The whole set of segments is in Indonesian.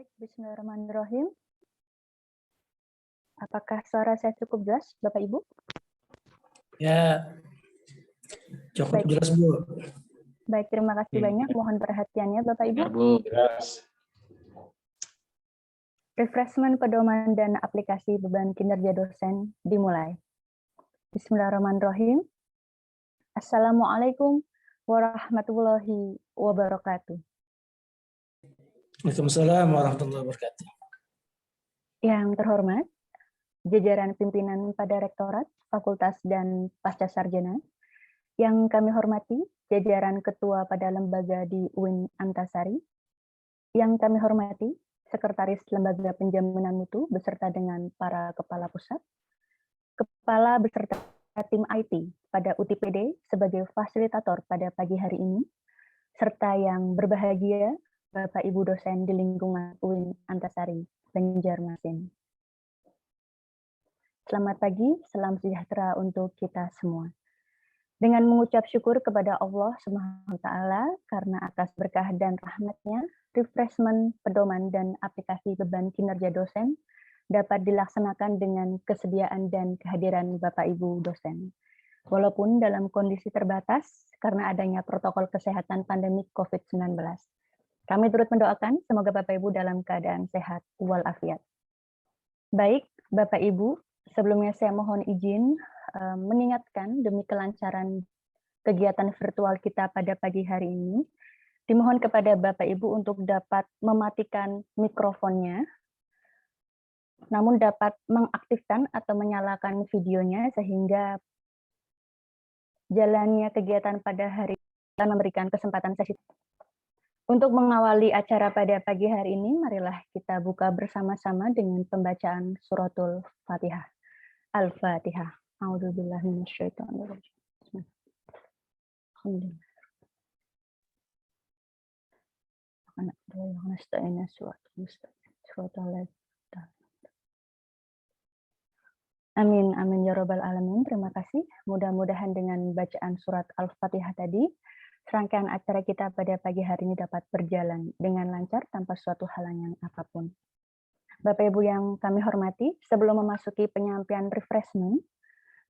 Baik, bismillahirrahmanirrahim. Apakah suara saya cukup jelas, Bapak Ibu? Ya, cukup Baik. jelas, Bu. Baik, terima kasih banyak. Mohon perhatiannya, Bapak Ibu. Bu. Jelas. Refreshment pedoman dan aplikasi beban kinerja dosen dimulai. Bismillahirrahmanirrahim. Assalamualaikum warahmatullahi wabarakatuh. Waalaikumsalam warahmatullahi wabarakatuh. Yang terhormat, jajaran pimpinan pada Rektorat, Fakultas, dan Pasca Sarjana, yang kami hormati, jajaran ketua pada lembaga di UIN Antasari, yang kami hormati, Sekretaris Lembaga Penjaminan Mutu beserta dengan para kepala pusat, kepala beserta tim IT pada UTPD sebagai fasilitator pada pagi hari ini, serta yang berbahagia Bapak Ibu dosen di lingkungan UIN Antasari, Banjarmasin. Selamat pagi, salam sejahtera untuk kita semua. Dengan mengucap syukur kepada Allah Subhanahu wa Ta'ala karena atas berkah dan rahmat-Nya, refreshment, pedoman, dan aplikasi beban kinerja dosen dapat dilaksanakan dengan kesediaan dan kehadiran Bapak Ibu dosen. Walaupun dalam kondisi terbatas karena adanya protokol kesehatan pandemi COVID-19. Kami turut mendoakan semoga Bapak Ibu dalam keadaan sehat walafiat. Baik, Bapak Ibu, sebelumnya saya mohon izin mengingatkan demi kelancaran kegiatan virtual kita pada pagi hari ini, dimohon kepada Bapak Ibu untuk dapat mematikan mikrofonnya, namun dapat mengaktifkan atau menyalakan videonya sehingga jalannya kegiatan pada hari ini memberikan kesempatan sesi. Untuk mengawali acara pada pagi hari ini, marilah kita buka bersama-sama dengan pembacaan suratul Fatihah. Al-Fatihah. A'udzubillahi minasyaitonirrajim. Alhamdulillah. Amin, amin ya robbal alamin. Terima kasih. Mudah-mudahan dengan bacaan surat Al-Fatihah tadi, serangkaian acara kita pada pagi hari ini dapat berjalan dengan lancar tanpa suatu halangan apapun. Bapak Ibu yang kami hormati, sebelum memasuki penyampaian refreshment,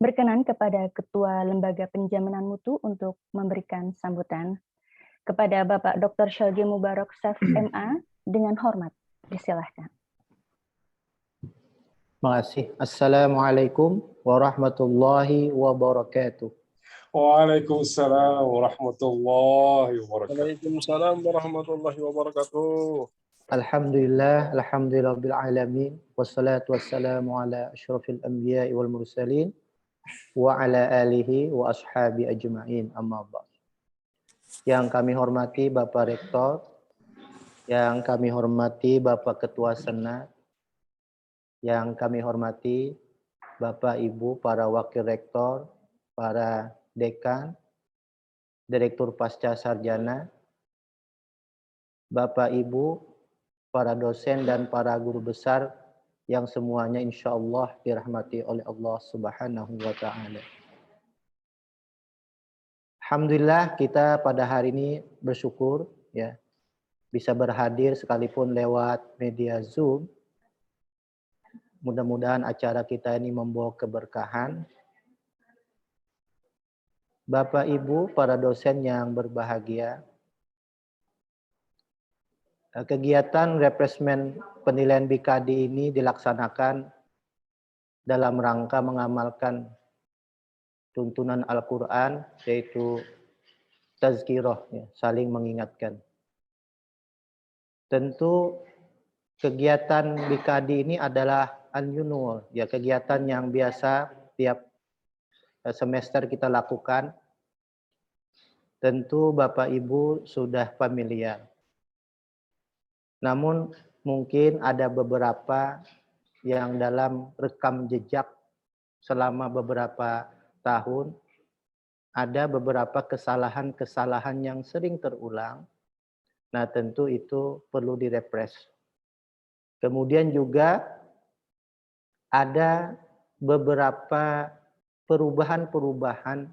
berkenan kepada Ketua Lembaga Penjaminan Mutu untuk memberikan sambutan kepada Bapak Dr. Syalgi Mubarak Sef MA dengan hormat. Disilahkan. Terima kasih. Assalamualaikum warahmatullahi wabarakatuh. Waalaikumsalam warahmatullahi wabarakatuh. Waalaikumsalam warahmatullahi wabarakatuh. Alhamdulillah bil alamin wassalatu wassalamu ala asyrafil anbiya'i wal mursalin wa ala alihi wa ashabi ajma'in, amma ba'd. Yang kami hormati Bapak Rektor, yang kami hormati Bapak Ketua Senat, yang kami hormati Bapak Ibu para Wakil Rektor, para Dekan, Direktur Pasca Sarjana, Bapak Ibu, para dosen dan para guru besar yang semuanya insya Allah dirahmati oleh Allah Subhanahu wa Ta'ala. Alhamdulillah kita pada hari ini bersyukur ya bisa berhadir sekalipun lewat media Zoom. Mudah-mudahan acara kita ini membawa keberkahan. Bapak Ibu para dosen yang berbahagia, kegiatan refreshment penilaian BKD ini dilaksanakan dalam rangka mengamalkan tuntunan Al-Quran, yaitu tazkirah, ya, saling mengingatkan. Tentu kegiatan BKD ini adalah unusual, ya, kegiatan yang biasa tiap semester kita lakukan. Tentu Bapak Ibu sudah familiar. Namun mungkin ada beberapa yang dalam rekam jejak selama beberapa tahun, ada beberapa kesalahan-kesalahan yang sering terulang. Nah, tentu itu perlu direfresh. Kemudian juga ada beberapa perubahan-perubahan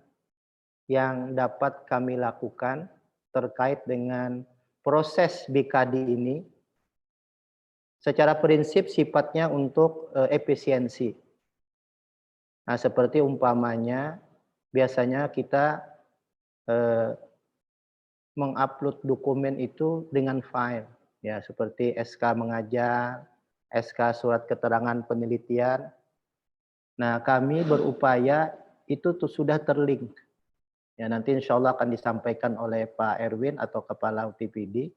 yang dapat kami lakukan terkait dengan proses BKD ini secara prinsip sifatnya untuk efisiensi. Nah, seperti umpamanya biasanya kita mengupload dokumen itu dengan file, ya seperti SK mengajar, SK surat keterangan penelitian. Nah, kami berupaya itu tuh sudah terlink. Ya, nanti insya Allah akan disampaikan oleh Pak Erwin atau Kepala UTPD.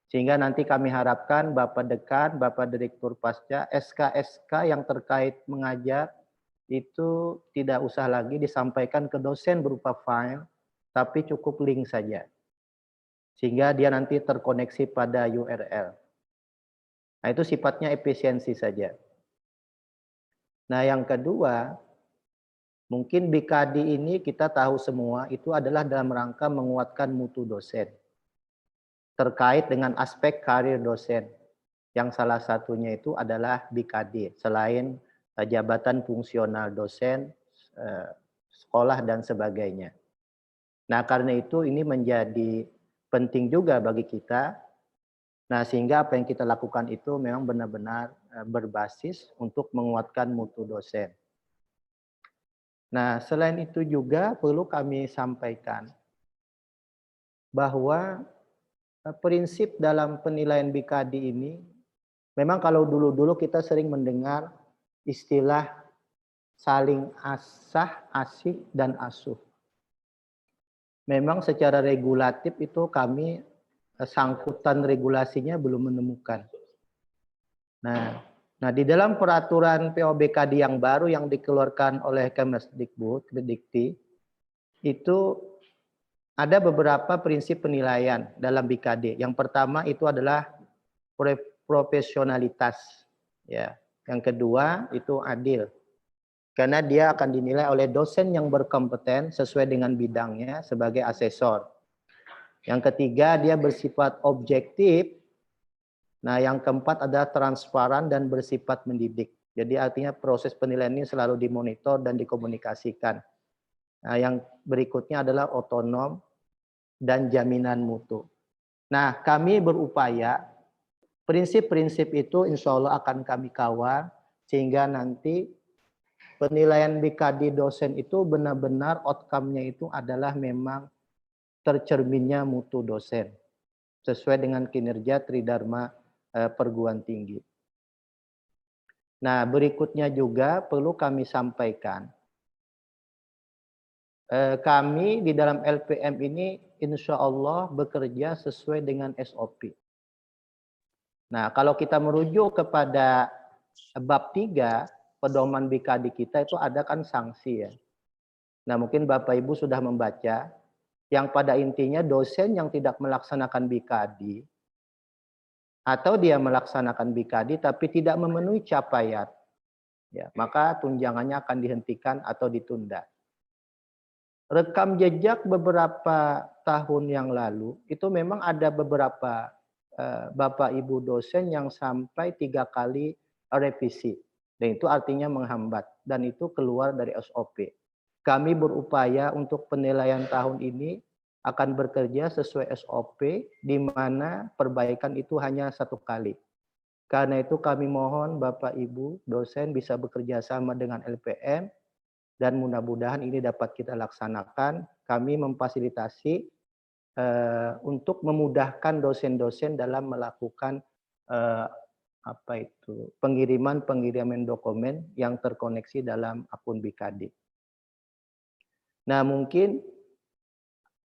Sehingga nanti kami harapkan Bapak Dekan, Bapak Direktur Pasca, SK-SK yang terkait mengajar itu tidak usah lagi disampaikan ke dosen berupa file, tapi cukup link saja. Sehingga dia nanti terkoneksi pada URL. Nah, itu sifatnya efisiensi saja. Nah, yang kedua, mungkin BKD ini kita tahu semua itu adalah dalam rangka menguatkan mutu dosen. Terkait dengan aspek karir dosen. Yang salah satunya itu adalah BKD. Selain jabatan fungsional dosen, sekolah dan sebagainya. Nah, karena itu ini menjadi penting juga bagi kita. Nah, sehingga apa yang kita lakukan itu memang benar-benar berbasis untuk menguatkan mutu dosen. Nah, selain itu juga perlu kami sampaikan bahwa prinsip dalam penilaian BKD ini, memang kalau dulu-dulu kita sering mendengar istilah saling asah, asih, dan asuh. Memang secara regulatif itu kami sangkutan regulasinya belum menemukan. Nah, di dalam peraturan POBKD yang baru yang dikeluarkan oleh Kemdikbud, Kemdikti, itu ada beberapa prinsip penilaian dalam BKD. Yang pertama itu adalah profesionalitas, ya. Yang kedua itu adil, karena dia akan dinilai oleh dosen yang berkompeten sesuai dengan bidangnya sebagai asesor. Yang ketiga, dia bersifat objektif. Nah, yang keempat adalah transparan dan bersifat mendidik. Jadi artinya proses penilaian ini selalu dimonitor dan dikomunikasikan. Nah, yang berikutnya adalah otonom dan jaminan mutu. Nah, kami berupaya prinsip-prinsip itu insya Allah akan kami kawal sehingga nanti penilaian BKD dosen itu benar-benar outcome-nya itu adalah memang tercerminnya mutu dosen sesuai dengan kinerja Tridharma perguruan tinggi. Nah, berikutnya juga perlu kami sampaikan. Kami di dalam LPM ini insya Allah bekerja sesuai dengan SOP. Nah, kalau kita merujuk kepada bab 3 pedoman BKD kita itu ada kan sanksi ya. Nah, mungkin Bapak Ibu sudah membaca yang pada intinya dosen yang tidak melaksanakan BKD atau dia melaksanakan BKD tapi tidak memenuhi capaian, ya, maka tunjangannya akan dihentikan atau ditunda. Rekam jejak beberapa tahun yang lalu itu memang ada beberapa Bapak Ibu dosen yang sampai 3 kali revisi, dan itu artinya menghambat dan itu keluar dari SOP. Kami berupaya untuk penilaian tahun ini akan bekerja sesuai SOP di mana perbaikan itu hanya 1 kali. Karena itu kami mohon Bapak Ibu dosen bisa bekerja sama dengan LPM dan mudah-mudahan ini dapat kita laksanakan. Kami memfasilitasi untuk memudahkan dosen-dosen dalam melakukan pengiriman dokumen yang terkoneksi dalam akun BKD. Nah, mungkin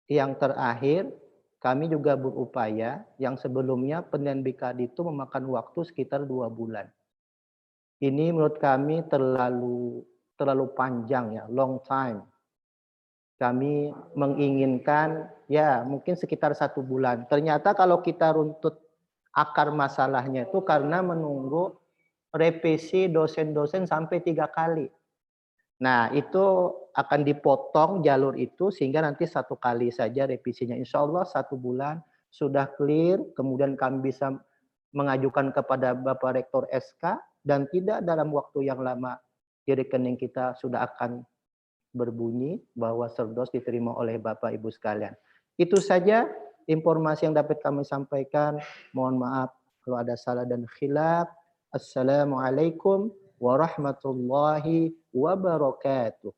yang terakhir, kami juga berupaya yang sebelumnya penilaian BKD itu memakan waktu sekitar 2 bulan. Ini menurut kami terlalu panjang ya, long time. Kami menginginkan ya mungkin sekitar 1 bulan. Ternyata kalau kita runtut akar masalahnya itu karena menunggu revisi dosen-dosen sampai 3 kali. Nah, itu akan dipotong jalur itu sehingga nanti 1 kali saja revisinya. Insya Allah 1 bulan sudah clear, kemudian kami bisa mengajukan kepada Bapak Rektor SK dan tidak dalam waktu yang lama di rekening kita sudah akan berbunyi bahwa Serdos diterima oleh Bapak Ibu sekalian. Itu saja informasi yang dapat kami sampaikan. Mohon maaf Kalau ada salah dan khilaf, assalamualaikum warahmatullahi wabarakatuh.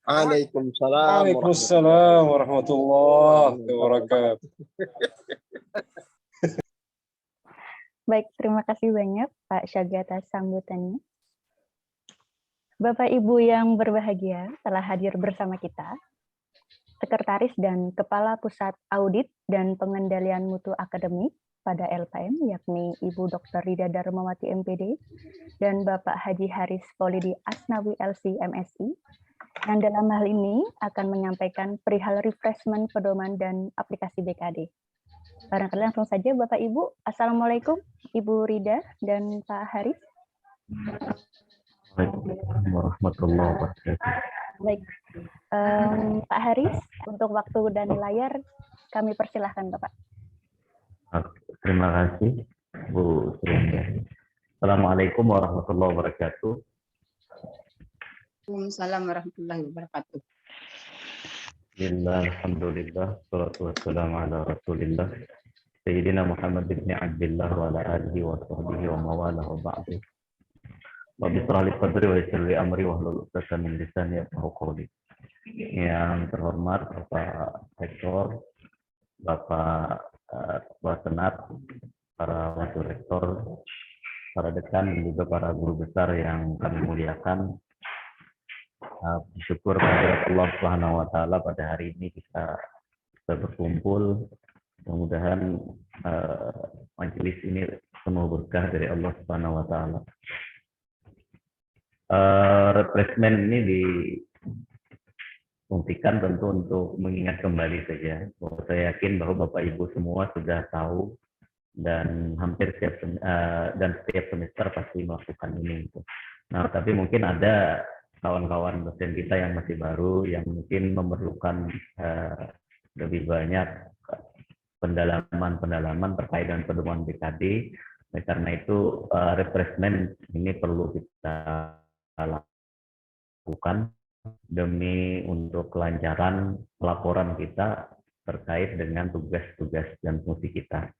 Waalaikumsalam Waalaikumsalam warahmatullahi wabarakatuh. Baik, terima kasih banyak Pak Syagga atas sambutannya. Bapak Ibu yang berbahagia telah hadir bersama kita, Sekretaris dan Kepala Pusat Audit dan Pengendalian Mutu Akademik pada LPM, yakni Ibu Dr. Rida Darmawati MPD, dan Bapak Haji Haris Polidi Asnawi LC MSI, yang dalam hal ini akan menyampaikan perihal refreshment pedoman dan aplikasi BKD. Barangkali langsung saja Bapak Ibu. Assalamualaikum Ibu Rida dan Pak Haris. Waalaikumsalam warahmatullahi wabarakatuh. Baik, Pak Haris, untuk waktu dan layar kami persilahkan Bapak. Terima kasih Bu Sri. Assalamualaikum warahmatullahi wabarakatuh. Waalaikumsalam warahmatullahi wabarakatuh. Alhamdulillah, salatu wassalamu ala rasulillah, Sayyidina Muhammad bin Abdullah wa ala alihi wa sahbihi wa mawalah wa ba'du. Wa bisrah li sadri wa yassir li amri wa hlul 'uqdatam min lisani yafqahu qawli. Yang terhormat Bapak Rektor, Bapak Ketua Senat, para Wakil Rektor, para dekan, dan juga para guru besar yang kami muliakan. Bersyukur kepada Allah Subhanahu wa taala pada hari ini kita berkumpul. Mudah-mudahan majelis ini penuh berkah dari Allah Subhanahu wa taala. Refreshment ini difungsikan tentu untuk mengingat kembali saja. Saya yakin bahwa Bapak Ibu semua sudah tahu dan hampir setiap semester pasti melakukan ini. Nah, tapi mungkin ada kawan-kawan dosen kita yang masih baru, yang mungkin memerlukan lebih banyak pendalaman terkait dengan pedoman BKD. Nah, karena itu refreshment ini perlu kita lakukan demi untuk kelancaran pelaporan kita terkait dengan tugas-tugas dan fungsi kita.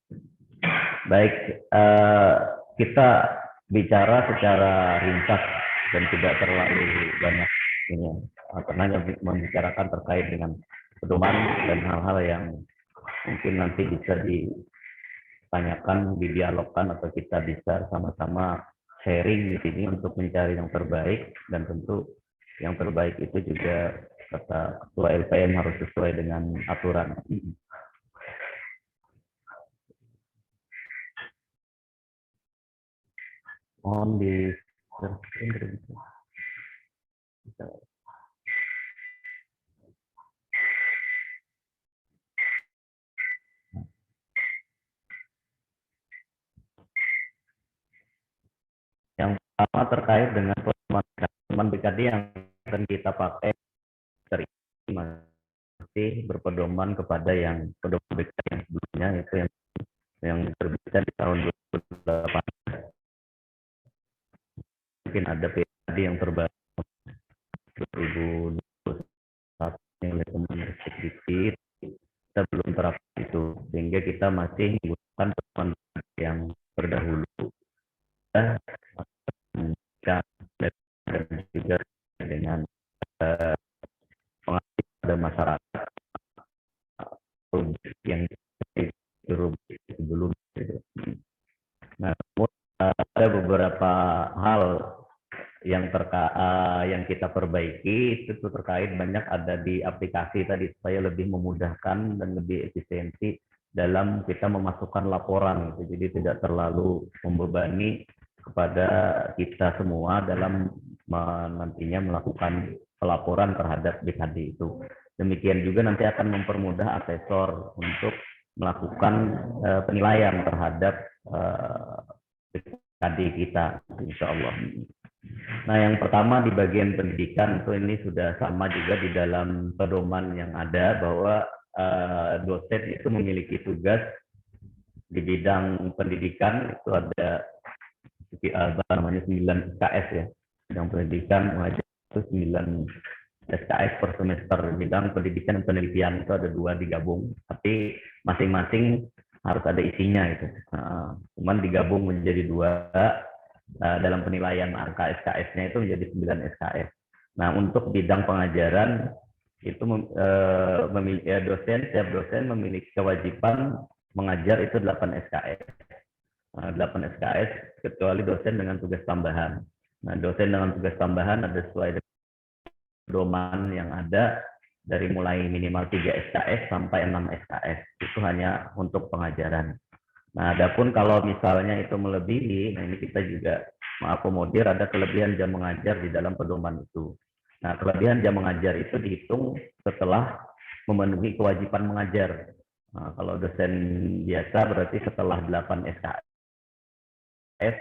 Baik, kita bicara secara ringkas dan tidak terlalu banyak ini, karena membicarakan terkait dengan pedoman dan hal-hal yang mungkin nanti bisa ditanyakan, didialogkan, atau kita bisa sama-sama sharing di sini untuk mencari yang terbaik. Dan tentu yang terbaik itu juga kata Ketua LPM harus sesuai dengan aturan. Mohon di yang pertama terkait dengan pedoman BKD yang akan kita pakai masih berpedoman kepada yang pedoman BKD yang sebelumnya, itu yang terbit di tahun 2008. Mungkin ada BKD yang terbaru 2021 yang oleh Kemenristek dikit, kita belum terapkan itu, sehingga kita masih menggunakan pedoman yang terdahulu. Dan juga dengan pengaruh pada masyarakat yang sebelum. Nah, ada beberapa hal yang kita perbaiki, itu terkait banyak ada di aplikasi tadi, supaya lebih memudahkan dan lebih efisiensi dalam kita memasukkan laporan, jadi tidak terlalu membebani kepada kita semua dalam nantinya melakukan pelaporan terhadap BKD itu. Demikian juga nanti akan mempermudah asesor untuk melakukan penilaian terhadap BKD kita, insya Allah. Nah, yang pertama di bagian pendidikan itu ini sudah sama juga di dalam pedoman yang ada, bahwa dosen itu memiliki tugas di bidang pendidikan. Itu ada 9 SKS ya, bidang pendidikan mengajar itu 9 SKS per semester. Bidang pendidikan dan penelitian itu ada 2 digabung, tapi masing-masing harus ada isinya itu. Cuman digabung menjadi 2 dalam penilaian angka SKS-nya itu menjadi 9 SKS. Nah, untuk bidang pengajaran itu setiap dosen memiliki kewajiban mengajar itu 8 SKS. 8 SKS kecuali dosen dengan tugas tambahan. Nah, dosen dengan tugas tambahan ada sesuai pedoman yang ada dari mulai minimal 3 SKS sampai 6 SKS. Itu hanya untuk pengajaran. Nah, adapun kalau misalnya itu melebihi, nah ini kita juga mengakomodir ada kelebihan jam mengajar di dalam pedoman itu. Nah, kelebihan jam mengajar itu dihitung setelah memenuhi kewajiban mengajar. Nah, kalau dosen biasa berarti setelah 8 SKS,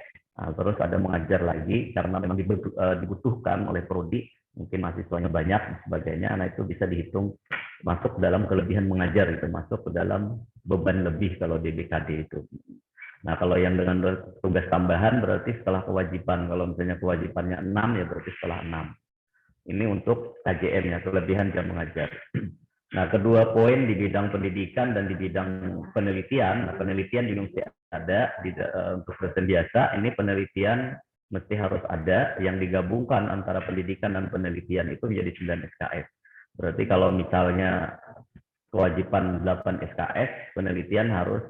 terus ada mengajar lagi karena memang dibutuhkan oleh prodi, mungkin mahasiswanya banyak dan sebagainya. Nah, itu bisa dihitung masuk dalam kelebihan mengajar, itu masuk ke dalam beban lebih kalau di BKD itu. Nah, kalau yang dengan tugas tambahan berarti setelah kewajiban. Kalau misalnya kewajibannya 6 ya berarti setelah 6. Ini untuk KJM-nya, kelebihan jam mengajar. Nah, kedua poin di bidang pendidikan dan di bidang penelitian. Nah, penelitian juga mesti ada untuk dosen biasa. Ini penelitian mesti harus ada yang digabungkan antara pendidikan dan penelitian itu menjadi 9 SKS. Berarti kalau misalnya kewajiban 8 SKS, penelitian harus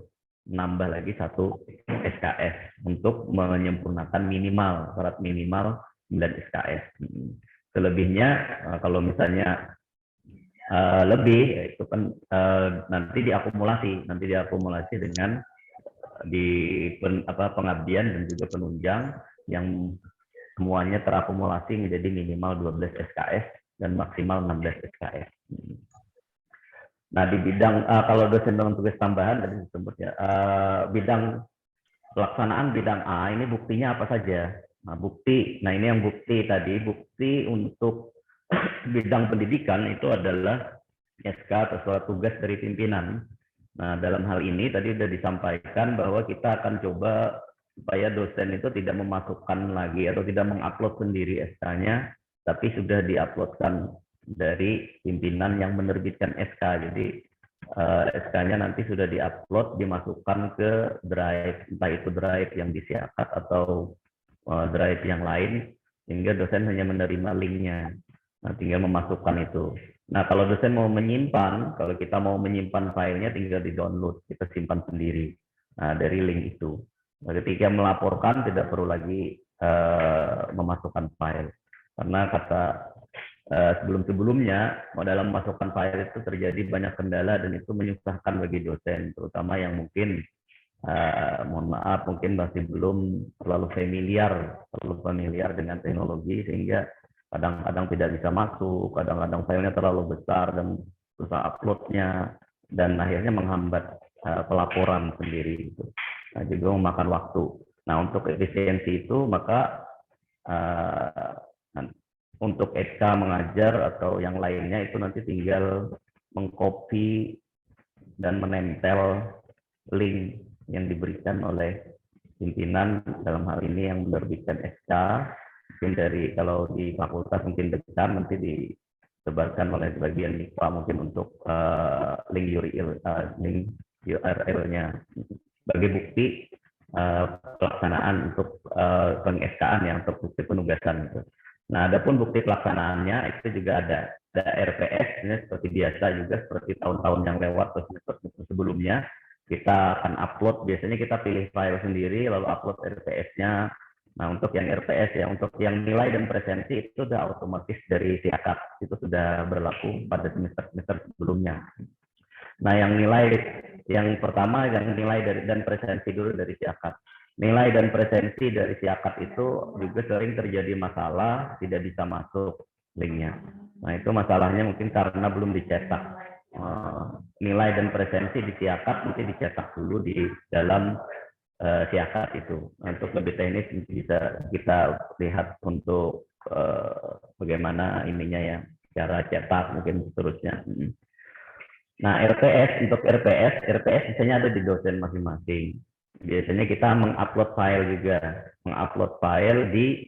nambah lagi 1 SKS untuk menyempurnakan minimal, syarat minimal 9 SKS. Selebihnya kalau misalnya lebih itu kan nanti diakumulasi dengan pengabdian dan juga penunjang yang semuanya terakumulasi menjadi minimal 12 SKS dan maksimal 16 SKS. Nah, di bidang kalau dosen dengan tugas tambahan tadi disebut ya, bidang pelaksanaan bidang A ini buktinya apa saja? Nah, ini yang bukti tadi, bukti untuk bidang pendidikan itu adalah SK atau surat tugas dari pimpinan. Nah, dalam hal ini tadi sudah disampaikan bahwa kita akan coba supaya dosen itu tidak memasukkan lagi atau tidak mengupload sendiri SK-nya, tapi sudah diuploadkan dari pimpinan yang menerbitkan SK. Jadi SK-nya nanti sudah diupload, dimasukkan ke drive, entah itu drive yang disiapkan atau drive yang lain, sehingga dosen hanya menerima linknya. Nah, tinggal memasukkan itu. Nah, kalau dosen mau menyimpan, kalau kita mau menyimpan filenya tinggal di-download, kita simpan sendiri dari link itu. Nah, ketika melaporkan tidak perlu lagi memasukkan file. Karena kata sebelum-sebelumnya dalam memasukkan file itu terjadi banyak kendala dan itu menyusahkan bagi dosen, terutama yang mungkin mohon maaf mungkin masih belum terlalu familiar dengan teknologi, sehingga kadang-kadang tidak bisa masuk, kadang-kadang filenya terlalu besar dan susah uploadnya, dan akhirnya menghambat pelaporan sendiri itu. Nah, juga memakan waktu. Nah, untuk efisiensi itu maka untuk SK mengajar atau yang lainnya itu nanti tinggal mengcopy dan menempel link yang diberikan oleh pimpinan, dalam hal ini yang menerbitkan SK, mungkin dari kalau di fakultas mungkin besar nanti disebarkan oleh bagian MIPA mungkin untuk link URL-nya sebagai bukti pelaksanaan untuk peng-SK-an yang untuk bukti penugasan. Nah, adapun bukti pelaksanaannya itu juga ada RPS, ini seperti biasa juga seperti tahun-tahun yang lewat atau semester sebelumnya. Kita akan upload, biasanya kita pilih file sendiri lalu upload RPS-nya. Nah, untuk yang RPS ya, untuk yang nilai dan presensi itu sudah otomatis dari SIAKAT, itu sudah berlaku pada semester-semester sebelumnya. Nah, yang pertama yang nilai dan presensi dulu dari SIAKAT. Nilai dan presensi dari SIAKAT itu juga sering terjadi masalah, tidak bisa masuk linknya. Nah, itu masalahnya mungkin karena belum dicetak. Nilai dan presensi di SIAKAT nanti dicetak dulu di dalam SIAKAT itu. Untuk lebih teknis bisa kita lihat untuk bagaimana ininya ya, cara cetak mungkin seterusnya. Nah, untuk RPS biasanya ada di dosen masing-masing. Biasanya kita mengupload file juga, di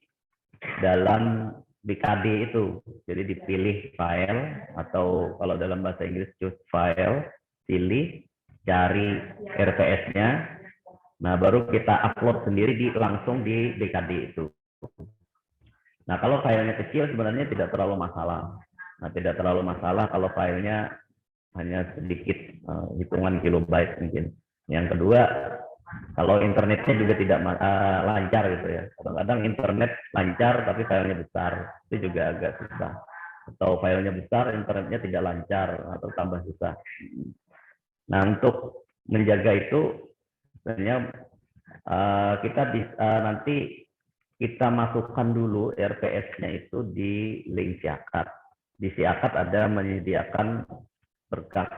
dalam BKD itu. Jadi dipilih file, atau kalau dalam bahasa Inggris choose file, pilih, cari RPS-nya, nah baru kita upload sendiri langsung di BKD itu. Nah kalau filenya kecil sebenarnya tidak terlalu masalah. Nah tidak terlalu masalah kalau filenya hanya sedikit hitungan kilobyte mungkin. Yang kedua, kalau internetnya juga tidak lancar gitu ya. Kadang-kadang internet lancar tapi filenya besar, itu juga agak susah. Atau filenya besar, internetnya tidak lancar atau tambah susah. Nah untuk menjaga itu sebenarnya kita nanti kita masukkan dulu RPS-nya itu di link Siakat. Di Siakat ada menyediakan berkas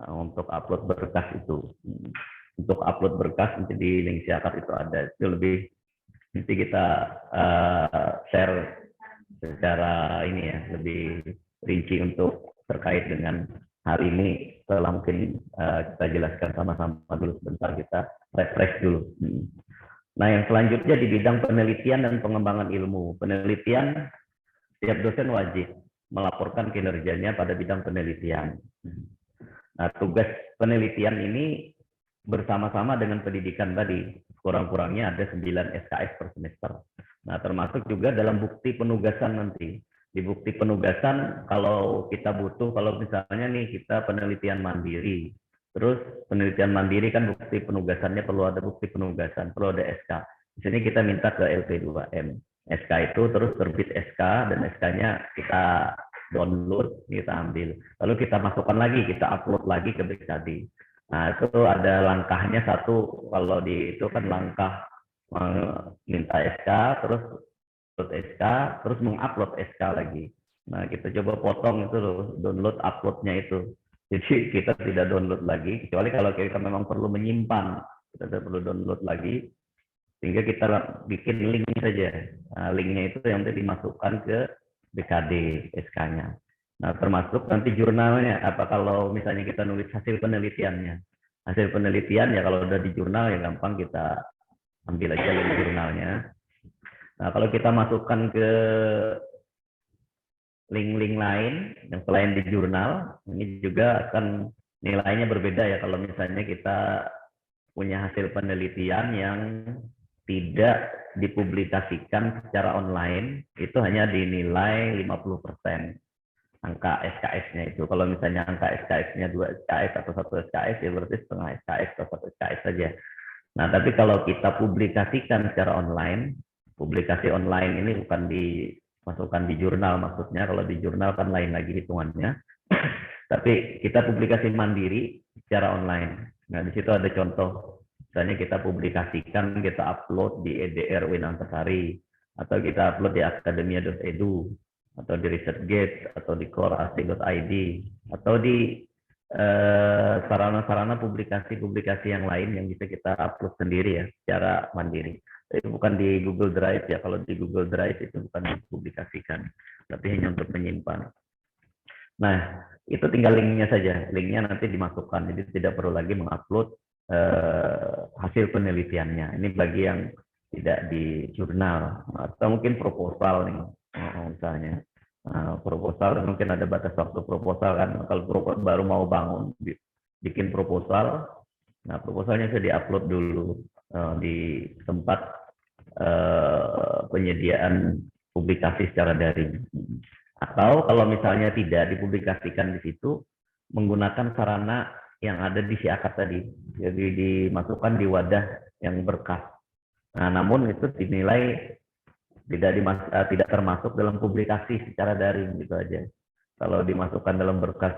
untuk upload berkas itu. Untuk upload berkas nanti di link Siakat itu ada. Itu lebih nanti kita share secara ini ya, lebih rinci untuk terkait dengan hal ini. Setelah mungkin kita jelaskan sama-sama dulu sebentar, kita refresh dulu. Nah, yang selanjutnya di bidang penelitian dan pengembangan ilmu. Penelitian, setiap dosen wajib melaporkan kinerjanya pada bidang penelitian. Nah, tugas penelitian ini bersama-sama dengan pendidikan tadi. Kurang-kurangnya ada 9 SKS per semester. Nah, termasuk juga dalam bukti penugasan nanti. Di bukti penugasan, kalau kita butuh, kalau misalnya nih kita penelitian mandiri, terus penelitian mandiri kan bukti penugasannya perlu ada bukti penugasan, perlu ada SK. Di sini kita minta ke LP2M. SK itu terus terbit SK dan SK-nya kita download, kita ambil. Lalu kita masukkan lagi, kita upload lagi ke BKD. Nah, itu ada langkahnya satu, kalau di itu kan langkah minta SK, terus SK, terus mengupload SK lagi. Nah, kita coba potong itu loh, download uploadnya itu. Jadi kita tidak download lagi, kecuali kalau kita memang perlu menyimpan, kita tidak perlu download lagi, sehingga kita bikin link saja. Nah, linknya itu yang nanti dimasukkan ke BKD SK-nya. Nah, termasuk nanti jurnalnya, apa kalau misalnya kita nulis hasil penelitiannya. Hasil penelitian ya kalau udah di jurnal ya gampang kita ambil aja link jurnalnya. Nah, kalau kita masukkan ke link-link lain yang selain di jurnal, ini juga akan nilainya berbeda ya kalau misalnya kita punya hasil penelitian yang tidak dipublikasikan secara online, itu hanya dinilai 50% angka SKS-nya itu. Kalau misalnya angka SKS-nya 2 SKS atau 1 SKS, ya berarti setengah SKS atau 1 SKS saja. Nah, tapi kalau kita publikasikan secara online, publikasi online ini bukan dimasukkan di jurnal maksudnya, kalau di jurnal kan lain lagi hitungannya. Tapi kita publikasi mandiri secara online. Nah, di situ ada contoh. Misalnya kita publikasikan, kita upload di EDR Winantasari, atau kita upload di akademia.edu, atau di ResearchGate, atau di core.ac.id, atau di sarana-sarana publikasi-publikasi yang lain yang bisa kita upload sendiri ya, secara mandiri. Tapi bukan di Google Drive ya, kalau di Google Drive itu bukan dipublikasikan, tapi hanya untuk menyimpan. Nah, itu tinggal linknya saja, linknya nanti dimasukkan, jadi tidak perlu lagi mengupload hasil penelitiannya. Ini bagi yang tidak di jurnal, atau mungkin proposal nih, misalnya. Proposal mungkin ada batas waktu proposal kan, kalau proposal baru mau bangun, bikin proposal, nah proposalnya bisa diupload dulu di tempat penyediaan publikasi secara daring. Atau kalau misalnya tidak dipublikasikan di situ, menggunakan sarana yang ada di Siakat tadi, jadi dimasukkan di wadah yang berkas. Nah, namun itu dinilai tidak termasuk dalam publikasi secara daring gitu aja. Kalau dimasukkan dalam berkas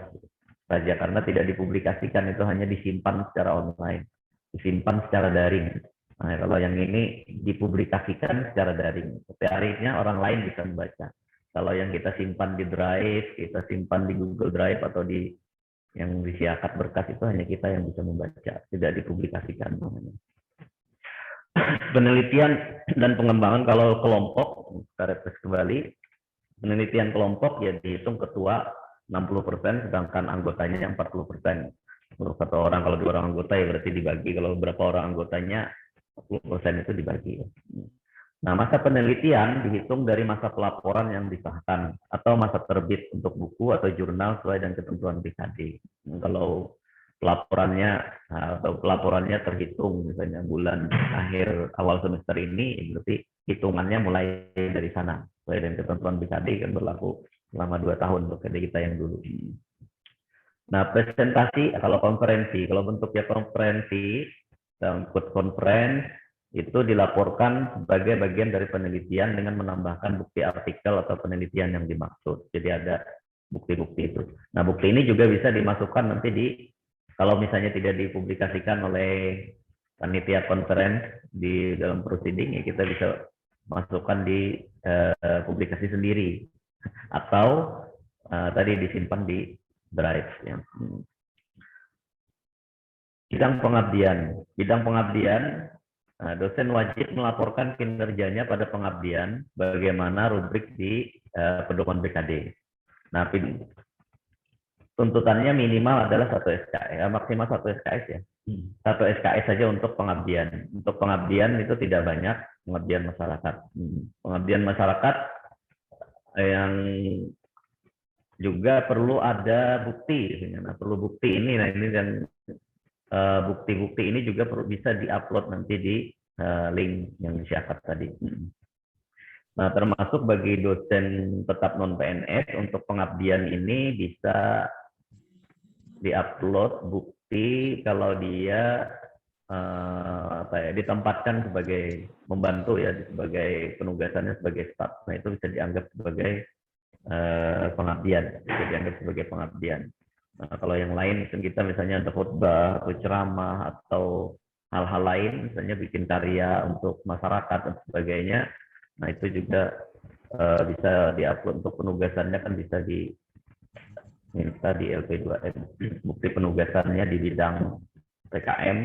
saja karena tidak dipublikasikan, itu hanya disimpan secara online, disimpan secara daring. Nah, kalau yang ini dipublikasikan secara daring, tapi akhirnya orang lain bisa membaca. Kalau yang kita simpan di Drive, kita simpan di Google Drive atau di yang di Siakat berkas, itu hanya kita yang bisa membaca, tidak dipublikasikan. Penelitian dan pengembangan kalau kelompok, kita refresh kembali, penelitian kelompok ya dihitung ketua 60%, sedangkan anggotanya 40%. Untuk satu orang, kalau 2 orang anggota ya berarti dibagi, kalau berapa orang anggotanya 40% itu dibagi. Nah, masa penelitian dihitung dari masa pelaporan yang disahkan atau masa terbit untuk buku atau jurnal sesuai dengan ketentuan BKD. Kalau pelaporannya terhitung misalnya bulan akhir awal semester ini, berarti hitungannya mulai dari sana. Sesuai dengan ketentuan BKD kan berlaku selama 2 tahun untuk BKD kita yang dulu. Nah, presentasi kalau bentuknya konferensi, ikut conference itu dilaporkan sebagai bagian dari penelitian dengan menambahkan bukti artikel atau penelitian yang dimaksud. Jadi ada bukti-bukti itu. Nah, bukti ini juga bisa dimasukkan nanti kalau misalnya tidak dipublikasikan oleh panitia conference di dalam proceeding, ya kita bisa masukkan di publikasi sendiri atau tadi disimpan di drive ya. Bidang pengabdian, dosen wajib melaporkan kinerjanya pada pengabdian bagaimana rubrik di pedoman BKD. Nah, tuntutannya minimal adalah 1 SKS, maksimal 1 SKS ya. 1 SKS saja untuk pengabdian. Untuk pengabdian itu tidak banyak, pengabdian masyarakat. Pengabdian masyarakat yang juga perlu ada bukti. Nah, perlu bukti ini, dan bukti-bukti ini juga bisa diupload nanti di link yang disiapkan tadi. Nah, termasuk bagi dosen tetap non-PNS untuk pengabdian ini bisa diupload bukti kalau dia ditempatkan sebagai membantu ya, sebagai penugasannya sebagai staff. Nah, itu bisa dianggap sebagai pengabdian, bisa dianggap sebagai pengabdian. Nah, kalau yang lain kita misalnya ada khutbah atau ceramah atau hal-hal lain, misalnya bikin karya untuk masyarakat dan sebagainya, nah itu juga bisa diupload. Untuk penugasannya kan bisa diminta di LP2M, bukti penugasannya di bidang PKM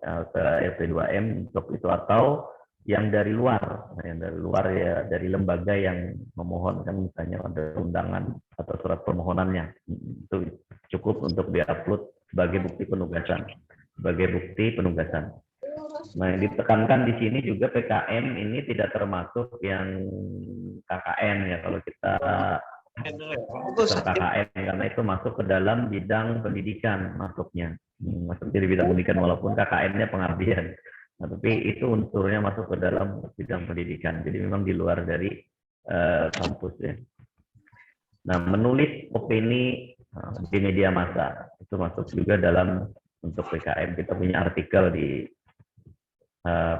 ke LP2M untuk itu, atau yang dari luar, ya dari lembaga yang memohonkan, misalnya ada undangan atau surat permohonannya, itu cukup untuk diupload sebagai bukti penugasan. Nah, yang ditekankan di sini juga PKM ini tidak termasuk yang KKN ya, kalau kita KKN, karena itu masuk ke dalam bidang pendidikan masuknya di bidang pendidikan, walaupun KKN-nya pengabdian. Nah, tapi itu unsurnya masuk ke dalam bidang pendidikan, jadi memang di luar dari kampus ya. Nah, menulis opini di media massa itu masuk juga dalam untuk PKM. Kita punya artikel di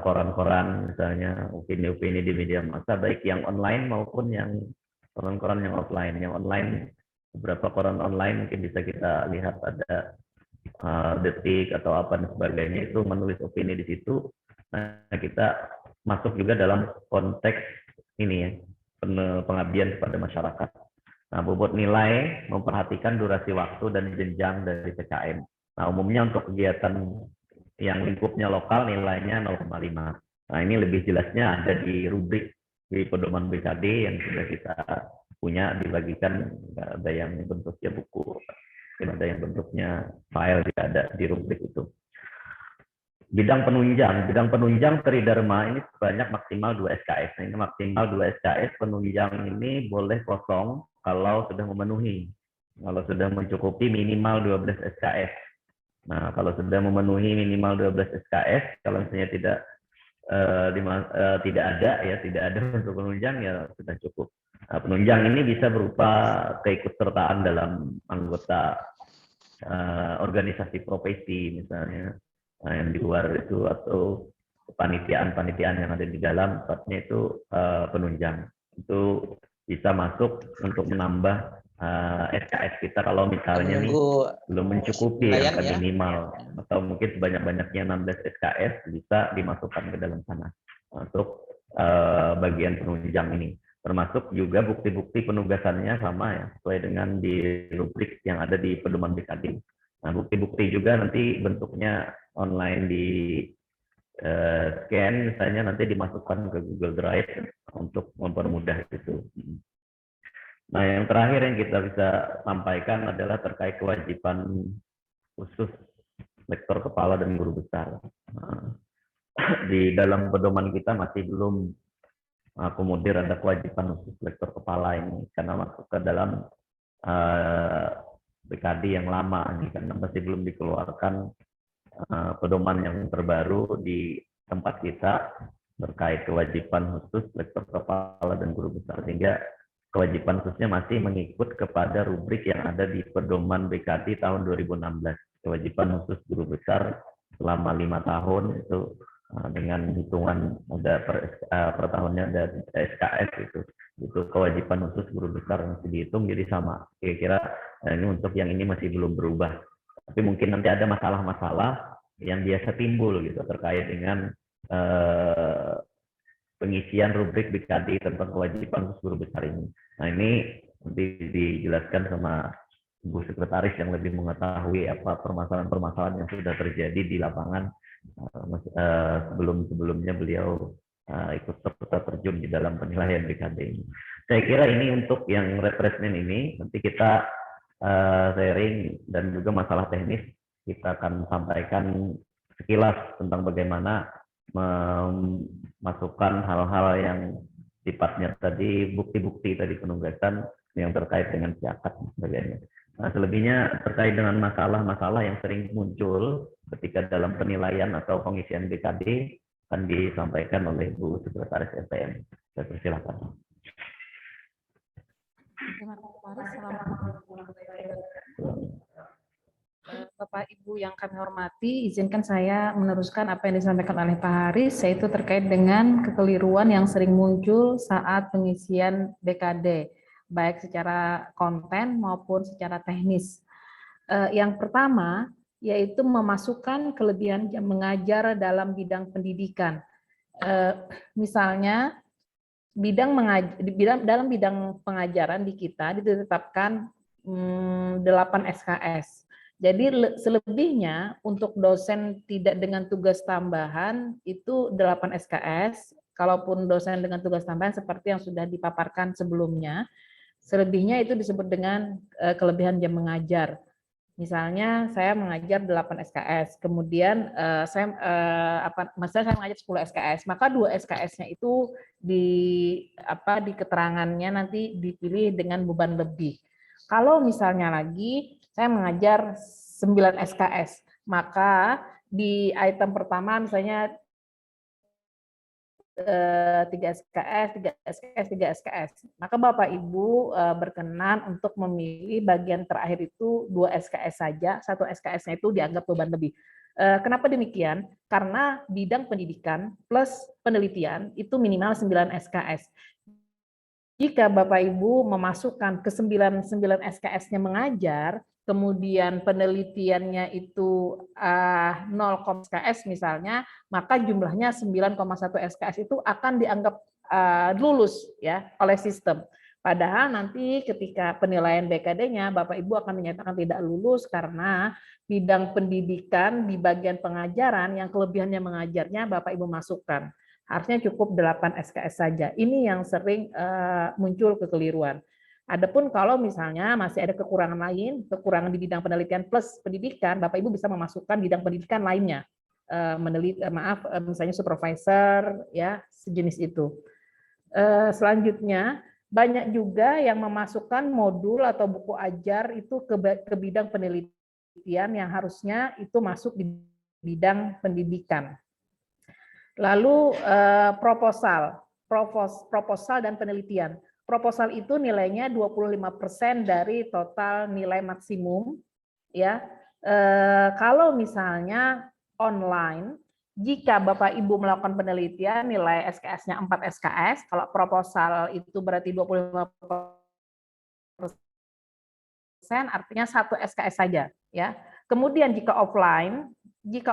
koran-koran, misalnya opini-opini di media massa, baik yang online maupun yang koran-koran yang offline. Yang online, beberapa koran online mungkin bisa kita lihat ada Detik atau apa dan sebagainya, itu menulis opini di situ. Nah, kita masuk juga dalam konteks ini ya, pengabdian kepada masyarakat. Nah, bobot nilai memperhatikan durasi waktu dan jenjang dari PKM. Nah, umumnya untuk kegiatan yang lingkupnya lokal nilainya 0,5. Nah, ini lebih jelasnya ada di rubrik di pedoman BKD yang sudah kita punya, dibagikan, ada yang bentuknya buku, ada yang bentuknya file, ada di rubrik itu. Bidang penunjang Tridharma ini sebanyak maksimal 2 SKS. Nah, ini maksimal 2 SKS. Penunjang ini boleh kosong kalau sudah memenuhi. Kalau sudah mencukupi minimal 12 SKS. Nah, kalau sudah memenuhi minimal 12 SKS, kalau misalnya tidak ada untuk penunjang, ya sudah cukup. Nah, penunjang ini bisa berupa keikutsertaan dalam anggota organisasi profesi misalnya, yang di luar itu, atau panitiaan yang ada di dalam, tempatnya itu penunjang. Itu bisa masuk untuk menambah SKS kita kalau misalnya nih belum mencukupi angka minimal, atau mungkin sebanyak-banyaknya 16 SKS bisa dimasukkan ke dalam sana untuk bagian penunjang ini. Termasuk juga bukti-bukti penugasannya sama ya, sesuai dengan di rubrik yang ada di pedoman BKD. Nah, bukti-bukti juga nanti bentuknya online di scan, misalnya nanti dimasukkan ke Google Drive untuk mempermudah itu. Nah, yang terakhir yang kita bisa sampaikan adalah terkait kewajiban khusus lektor kepala dan guru besar. Nah, di dalam pedoman kita masih belum akomodir ada kewajiban khusus lektor kepala ini, karena masuk ke dalam BKD yang lama nih, karena masih belum dikeluarkan pedoman yang terbaru di tempat kita terkait kewajiban khusus lektor kepala dan guru besar, sehingga kewajiban khususnya masih mengikut kepada rubrik yang ada di pedoman BKD tahun 2016. Kewajiban khusus guru besar selama 5 tahun itu dengan hitungan ada per tahunnya ada SKS itu kewajiban khusus guru besar masih dihitung, jadi sama kira-kira. Ini untuk yang ini masih belum berubah, tapi mungkin nanti ada masalah-masalah yang biasa timbul gitu terkait dengan pengisian rubrik BKD tentang kewajiban khusus guru besar ini. Nah, ini nanti dijelaskan sama Ibu Sekretaris yang lebih mengetahui apa permasalahan-permasalahan yang sudah terjadi di lapangan sebelum-sebelumnya beliau ikut serta terjun di dalam penilaian BKD ini. Saya kira ini untuk yang refreshment ini, nanti kita sharing dan juga masalah teknis kita akan sampaikan sekilas tentang bagaimana memasukkan hal-hal yang sifatnya tadi bukti-bukti tadi penugasan yang terkait dengan siakat dan sebagainya. Nah, selebihnya terkait dengan masalah-masalah yang sering muncul ketika dalam penilaian atau pengisian BKD akan disampaikan oleh Bu Sekretaris STM. Saya persilakan. Terima kasih, Pak Haris. Bapak Ibu yang kami hormati, izinkan saya meneruskan apa yang disampaikan oleh Pak Haris, yaitu terkait dengan kekeliruan yang sering muncul saat pengisian BKD, baik secara konten maupun secara teknis. Yang pertama, yaitu memasukkan kelebihan jam mengajar dalam bidang pendidikan. Misalnya, dalam bidang pengajaran di kita ditetapkan 8 SKS. Jadi selebihnya untuk dosen tidak dengan tugas tambahan itu 8 SKS. Kalaupun dosen dengan tugas tambahan seperti yang sudah dipaparkan sebelumnya, selebihnya itu disebut dengan kelebihan jam mengajar. Misalnya saya mengajar 8 SKS, kemudian saya mengajar 10 SKS, maka 2 SKS-nya itu di keterangannya nanti dipilih dengan beban lebih. Kalau misalnya lagi saya mengajar 9 SKS, maka di item pertama misalnya 3 SKS, 3 SKS, 3 SKS. Maka Bapak Ibu berkenan untuk memilih bagian terakhir itu 2 SKS saja, 1 SKS-nya itu dianggap beban lebih. Kenapa demikian? Karena bidang pendidikan plus penelitian itu minimal 9 SKS. Jika Bapak Ibu memasukkan ke 9 SKS-nya mengajar, kemudian penelitiannya itu 0, SKS misalnya, maka jumlahnya 9,1 SKS itu akan dianggap lulus ya oleh sistem. Padahal nanti ketika penilaian BKD-nya Bapak Ibu akan menyatakan tidak lulus karena bidang pendidikan di bagian pengajaran yang kelebihannya mengajarnya Bapak Ibu masukkan. Harusnya cukup 8 SKS saja. Ini yang sering muncul kekeliruan. Adapun kalau misalnya masih ada kekurangan lain, kekurangan di bidang penelitian plus pendidikan, Bapak Ibu bisa memasukkan bidang pendidikan lainnya. Misalnya supervisor, ya sejenis itu. Selanjutnya, banyak juga yang memasukkan modul atau buku ajar itu ke bidang penelitian yang harusnya itu masuk di bidang pendidikan. Lalu proposal dan penelitian. Proposal itu nilainya 25% dari total nilai maksimum, ya. Kalau misalnya online, jika Bapak Ibu melakukan penelitian nilai SKS-nya 4 SKS, kalau proposal itu berarti 25%, artinya 1 SKS saja, ya. Kemudian jika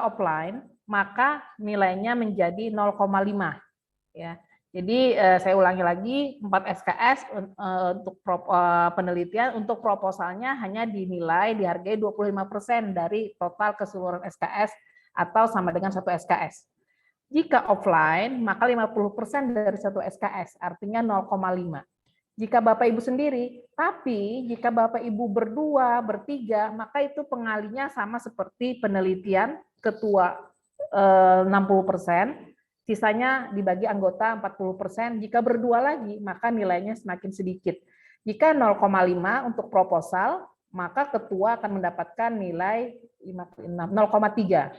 offline maka nilainya menjadi 0,5 ya. Jadi saya ulangi lagi 4 SKS untuk penelitian, untuk proposalnya hanya dinilai dihargai 25% dari total keseluruhan SKS atau sama dengan 1 SKS. Jika offline maka 50% dari 1 SKS artinya 0,5. Jika Bapak Ibu sendiri, tapi jika Bapak Ibu berdua, bertiga, maka itu pengalinya sama seperti penelitian ketua 60%, sisanya dibagi anggota 40%. Jika berdua lagi, maka nilainya semakin sedikit. Jika 0,5 untuk proposal, maka ketua akan mendapatkan nilai 0,3.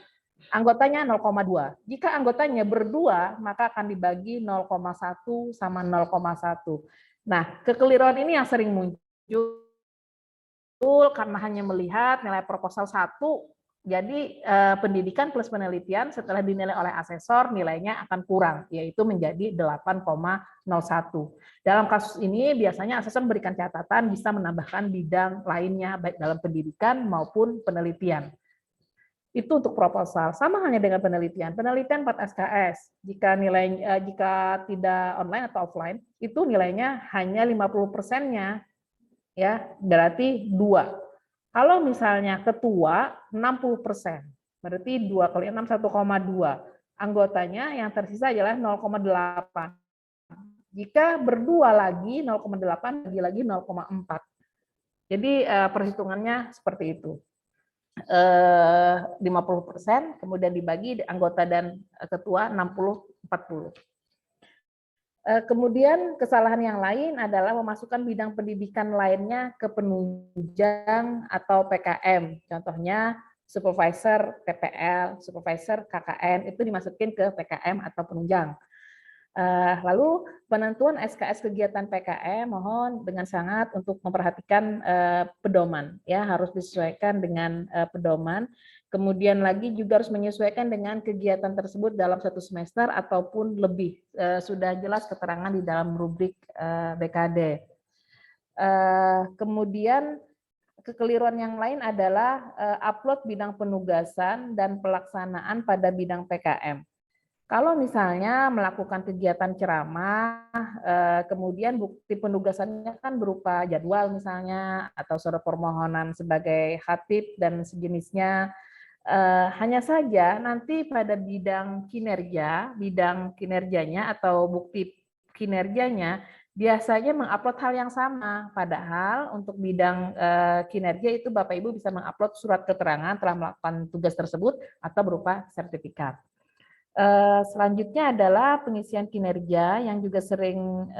Anggotanya 0,2. Jika anggotanya berdua, maka akan dibagi 0,1 sama 0,1. Nah, kekeliruan ini yang sering muncul karena hanya melihat nilai proposal 1, jadi pendidikan plus penelitian setelah dinilai oleh asesor nilainya akan kurang, yaitu menjadi 8,01. Dalam kasus ini biasanya asesor memberikan catatan bisa menambahkan bidang lainnya baik dalam pendidikan maupun penelitian. Itu untuk proposal. Sama halnya dengan penelitian. Penelitian 4 SKS. Jika tidak online atau offline, itu nilainya hanya 50%-nya. Ya, berarti 2. Kalau misalnya ketua 60%, berarti 2 kali 6 1,2. Anggotanya yang tersisa adalah 0,8. Jika berdua lagi 0,8 lagi 0,4. Jadi perhitungannya seperti itu. 50%, kemudian dibagi anggota dan ketua 60-40. Kemudian kesalahan yang lain adalah memasukkan bidang pendidikan lainnya ke penunjang atau PKM. Contohnya supervisor PPL, supervisor KKN, itu dimasukin ke PKM atau penunjang. Lalu penentuan SKS kegiatan PKM mohon dengan sangat untuk memperhatikan pedoman, ya harus disesuaikan dengan pedoman. Kemudian lagi juga harus menyesuaikan dengan kegiatan tersebut dalam 1 semester ataupun lebih. Sudah jelas keterangan di dalam rubrik BKD. Kemudian kekeliruan yang lain adalah upload bidang penugasan dan pelaksanaan pada bidang PKM. Kalau misalnya melakukan kegiatan ceramah, kemudian bukti penugasannya kan berupa jadwal misalnya, atau surat permohonan sebagai khatib dan sejenisnya, hanya saja nanti pada bidang kinerjanya atau bukti kinerjanya, biasanya mengupload hal yang sama. Padahal untuk bidang kinerja itu Bapak Ibu bisa mengupload surat keterangan telah melakukan tugas tersebut atau berupa sertifikat. Selanjutnya adalah pengisian kinerja yang juga sering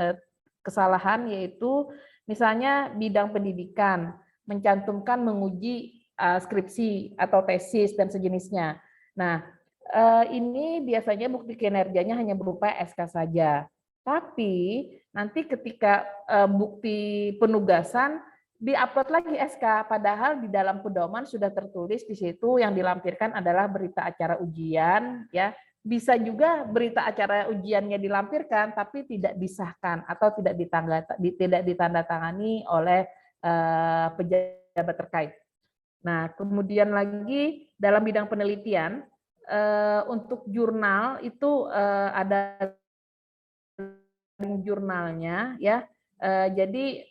kesalahan, yaitu misalnya bidang pendidikan mencantumkan menguji skripsi atau tesis dan sejenisnya. Nah, ini biasanya bukti kinerjanya hanya berupa SK saja. Tapi nanti ketika bukti penugasan diupload lagi SK, padahal di dalam pedoman sudah tertulis di situ yang dilampirkan adalah berita acara ujian, ya. Bisa juga berita acara ujiannya dilampirkan tapi tidak disahkan atau tidak ditandatangani oleh pejabat terkait. Nah, kemudian lagi dalam bidang penelitian untuk jurnal itu ada link jurnalnya, ya. Jadi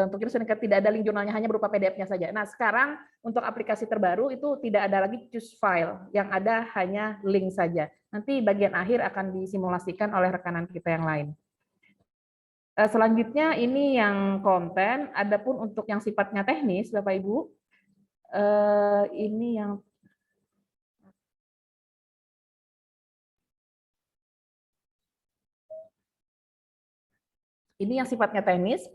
untuk itu tidak ada link jurnalnya, hanya berupa PDF-nya saja. Nah, sekarang untuk aplikasi terbaru itu tidak ada lagi choose file, yang ada hanya link saja. Nanti bagian akhir akan disimulasikan oleh rekanan kita yang lain. Selanjutnya ini yang konten, adapun untuk yang sifatnya teknis, Bapak Ibu, ini yang sifatnya teknis.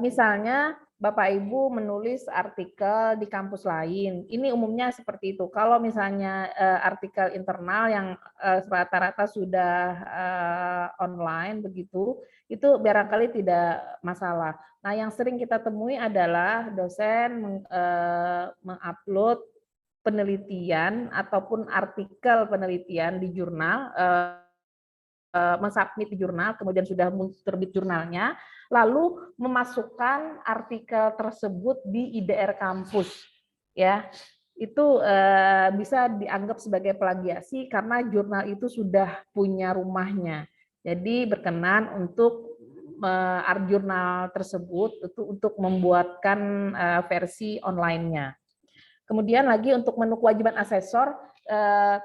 Misalnya Bapak Ibu menulis artikel di kampus lain, ini umumnya seperti itu. Kalau misalnya artikel internal yang rata-rata sudah online begitu, itu barangkali tidak masalah. Nah, yang sering kita temui adalah dosen mengupload penelitian ataupun artikel penelitian di jurnal, mensubmit di jurnal, kemudian sudah terbit jurnalnya, lalu memasukkan artikel tersebut di IDR kampus, ya. Itu bisa dianggap sebagai plagiasi karena jurnal itu sudah punya rumahnya. Jadi berkenan untuk jurnal tersebut untuk membuatkan versi online-nya. Kemudian lagi untuk menu kewajiban asesor,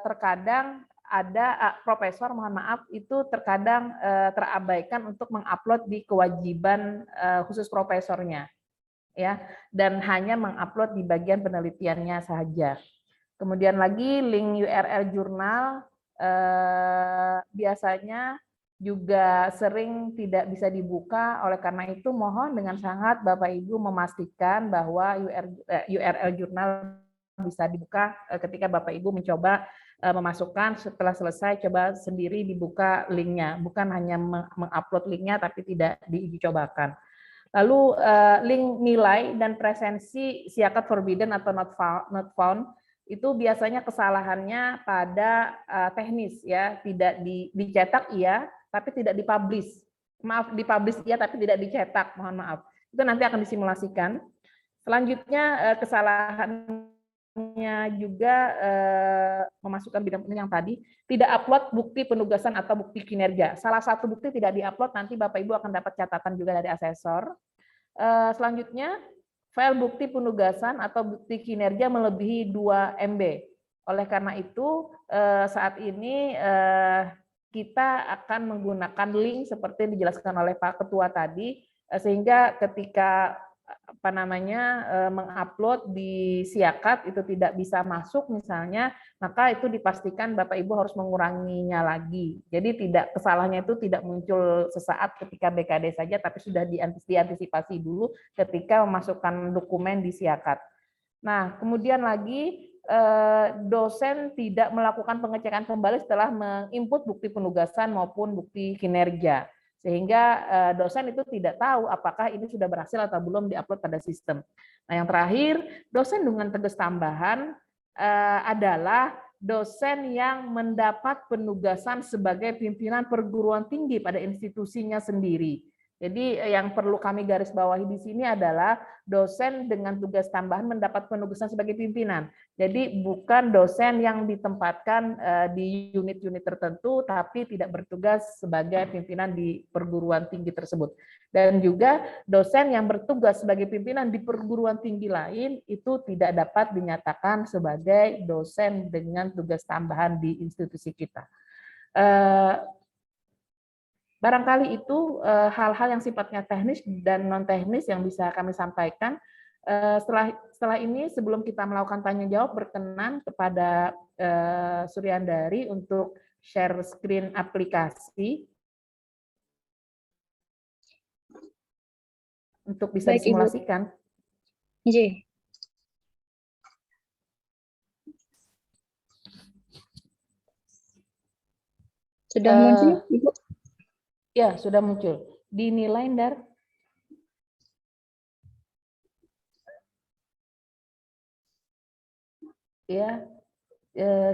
terkadang ada profesor, mohon maaf, itu terkadang terabaikan untuk mengupload di kewajiban khusus profesornya, ya, dan hanya mengupload di bagian penelitiannya saja. Kemudian lagi link URL jurnal biasanya juga sering tidak bisa dibuka. Oleh karena itu mohon dengan sangat Bapak Ibu memastikan bahwa URL jurnal bisa dibuka ketika Bapak Ibu mencoba memasukkan, setelah selesai coba sendiri dibuka linknya, bukan hanya mengupload linknya tapi tidak diuji cobakan. Lalu link nilai dan presensi siakat forbidden atau not found itu biasanya kesalahannya pada teknis ya, tidak dicetak iya tapi tidak dipublish. Maaf, dipublish iya tapi tidak dicetak, mohon maaf. Itu nanti akan disimulasikan. Selanjutnya kesalahannya juga memasukkan bidang yang tadi, tidak upload bukti penugasan atau bukti kinerja. Salah satu bukti tidak diupload, nanti Bapak Ibu akan dapat catatan juga dari asesor. Selanjutnya, file bukti penugasan atau bukti kinerja melebihi 2 MB. Oleh karena itu, saat ini kita akan menggunakan link seperti yang dijelaskan oleh Pak Ketua tadi, sehingga ketika mengupload di Siakat itu tidak bisa masuk misalnya, maka itu dipastikan Bapak Ibu harus menguranginya lagi. Jadi kesalahannya itu tidak muncul sesaat ketika BKD saja, tapi sudah diantisipasi dulu ketika memasukkan dokumen di Siakat. Nah, kemudian lagi dosen tidak melakukan pengecekan kembali setelah menginput bukti penugasan maupun bukti kinerja. Sehingga dosen itu tidak tahu apakah ini sudah berhasil atau belum diupload pada sistem. Nah, yang terakhir, dosen dengan tegas tambahan adalah dosen yang mendapat penugasan sebagai pimpinan perguruan tinggi pada institusinya sendiri. Jadi yang perlu kami garis bawahi di sini adalah dosen dengan tugas tambahan mendapat penugasan sebagai pimpinan. Jadi bukan dosen yang ditempatkan di unit-unit tertentu tapi tidak bertugas sebagai pimpinan di perguruan tinggi tersebut. Dan juga dosen yang bertugas sebagai pimpinan di perguruan tinggi lain itu tidak dapat dinyatakan sebagai dosen dengan tugas tambahan di institusi kita. Barangkali itu hal-hal yang sifatnya teknis dan non teknis yang bisa kami sampaikan. Setelah ini sebelum kita melakukan tanya jawab, berkenan kepada Suryandari untuk share screen aplikasi untuk bisa Baik, disimulasikan. Ibu. Sudah muncul, Ibu? Ya, sudah muncul. Dinilai, Ndar. Ya,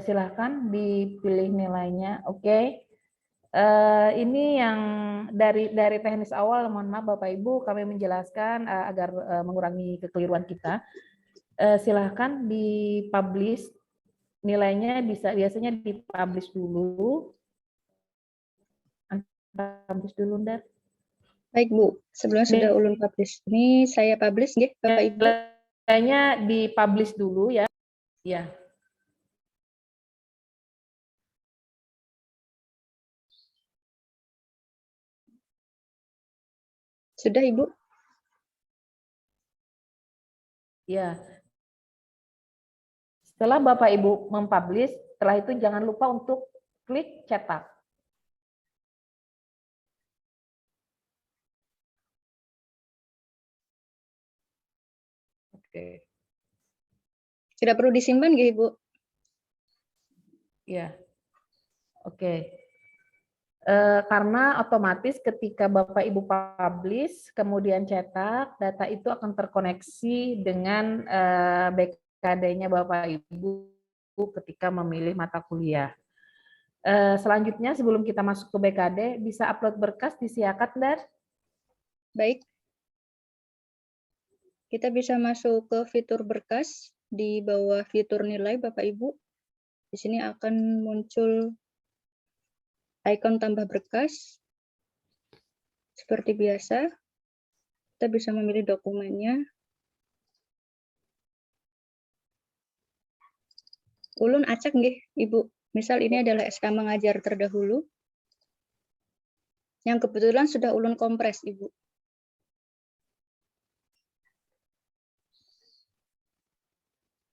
silahkan dipilih nilainya. Oke. Ini yang dari teknis awal, mohon maaf Bapak Ibu, kami menjelaskan agar mengurangi kekeliruan kita. Silahkan dipublish nilainya, biasanya dipublish dulu. Publish dulu, Ndar. Baik, Bu. Sebelum sudah ulun publish, ini saya publish nggih, Bapak Ibu. Nilainya dipublish dulu ya. Ya. Sudah, Ibu? Ya. Setelah Bapak Ibu mempublish, setelah itu jangan lupa untuk klik cetak. Oke. Tidak perlu disimpan nggih, Ibu? Ya. Oke. Karena otomatis ketika Bapak Ibu publish, kemudian cetak, data itu akan terkoneksi dengan BKD-nya Bapak Ibu ketika memilih mata kuliah. Selanjutnya sebelum kita masuk ke BKD, bisa upload berkas di Siakat, Ndar? Baik. Kita bisa masuk ke fitur berkas di bawah fitur nilai, Bapak Ibu. Di sini akan muncul ikon tambah berkas. Seperti biasa, kita bisa memilih dokumennya. Ulun acak nggih, Ibu. Misal ini adalah SK mengajar terdahulu. Yang kebetulan sudah ulun kompres, Ibu.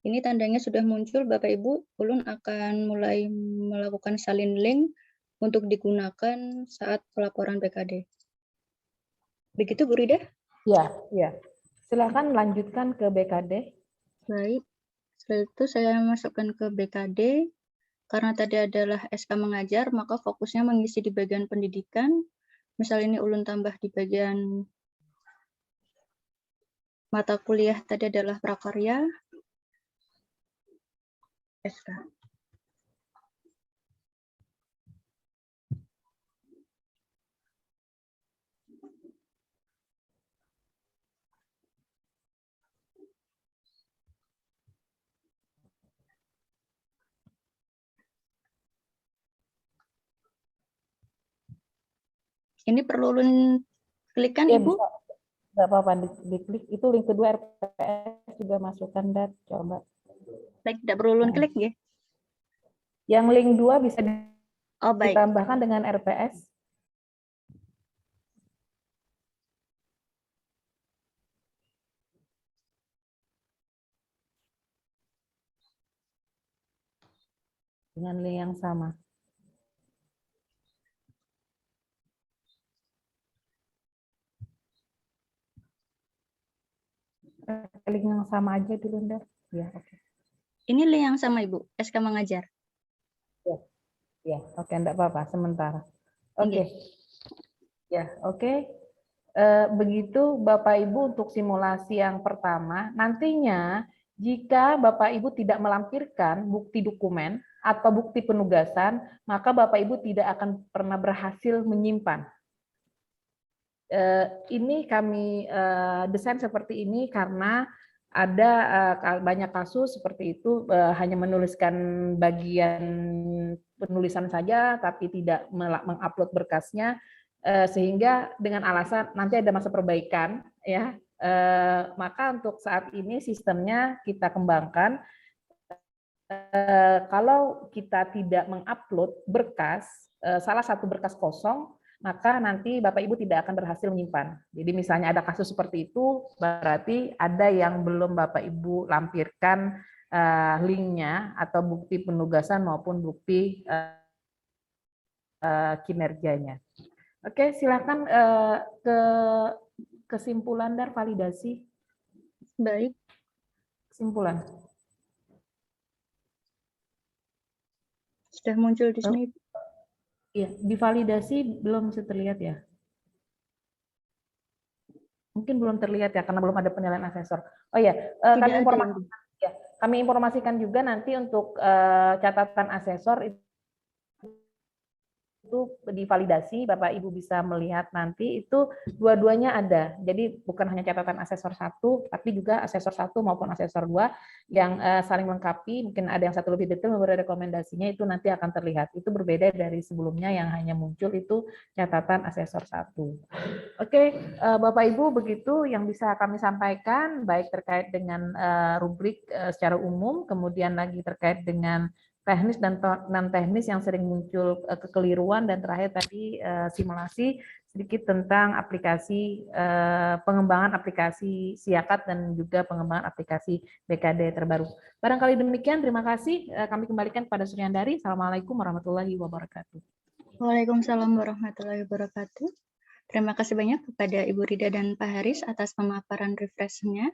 Ini tandanya sudah muncul, Bapak Ibu. Ulun akan mulai melakukan salin link untuk digunakan saat pelaporan BKD. Begitu Bu Rida? Ya, ya. Silakan lanjutkan ke BKD. Baik. Setelah itu saya masukkan ke BKD. Karena tadi adalah SK mengajar, maka fokusnya mengisi di bagian pendidikan. Misal ini ulun tambah di bagian mata kuliah tadi adalah prakarya. SK. Ini perlu ulun klikkan, Ya, Ibu? bisa. Nggak apa-apa, diklik. Itu link kedua RPS juga masukkan, Dat. Coba. Baik, tidak perlu ulun klik ya? Yang link 2 bisa Oh, baik. ditambahkan dengan RPS. Dengan link yang sama. Link yang sama aja dulu, Dat. Ya, oke. Ini link yang sama, Ibu, SK mengajar. Ya, oke, enggak apa-apa, sementara. Oke. Ya, oke. Begitu Bapak Ibu untuk simulasi yang pertama, nantinya jika Bapak Ibu tidak melampirkan bukti dokumen atau bukti penugasan, maka Bapak Ibu tidak akan pernah berhasil menyimpan. Ini kami desain seperti ini karena ada banyak kasus seperti itu hanya menuliskan bagian penulisan saja tapi tidak mengupload berkasnya sehingga dengan alasan nanti ada masa perbaikan ya maka untuk saat ini sistemnya kita kembangkan kalau kita tidak mengupload berkas salah satu berkas kosong maka nanti Bapak Ibu tidak akan berhasil menyimpan. Jadi misalnya ada kasus seperti itu, berarti ada yang belum Bapak Ibu lampirkan linknya atau bukti penugasan maupun bukti kinerjanya. Oke, silakan ke kesimpulan dan validasi. Baik. Kesimpulan. Sudah muncul di sini. Iya, divalidasi belum bisa terlihat ya. Mungkin belum terlihat ya karena belum ada penilaian asesor. Oh ya, kami informasikan juga nanti untuk catatan asesor itu divalidasi, Bapak Ibu bisa melihat nanti itu dua-duanya ada. Jadi bukan hanya catatan asesor 1, tapi juga asesor 1 maupun asesor 2 yang saling melengkapi. Mungkin ada yang satu lebih detail memberi rekomendasinya itu nanti akan terlihat. Itu berbeda dari sebelumnya yang hanya muncul itu catatan asesor 1. Oke, Bapak Ibu begitu yang bisa kami sampaikan baik terkait dengan rubrik secara umum, kemudian lagi terkait dengan teknis dan non teknis yang sering muncul kekeliruan dan terakhir tadi simulasi sedikit tentang aplikasi pengembangan aplikasi Siakat dan juga pengembangan aplikasi BKD terbaru. Barangkali demikian, terima kasih. Kami kembalikan kepada Suryandari. Assalamualaikum warahmatullahi wabarakatuh. Waalaikumsalam warahmatullahi wabarakatuh. Terima kasih banyak kepada Ibu Rida dan Pak Haris atas pemaparan refreshnya.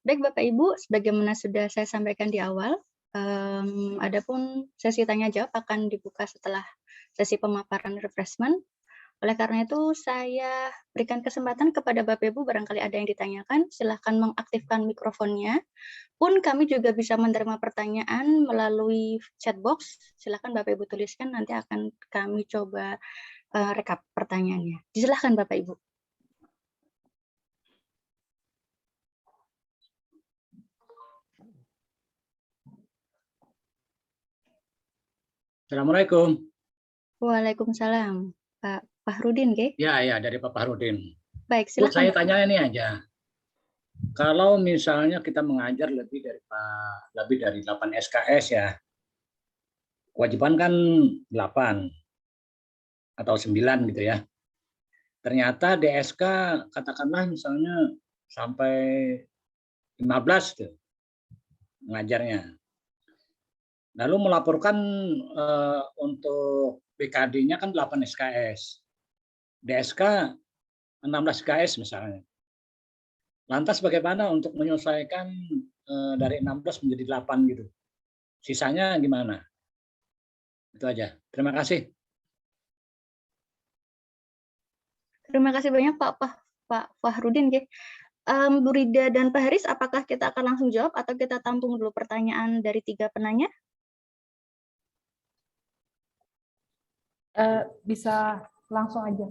Baik Bapak Ibu, sebagaimana sudah saya sampaikan di awal, adapun sesi tanya jawab akan dibuka setelah sesi pemaparan refreshment. Oleh karena itu saya berikan kesempatan kepada Bapak Ibu barangkali ada yang ditanyakan, silahkan mengaktifkan mikrofonnya. Pun kami juga bisa menerima pertanyaan melalui chat box. Silahkan Bapak Ibu tuliskan, nanti akan kami coba rekap pertanyaannya. Silahkan Bapak Ibu. Assalamualaikum. Waalaikumsalam. Pak Fahrudin, ke? Ya, dari Pak Fahrudin. Baik, silakan. Saya tanya ini aja. Kalau misalnya kita mengajar lebih dari 8 SKS ya, kewajiban kan 8 atau 9 gitu ya. Ternyata DSK katakanlah misalnya sampai 15 tuh mengajarnya. Lalu melaporkan untuk BKD-nya kan 8 SKS. DSK 16 SKS misalnya. Lantas bagaimana untuk menyelesaikan dari 16 menjadi 8 gitu? Sisanya gimana? Itu aja. Terima kasih. Terima kasih banyak Pak Fahrudin. Bu Rida dan Pak Haris, apakah kita akan langsung jawab atau kita tampung dulu pertanyaan dari 3 penanya? Bisa langsung aja.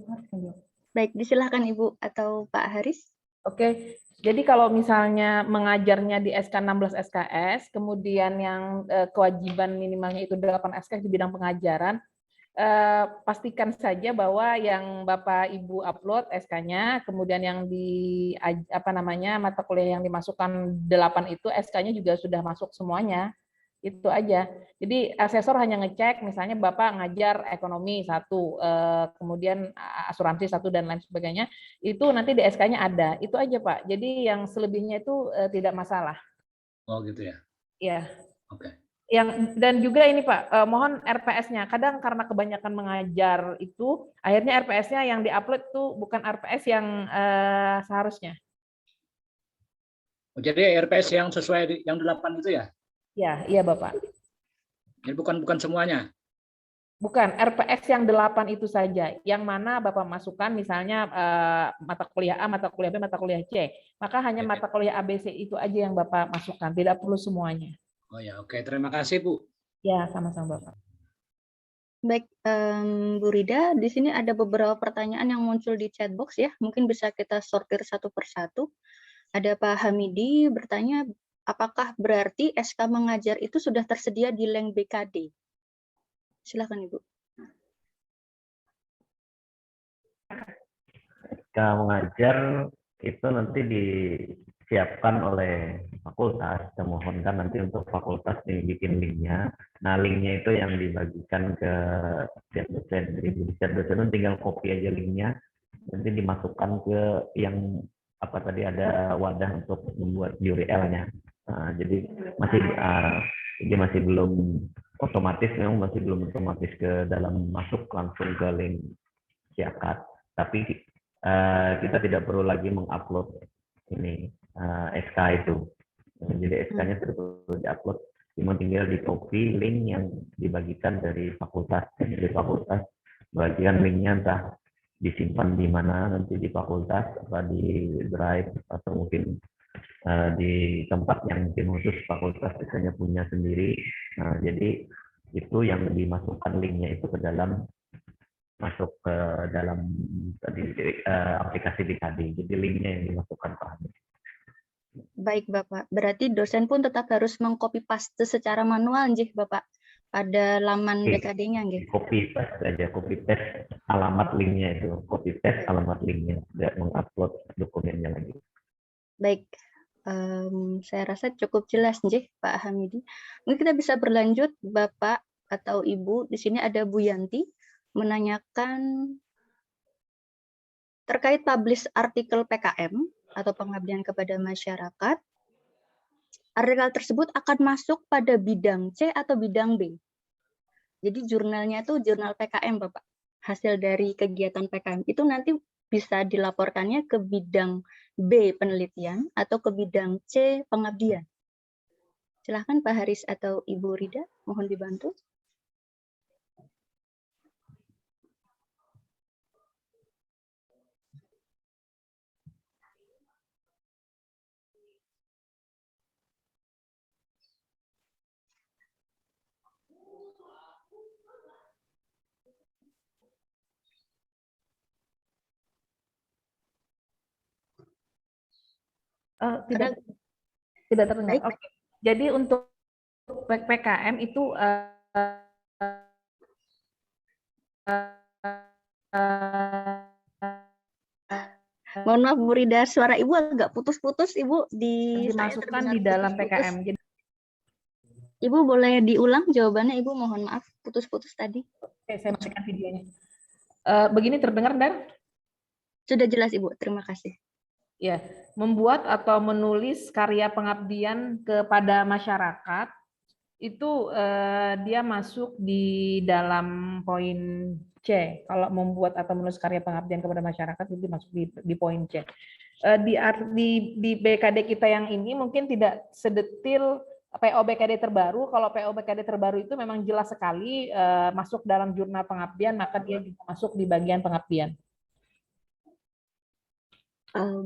Baik, disilahkan Ibu atau Pak Haris. Oke, jadi kalau misalnya mengajarnya di SK 16 SKS, kemudian yang kewajiban minimalnya itu 8 SKS di bidang pengajaran, pastikan saja bahwa yang Bapak Ibu upload SK-nya, kemudian yang di mata kuliah yang dimasukkan 8 itu SK-nya juga sudah masuk semuanya. Itu aja. Jadi asesor hanya ngecek, misalnya Bapak ngajar ekonomi 1, kemudian asuransi 1 dan lain sebagainya, itu nanti di SK-nya ada. Itu aja Pak. Jadi yang selebihnya itu tidak masalah. Oh gitu ya. Ya. Oke. Dan juga ini Pak, mohon RPS-nya. Kadang karena kebanyakan mengajar itu, akhirnya RPS-nya yang diupload itu bukan RPS yang seharusnya. Oh, jadi RPS yang sesuai yang 8 itu ya? Ya, iya Bapak. Jadi bukan semuanya? Bukan, RPS yang 8 itu saja. Yang mana Bapak masukkan misalnya mata kuliah A, mata kuliah B, mata kuliah C. Maka hanya mata kuliah ABC itu aja yang Bapak masukkan, tidak perlu semuanya. Oh ya, oke. Terima kasih Bu. Ya, sama-sama Bapak. Baik, Bu Rida, di sini ada beberapa pertanyaan yang muncul di chat box ya. Mungkin bisa kita sortir satu persatu. Ada Pak Hamidi bertanya, apakah berarti SK mengajar itu sudah tersedia di link BKD? Silakan Ibu. SK mengajar itu nanti disiapkan oleh fakultas. Kita mohonkan nanti untuk fakultas bikin linknya. Nah, linknya itu yang dibagikan ke setiap dosen. Jadi setiap dosen tinggal copy aja linknya, nanti dimasukkan ke yang tadi ada wadah untuk membuat URL-nya. Nah, jadi masih belum otomatis, memang masih belum otomatis ke dalam masuk langsung ke link Siakat. Tapi kita tidak perlu lagi mengupload ini SK itu. Jadi SK-nya perlu diupload, cuma tinggal di copy link yang dibagikan dari fakultas. Dari fakultas bagian linknya entah disimpan di mana nanti di fakultas, apa di drive atau mungkin di tempat yang mungkin khusus fakultas biasanya punya sendiri. Nah, jadi itu yang dimasukkan linknya itu ke dalam masuk ke dalam aplikasi BKD. Jadi linknya yang dimasukkan Pak. Baik Bapak, berarti dosen pun tetap harus mengcopy paste secara manual nggih Bapak pada laman BKD-nya nggih. Copy paste aja, copy paste alamat linknya itu, copy paste alamat linknya, tidak mengupload dokumennya lagi. Baik, saya rasa cukup jelas nggih Pak Hamidi. Mungkin kita bisa berlanjut Bapak atau Ibu. Di sini ada Bu Yanti menanyakan terkait publish artikel PKM atau pengabdian kepada masyarakat. Artikel tersebut akan masuk pada bidang C atau bidang B. Jadi jurnalnya itu jurnal PKM Bapak. Hasil dari kegiatan PKM itu nanti bisa dilaporkannya ke bidang B penelitian atau ke bidang C pengabdian. Silahkan Pak Haris atau Ibu Rida, mohon dibantu. Tidak terdengar. Oke. Jadi untuk PKM itu mohon maaf Bu Rida, suara Ibu agak putus-putus Ibu dimasukkan di dalam PKM. Jadi, Ibu boleh diulang jawabannya Ibu, mohon maaf putus-putus tadi. Oke, saya matikan videonya. Begini terdengar dan? Sudah jelas Ibu, terima kasih. Ya, membuat atau menulis karya pengabdian kepada masyarakat itu dia masuk di dalam poin C. Kalau membuat atau menulis karya pengabdian kepada masyarakat itu masuk di poin C. Di BKD kita yang ini mungkin tidak sedetil PO BKD terbaru. Kalau PO BKD terbaru itu memang jelas sekali masuk dalam jurnal pengabdian, maka dia juga masuk di bagian pengabdian.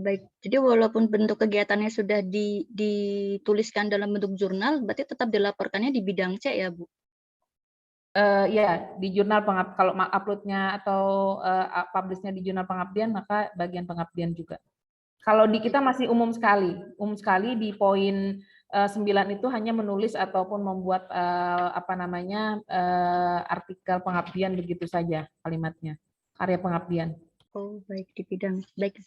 Baik, jadi walaupun bentuk kegiatannya sudah dituliskan dalam bentuk jurnal, berarti tetap dilaporkannya di bidang C ya, Bu? Ya, di jurnal pengabdian. Kalau uploadnya atau publishnya di jurnal pengabdian, maka bagian pengabdian juga. Kalau di kita masih umum sekali di poin 9 itu hanya menulis ataupun membuat artikel pengabdian begitu saja kalimatnya, karya pengabdian. Oh, baik di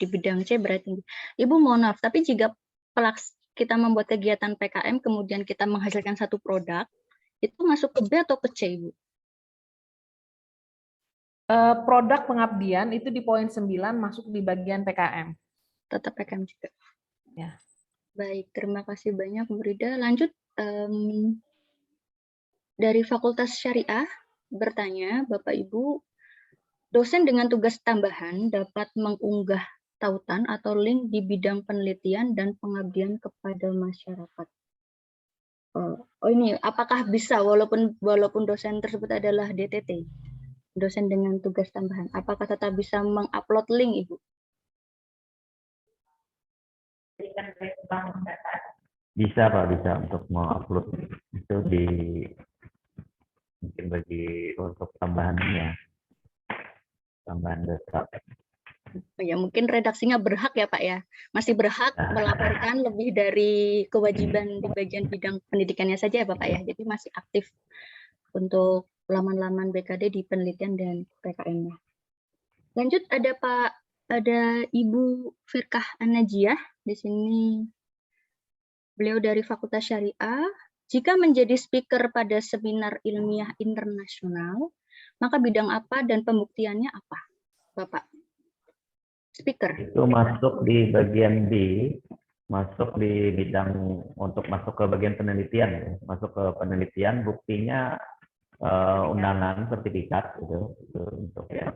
bidang C berarti. Ibu mohon maaf, tapi jika kita membuat kegiatan PKM kemudian kita menghasilkan satu produk, itu masuk ke B atau ke C, Ibu? Produk pengabdian itu di poin 9 masuk di bagian PKM. Tetap PKM juga. Ya. Baik, terima kasih banyak Bu Rida. Lanjut dari Fakultas Syariah bertanya, Bapak Ibu, dosen dengan tugas tambahan dapat mengunggah tautan atau link di bidang penelitian dan pengabdian kepada masyarakat. Ini apakah bisa walaupun dosen tersebut adalah DTT, dosen dengan tugas tambahan, apakah tetap bisa mengupload link, Ibu? Bisa Pak, bisa untuk mengupload itu mungkin untuk tambahannya. Tambahan data. Ya mungkin redaksinya berhak ya Pak ya, masih berhak melaporkan lebih dari kewajiban di bagian bidang pendidikannya saja ya Bapak ya, jadi masih aktif untuk laman-laman BKD di penelitian dan PKM-nya. Lanjut ada Ibu Firkah An-Najiah di sini, beliau dari Fakultas Syariah. Jika menjadi speaker pada seminar ilmiah internasional, maka bidang apa dan pembuktiannya apa, Bapak? Speaker. Itu masuk di bagian B, masuk di bidang untuk masuk ke bagian penelitian, masuk ke penelitian, buktinya undangan sertifikat gitu, untuk ya.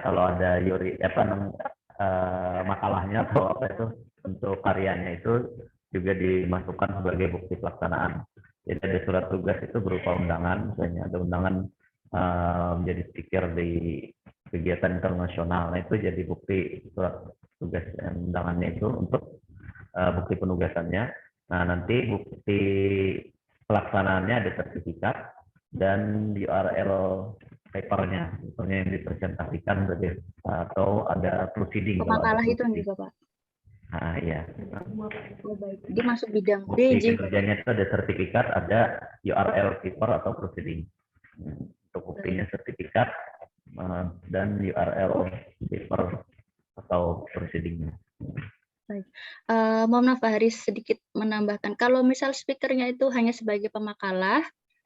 Kalau ada makalahnya atau apa itu untuk karyanya itu juga dimasukkan sebagai bukti pelaksanaan. Jadi ada surat tugas itu berupa undangan, misalnya ada undangan menjadi speaker di kegiatan internasional, nah itu jadi bukti surat tugas dan undangannya itu untuk bukti penugasannya. Nah nanti bukti pelaksanaannya ada sertifikat dan URL papernya yang dipresentasikan atau ada proceeding. Pemakalah itu nih Bapak. Nah iya. Oh, baik. Dia masuk bidang B. Bukti kerjanya itu ada sertifikat, ada URL paper atau proceeding. Untuk buktinya sertifikat dan URL paper atau proceedingnya. Baik. Mohon maaf Pak Haris sedikit menambahkan, kalau misal speakernya itu hanya sebagai pemakalah,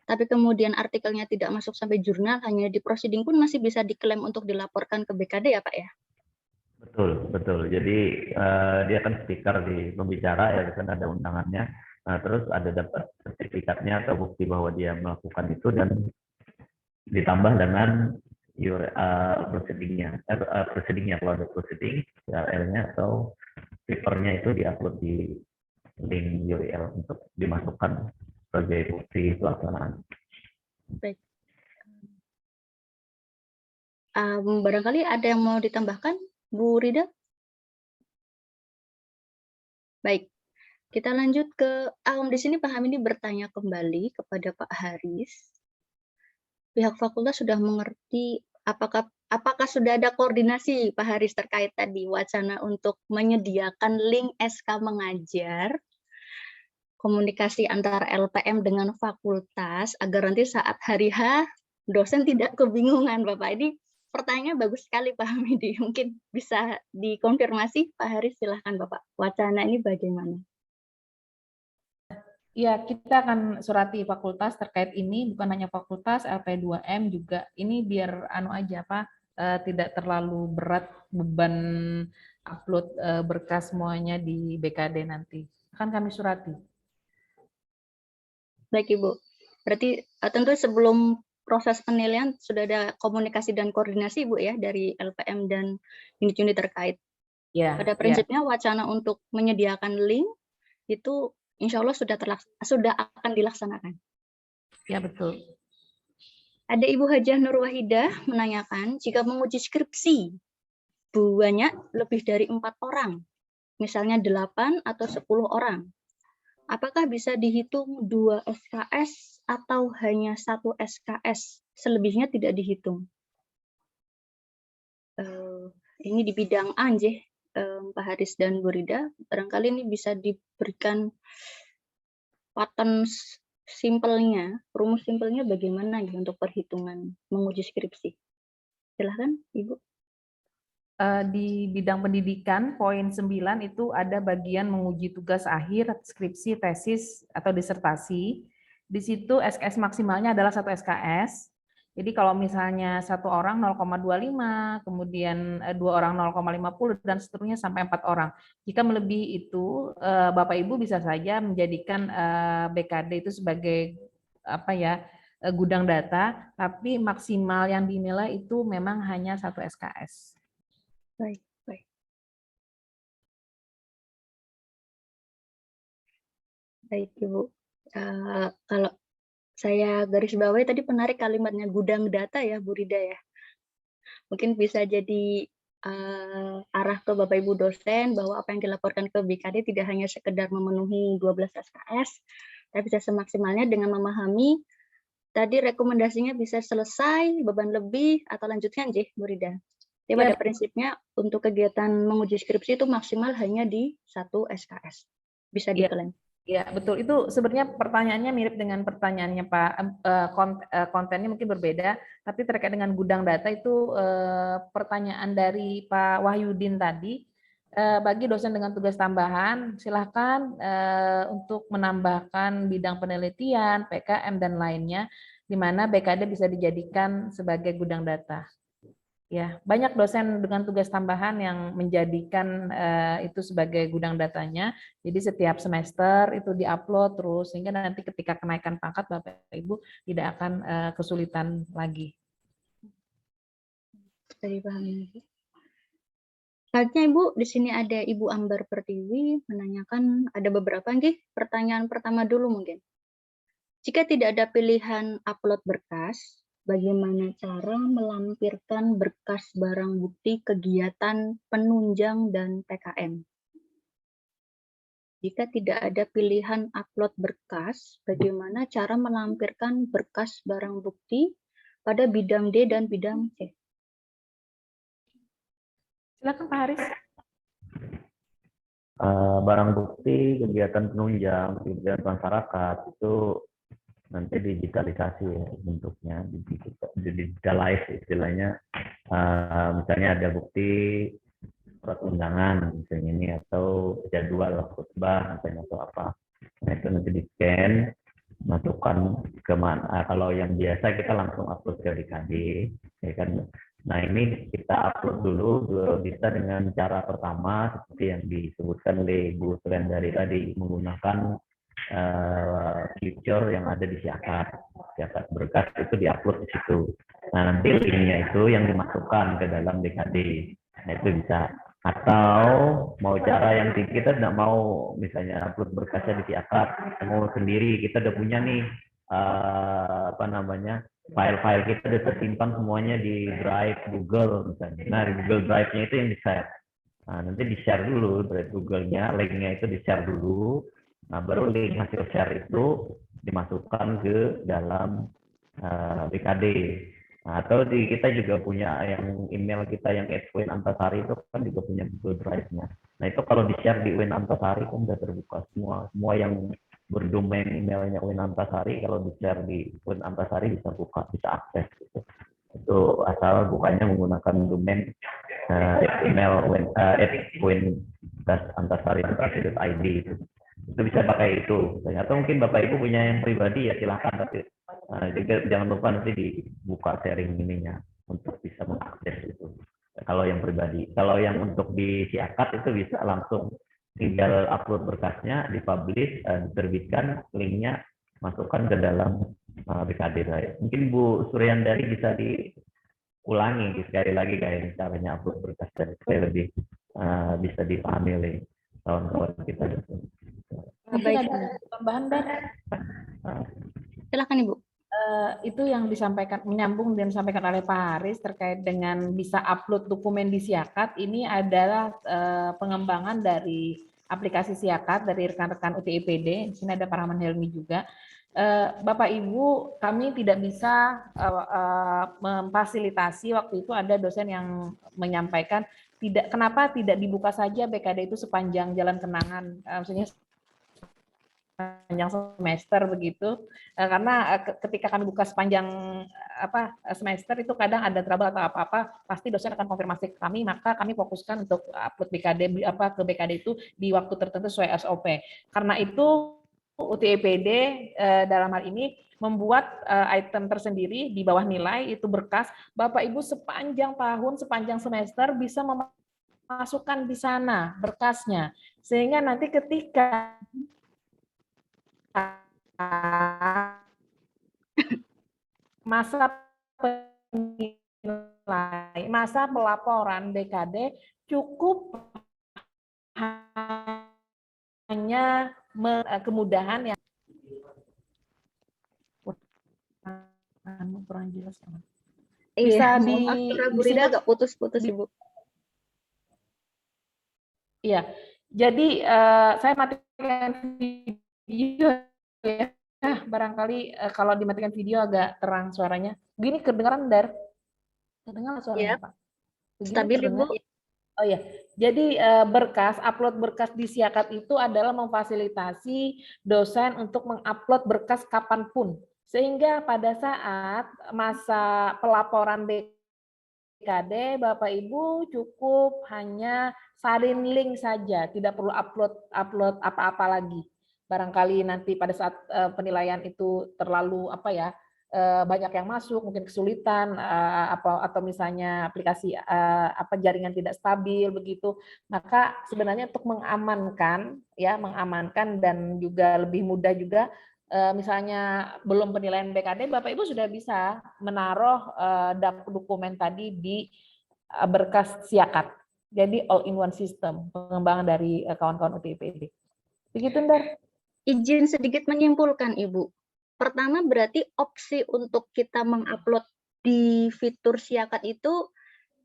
tapi kemudian artikelnya tidak masuk sampai jurnal, hanya di proceeding pun masih bisa diklaim untuk dilaporkan ke BKD ya Pak ya? Betul. Jadi dia kan speaker di pembicara ya, kan ada undangannya. Nah, terus ada dapat sertifikatnya atau bukti bahwa dia melakukan itu dan ditambah dengan proceedingnya kalau ada proceeding URL-nya atau papernya itu diupload di link URL untuk dimasukkan sebagai bukti pelaksanaan. Baik. Barangkali ada yang mau ditambahkan, Bu Rida? Baik, kita lanjut ke di sini Pak Hamidi bertanya kembali kepada Pak Haris. Pihak fakultas sudah mengerti apakah sudah ada koordinasi Pak Haris terkait tadi wacana untuk menyediakan link SK mengajar, komunikasi antara LPM dengan fakultas agar nanti saat hari H dosen tidak kebingungan Bapak. Ini pertanyaan bagus sekali Pak Hamidi, mungkin bisa dikonfirmasi Pak Haris, silahkan Bapak. Wacana ini bagaimana? Ya, kita akan surati fakultas terkait ini, bukan hanya fakultas, LP2M juga. Ini biar aja Pak, tidak terlalu berat beban upload berkas semuanya di BKD nanti. Akan kami surati. Baik Ibu. Berarti tentu sebelum proses penilaian sudah ada komunikasi dan koordinasi Ibu ya dari LPM dan unit-unit terkait. Ya, Pada prinsipnya wacana untuk menyediakan link itu insya Allah sudah akan dilaksanakan. ya betul. Ada Ibu Hajah Nur Wahidah menanyakan, jika menguji skripsi banyak lebih dari 4 orang, misalnya 8 atau 10 orang, apakah bisa dihitung 2 SKS atau hanya 1 SKS? Selebihnya tidak dihitung. Ini di bidang A, Pak Haris dan Bu Rida, barangkali ini bisa diberikan pattern simpelnya, rumus simpelnya bagaimana untuk perhitungan menguji skripsi. Silahkan, Ibu. Di bidang pendidikan, poin 9 itu ada bagian menguji tugas akhir, skripsi, tesis, atau disertasi. Di situ SKS maksimalnya adalah 1 SKS. Jadi kalau misalnya 1 orang 0,25, kemudian 2 orang 0,50, dan seterusnya sampai 4 orang. Jika melebihi itu, Bapak Ibu bisa saja menjadikan BKD itu sebagai gudang data, tapi maksimal yang dinilai itu memang hanya 1 SKS. Baik, baik. Baik, Ibu. Kalau saya garis bawahi tadi menarik kalimatnya gudang data ya, Bu Rida ya. Mungkin bisa jadi arah ke Bapak Ibu dosen bahwa apa yang dilaporkan ke BKD tidak hanya sekedar memenuhi 12 SKS, tapi bisa semaksimalnya dengan memahami tadi rekomendasinya bisa selesai, beban lebih, atau lanjutkan, Bu Rida. Jadi pada prinsipnya untuk kegiatan menguji skripsi itu maksimal hanya di 1 SKS. Bisa diklaim. Ya, betul. Itu sebenarnya pertanyaannya mirip dengan pertanyaannya Pak. Kontennya mungkin berbeda, tapi terkait dengan gudang data itu pertanyaan dari Pak Wahyudin tadi. Bagi dosen dengan tugas tambahan, silakan untuk menambahkan bidang penelitian, PKM, dan lainnya, di mana BKD bisa dijadikan sebagai gudang data. Ya, banyak dosen dengan tugas tambahan yang menjadikan itu sebagai gudang datanya. Jadi setiap semester itu diupload terus, sehingga nanti ketika kenaikan pangkat Bapak Ibu tidak akan kesulitan lagi. Dari pahami. Selanjutnya Ibu, di sini ada Ibu Ambar Pertiwi menanyakan ada beberapa pertanyaan pertama dulu mungkin. Jika tidak ada pilihan upload berkas, bagaimana cara melampirkan berkas barang bukti kegiatan penunjang dan PKM? Jika tidak ada pilihan upload berkas, bagaimana cara melampirkan berkas barang bukti pada bidang D dan bidang C? Silakan Pak Haris. Barang bukti, kegiatan penunjang, kegiatan masyarakat itu nanti digitalisasi ya bentuknya, digitalize istilahnya. Misalnya ada bukti surat undangan misalnya ini, atau jadwal khutbah misalnya, atau apa. Nah itu nanti di-scan, masukkan ke mana. Kalau yang biasa kita langsung upload ke BKD, ya kan. Nah ini kita upload dulu, bisa dengan cara pertama seperti yang disebutkan oleh Bu Sulandari tadi, menggunakan fitur yang ada di Siakat berkas itu diupload di situ. Nah nanti linknya itu yang dimasukkan ke dalam BKD. Nah itu bisa. Atau mau cara yang kita tidak mau misalnya upload berkasnya di Siakat, mau sendiri, kita udah punya nih file-file kita udah tersimpan semuanya di Drive Google misalnya. Nah di Google Drive-nya itu yang di-share. Nah nanti di-share dulu Drive Google-nya, link-nya itu di-share dulu. Nah baru link hasil share itu dimasukkan ke dalam BKD. Nah, atau kita juga punya yang email kita yang @win_antasari itu kan juga punya Google Drive-nya. Nah itu kalau di-share di Win Antasari kan sudah terbuka semua yang berdomain emailnya Win Antasari, kalau di-share di Win Antasari bisa buka, bisa akses gitu. Itu asal bukanya menggunakan domain email win_antasari.id itu bisa pakai itu. Atau mungkin Bapak Ibu punya yang pribadi ya silahkan, tapi juga jangan lupa nanti dibuka sharing ininya untuk bisa mengakses itu. Kalau yang pribadi, kalau yang untuk di Siakat itu bisa langsung tinggal upload berkasnya, dipublish, diterbitkan, linknya masukkan ke dalam BKD saya. Mungkin Bu Suryandari bisa diulangi sekali lagi kayak caranya upload berkas dan supaya lebih bisa dipahami oleh kawan-kawan kita. Mungkin ada tambahan, Dan? Silakan Ibu. Itu yang disampaikan, menyambung dan disampaikan oleh Pak Haris terkait dengan bisa upload dokumen di Siakat. Ini adalah pengembangan dari aplikasi Siakat dari rekan-rekan UTIPD. Di sini ada Pak Rahman Helmi juga. Bapak Ibu, kami tidak bisa memfasilitasi. Waktu itu ada dosen yang menyampaikan kenapa tidak dibuka saja BKD itu sepanjang Jalan Kenangan, maksudnya sepanjang semester begitu, karena ketika kami buka sepanjang semester itu kadang ada trouble atau apa-apa, pasti dosen akan konfirmasi ke kami, maka kami fokuskan untuk upload BKD ke BKD itu di waktu tertentu sesuai SOP. Karena itu UTIPD dalam hal ini membuat item tersendiri di bawah nilai itu berkas. Bapak Ibu sepanjang tahun, sepanjang semester bisa memasukkan di sana berkasnya, sehingga nanti ketika masa penilai, masa pelaporan BKD cukup hanya kemudahan yang kurang jelas. Bisa Bu Rida agak putus-putus Ibu. Iya, jadi saya matikan video ya. Barangkali kalau dimatikan video agak terang suaranya. Begini kedengaran, Dar? Kedengaran suaranya, Pak? Stabil Ibu. Oh ya, jadi upload berkas di Siakat itu adalah memfasilitasi dosen untuk mengupload berkas kapanpun, sehingga pada saat masa pelaporan BKD, Bapak Ibu cukup hanya salin link saja, tidak perlu upload apa-apa lagi. Barangkali nanti pada saat penilaian itu terlalu banyak yang masuk, mungkin kesulitan atau misalnya aplikasi jaringan tidak stabil begitu, maka sebenarnya untuk mengamankan dan juga lebih mudah juga, misalnya belum penilaian BKD, Bapak Ibu sudah bisa menaruh dokumen tadi di berkas Siakat. Jadi all in one system pengembangan dari kawan-kawan UTIPD. Begitu, Ndar. Izin sedikit menyimpulkan, Ibu. Pertama berarti opsi untuk kita mengupload di fitur Siakat itu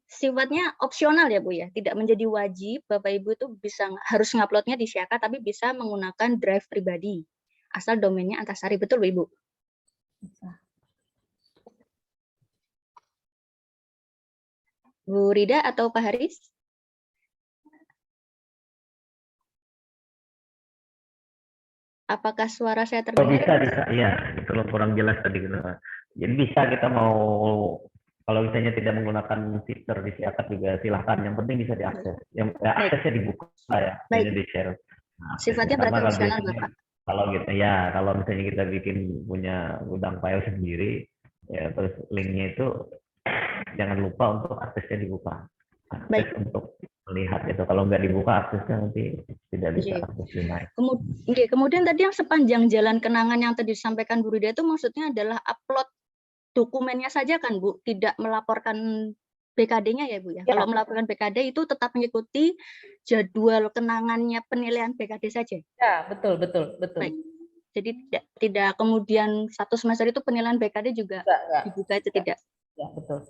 sifatnya opsional ya Bu ya, tidak menjadi wajib. Bapak Ibu itu harus nguploadnya di Siakat, tapi bisa menggunakan drive pribadi, asal domainnya Antasari, betul Bu Ibu? Bu Rida atau Pak Haris? Apakah suara saya terdengar? Bisa, ya. Itu kurang jelas tadi. Jadi bisa kita mau, kalau misalnya tidak menggunakan fitur di Siakat juga silahkan. Yang penting bisa diakses. Yang aksesnya dibuka ya. Jadi di-share. Sifatnya berarti opsional, Bapak. Kalau gitu kalau misalnya kita punya gudang file sendiri, ya terus linknya itu jangan lupa untuk aksesnya dibuka. Akses untuk melihat itu, kalau nggak dibuka aksesnya nanti tidak bisa akses naik. Kemudian tadi yang sepanjang Jalan Kenangan yang tadi disampaikan Bu Rida itu maksudnya adalah upload dokumennya saja kan Bu, tidak melaporkan BKD-nya ya Bu ya? Kalau melaporkan BKD itu tetap mengikuti jadwal kenangannya penilaian BKD saja? Ya, betul. Baik. Jadi tidak kemudian satu semester itu penilaian BKD juga dibuka itu tidak? Ya, betul.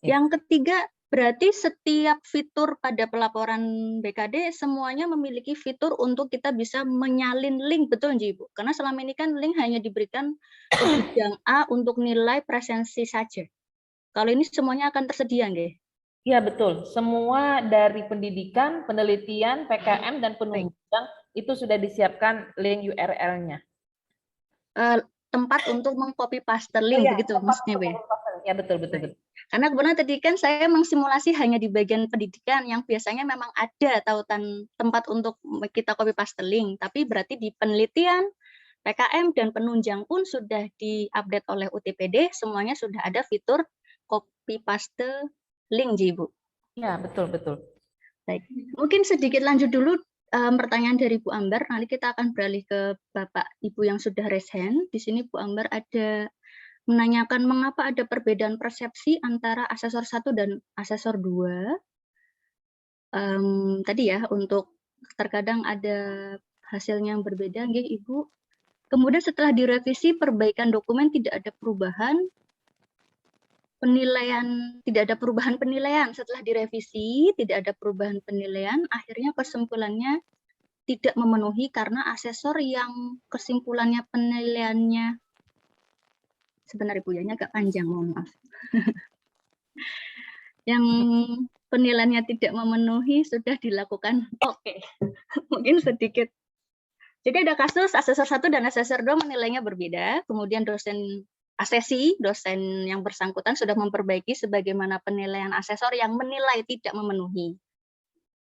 Yang ketiga, berarti setiap fitur pada pelaporan BKD semuanya memiliki fitur untuk kita bisa menyalin link, betul nggih Ibu? Karena selama ini kan link hanya diberikan ke bidang A untuk nilai presensi saja. Kalau ini semuanya akan tersedia nggih? Iya betul, semua dari pendidikan, penelitian, PKM dan penunjang itu sudah disiapkan link URL-nya. Tempat untuk mengcopy paste link begitu maksudnya Bu? Ya betul. Karena kebetulan tadi kan saya mengsimulasi hanya di bagian pendidikan yang biasanya memang ada tautan tempat untuk kita copy paste link, tapi berarti di penelitian, PKM dan penunjang pun sudah diupdate oleh UTIPD, semuanya sudah ada fitur copy paste link, Ibu. Ya betul. Baik, mungkin sedikit lanjut dulu pertanyaan dari Bu Ambar, nanti kita akan beralih ke Bapak Ibu yang sudah raise hand. Di sini Bu Ambar ada menanyakan mengapa ada perbedaan persepsi antara asesor 1 dan asesor 2. Tadi ya, untuk terkadang ada hasilnya yang berbeda, nggih Ibu. Kemudian setelah direvisi perbaikan dokumen tidak ada perubahan penilaian, tidak ada perubahan penilaian. Setelah direvisi tidak ada perubahan penilaian, akhirnya kesimpulannya tidak memenuhi karena asesor yang kesimpulannya penilaiannya, sebentar Ibu ya, ini agak panjang, mohon maaf. Yang penilaiannya tidak memenuhi sudah dilakukan. Oke. Mungkin sedikit. Jadi ada kasus asesor 1 dan asesor 2 menilainya berbeda, kemudian dosen yang bersangkutan sudah memperbaiki sebagaimana penilaian asesor yang menilai tidak memenuhi.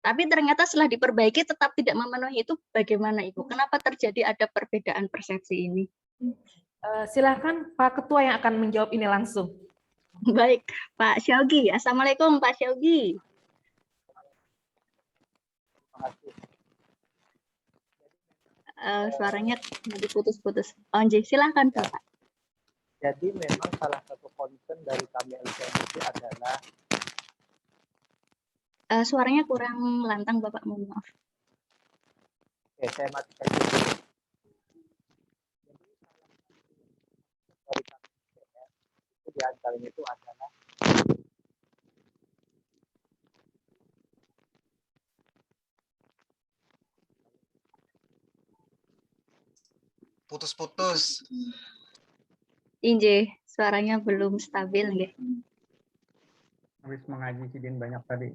Tapi ternyata setelah diperbaiki tetap tidak memenuhi, itu bagaimana Ibu? Kenapa terjadi ada perbedaan persepsi ini? Silakan Pak Ketua yang akan menjawab ini langsung. Baik, Pak Syaugi. Assalamualaikum Pak Syaugi. Suaranya diputus-putus. Onji, silakan Bapak. Jadi memang salah satu concern dari kami LCM itu adalah suaranya kurang lantang Bapak, mohon maaf. Oke, saya matikan dulu. Itu di antaranya itu adalah putus-putus. Inje, suaranya belum stabil nggih. Habis mengaji sidin banyak tadi.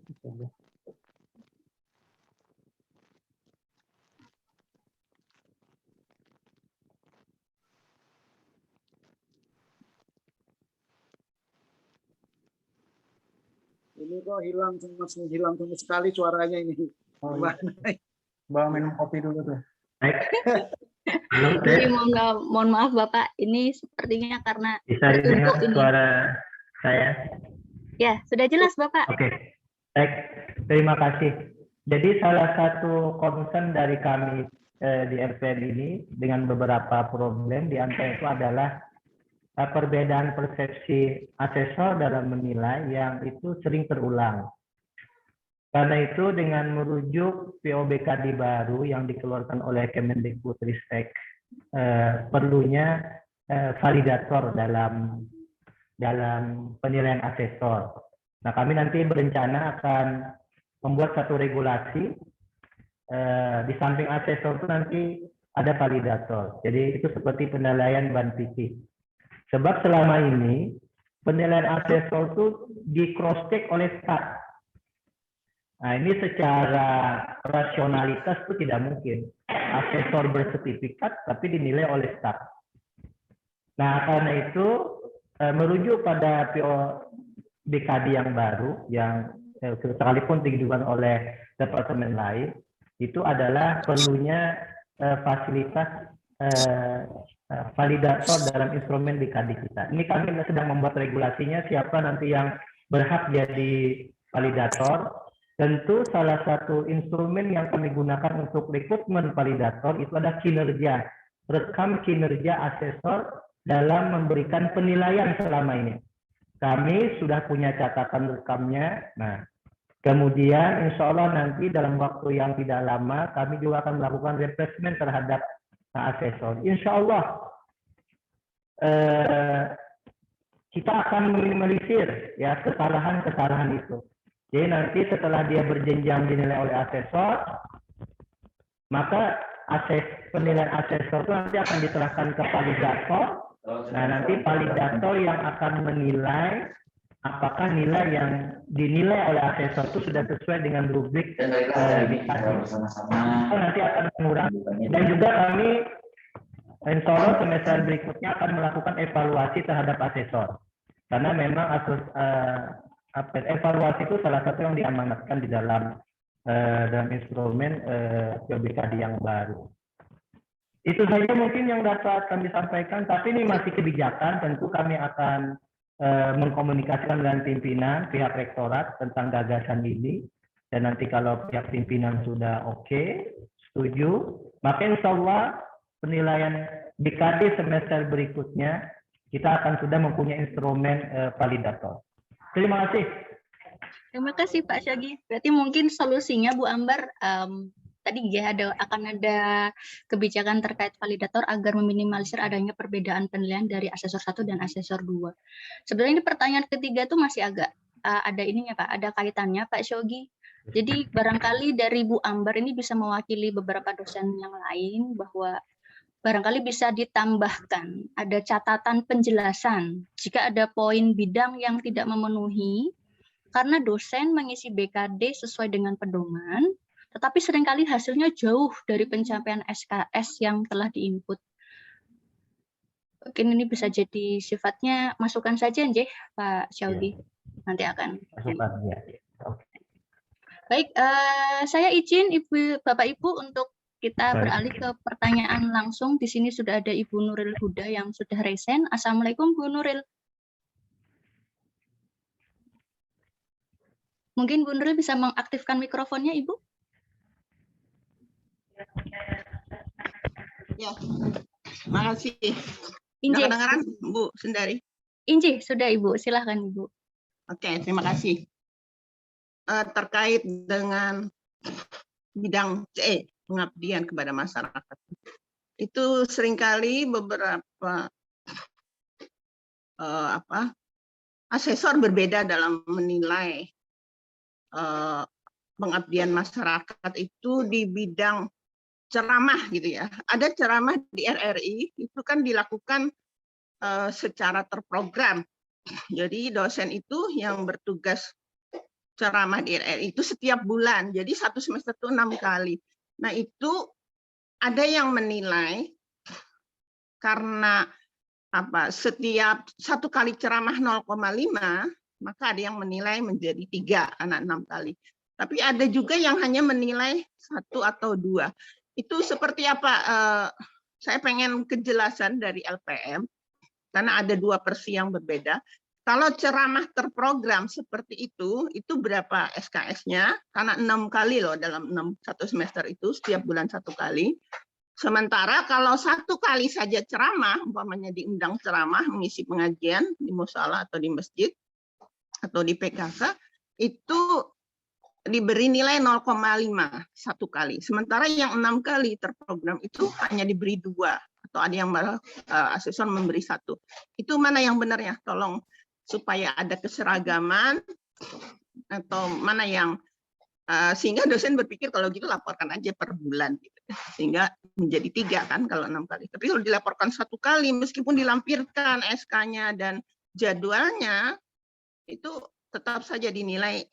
Ini kok hilang sama sekali suaranya ini. Oh, iya. Bawa minum kopi dulu tuh. Jadi mohon maaf Bapak, ini sepertinya karena bisa didengar suara saya? Ya, sudah jelas Bapak. Oke, baik, terima kasih. Jadi salah satu concern dari kami di RPL ini dengan beberapa problem di antara itu adalah perbedaan persepsi asesor dalam menilai yang itu sering terulang. Karena itu dengan merujuk POBKD baru yang dikeluarkan oleh Kemendikbudristek, perlunya validator dalam penilaian asesor. Nah, kami nanti berencana akan membuat satu regulasi, di samping asesor itu nanti ada validator. Jadi itu seperti penilaian ban fisik. Sebab selama ini penilaian asesor itu di cross check oleh staff. Nah, ini secara rasionalitas itu tidak mungkin. Asesor bersertifikat tapi dinilai oleh staff. Nah, karena itu merujuk pada POBKD yang baru, yang sekalipun diajukan oleh departemen lain, itu adalah perlunya fasilitas validator dalam instrumen BKD kita. Ini kami sedang membuat regulasinya, siapa nanti yang berhak jadi validator. Tentu salah satu instrumen yang kami gunakan untuk rekrutmen validator itu ada kinerja, rekam kinerja asesor dalam memberikan penilaian selama ini. Kami sudah punya catatan rekamnya. Nah, kemudian insya Allah nanti dalam waktu yang tidak lama kami juga akan melakukan replacement terhadap asesor. Insya Allah kita akan meminimalisir ya kesalahan-kesalahan itu. Jadi nanti setelah dia berjenjang dinilai oleh asesor, maka penilaian asesor itu nanti akan diserahkan ke validator. Nah, nanti validator yang akan menilai apakah nilai yang dinilai oleh asesor itu sudah sesuai dengan rubrik nanti akan mengurangi. Dan juga kami insya Allah semester berikutnya akan melakukan evaluasi terhadap asesor. Karena memang evaluasi itu salah satu yang diamanatkan di dalam instrumen POBKD yang baru. Itu saja mungkin yang dapat kami sampaikan, tapi ini masih kebijakan, tentu kami akan mengkomunikasikan dengan pimpinan pihak rektorat tentang gagasan ini. dan nanti kalau pihak pimpinan sudah oke, setuju, maka insya Allah penilaian BKD semester berikutnya kita akan sudah mempunyai instrumen validator. Terima kasih. Terima kasih Pak Syagi. Berarti mungkin solusinya Bu Ambar, tadi ya akan ada kebijakan terkait validator agar meminimalisir adanya perbedaan penilaian dari asesor 1 dan asesor 2. Sebenarnya ini pertanyaan ketiga tuh masih agak ada ininya Pak, ada kaitannya Pak Syagi. Jadi barangkali dari Bu Ambar ini bisa mewakili beberapa dosen yang lain bahwa barangkali bisa ditambahkan ada catatan penjelasan jika ada poin bidang yang tidak memenuhi karena dosen mengisi BKD sesuai dengan pedoman, tetapi seringkali hasilnya jauh dari pencapaian SKS yang telah diinput. Mungkin ini bisa jadi sifatnya masukan saja, Njeh, Pak Syagi. Nanti akan. Baik, saya izin Bapak Ibu untuk kita beralih ke pertanyaan langsung. Di sini sudah ada Ibu Nuril Huda yang sudah resen. Assalamualaikum Bu Nuril. Mungkin Bu Nuril bisa mengaktifkan mikrofonnya, Ibu? Ya, makasih. Inje. Kedengaran Bu Sundari? Inje, sudah Ibu. Silahkan Ibu. Oke, terima kasih. Terkait dengan bidang C, pengabdian kepada masyarakat. Itu seringkali beberapa asesor berbeda dalam menilai pengabdian masyarakat itu di bidang ceramah gitu ya. Ada ceramah di RRI itu kan dilakukan secara terprogram. Jadi dosen itu yang bertugas ceramah di RRI itu setiap bulan. Jadi satu semester itu 6 kali. Nah itu ada yang menilai karena setiap satu kali ceramah 0,5, maka ada yang menilai menjadi 3 karena 6 kali. Tapi ada juga yang hanya menilai 1 atau 2. Itu seperti apa? Saya pengen kejelasan dari LPM karena ada 2 versi yang berbeda. Kalau ceramah terprogram seperti itu berapa SKS-nya? Karena 6 kali loh dalam 1 semester itu, setiap bulan 1 kali. Sementara kalau 1 kali saja ceramah, umpamanya diundang ceramah, mengisi pengajian di musala atau di masjid, atau di PKK, itu diberi nilai 0,5 1 kali. Sementara yang 6 kali terprogram itu hanya diberi 2, atau ada yang malah asesor memberi 1. Itu mana yang benar ya? Tolong supaya ada keseragaman atau mana yang sehingga dosen berpikir kalau gitu laporkan aja per bulan gitu. Sehingga menjadi 3 kan kalau 6 kali. Tapi kalau dilaporkan 1 kali meskipun dilampirkan SK-nya dan jadwalnya itu tetap saja dinilai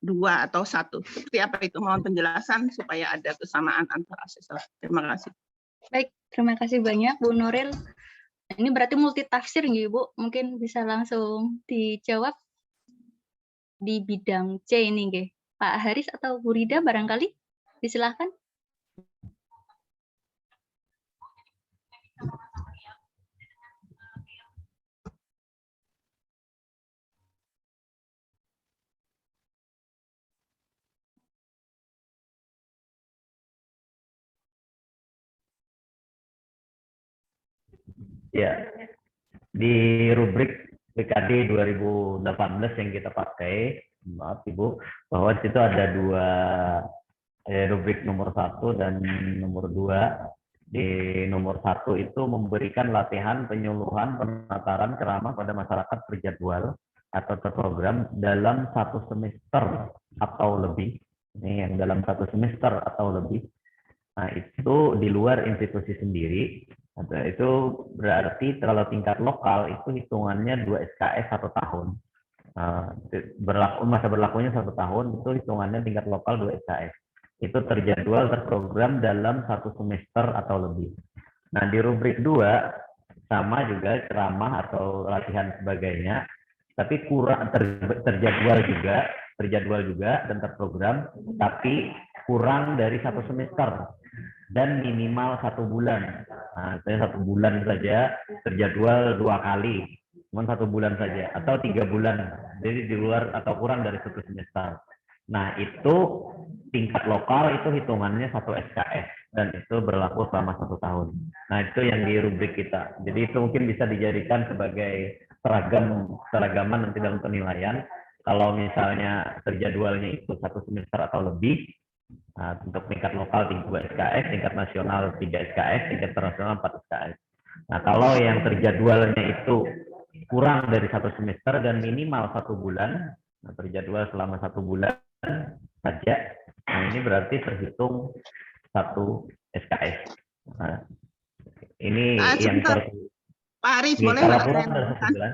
2 atau 1. Seperti apa itu? Mohon penjelasan supaya ada kesamaan antara asesor. Terima kasih. Baik, terima kasih banyak Bu Nuril. Ini berarti multitafsir nggih, Bu? Mungkin bisa langsung dijawab di bidang C ini nggih. Pak Haris atau Bu Rida barangkali? Disilahkan. Ya, di rubrik BKD 2018 yang kita pakai, maaf Ibu, bahwa di situ ada 2 rubrik nomor 1 dan nomor 2. Di nomor 1 itu memberikan latihan penyuluhan penataran ceramah pada masyarakat berjadwal atau terprogram dalam 1 semester atau lebih. Ini yang dalam 1 semester atau lebih. Nah, itu di luar institusi sendiri. Itu berarti kalau tingkat lokal itu hitungannya 2 SKS 1 tahun. Masa berlakunya 1 tahun, itu hitungannya tingkat lokal 2 SKS. Itu terjadwal terprogram dalam 1 semester atau lebih. Nah, di rubrik 2 sama juga ceramah atau latihan sebagainya, tapi kurang terjadwal juga dan terprogram, tapi kurang dari 1 semester dan minimal 1 bulan. Nah, saya 1 bulan saja terjadwal 2 kali, cuma 1 bulan saja, atau 3 bulan, jadi di luar atau kurang dari 1 semester. Nah, itu tingkat lokal itu hitungannya 1 SKS dan itu berlaku selama 1 tahun. Nah, itu yang di rubrik kita. Jadi itu mungkin bisa dijadikan sebagai seragaman nanti dalam penilaian. Kalau misalnya terjadwalnya itu 1 semester atau lebih, nah, untuk tingkat lokal 2 SKS, tingkat nasional 3 SKS, tingkat internasional 4 SKS. Nah, kalau yang terjadwalnya itu kurang dari 1 semester dan minimal 1 bulan, nah, terjadwal selama 1 bulan saja, nah ini berarti terhitung 1 SKS. Nah, ini yang Pak Aris, boleh kalau nggak kurang saya dari 1 nambahkan? bulan,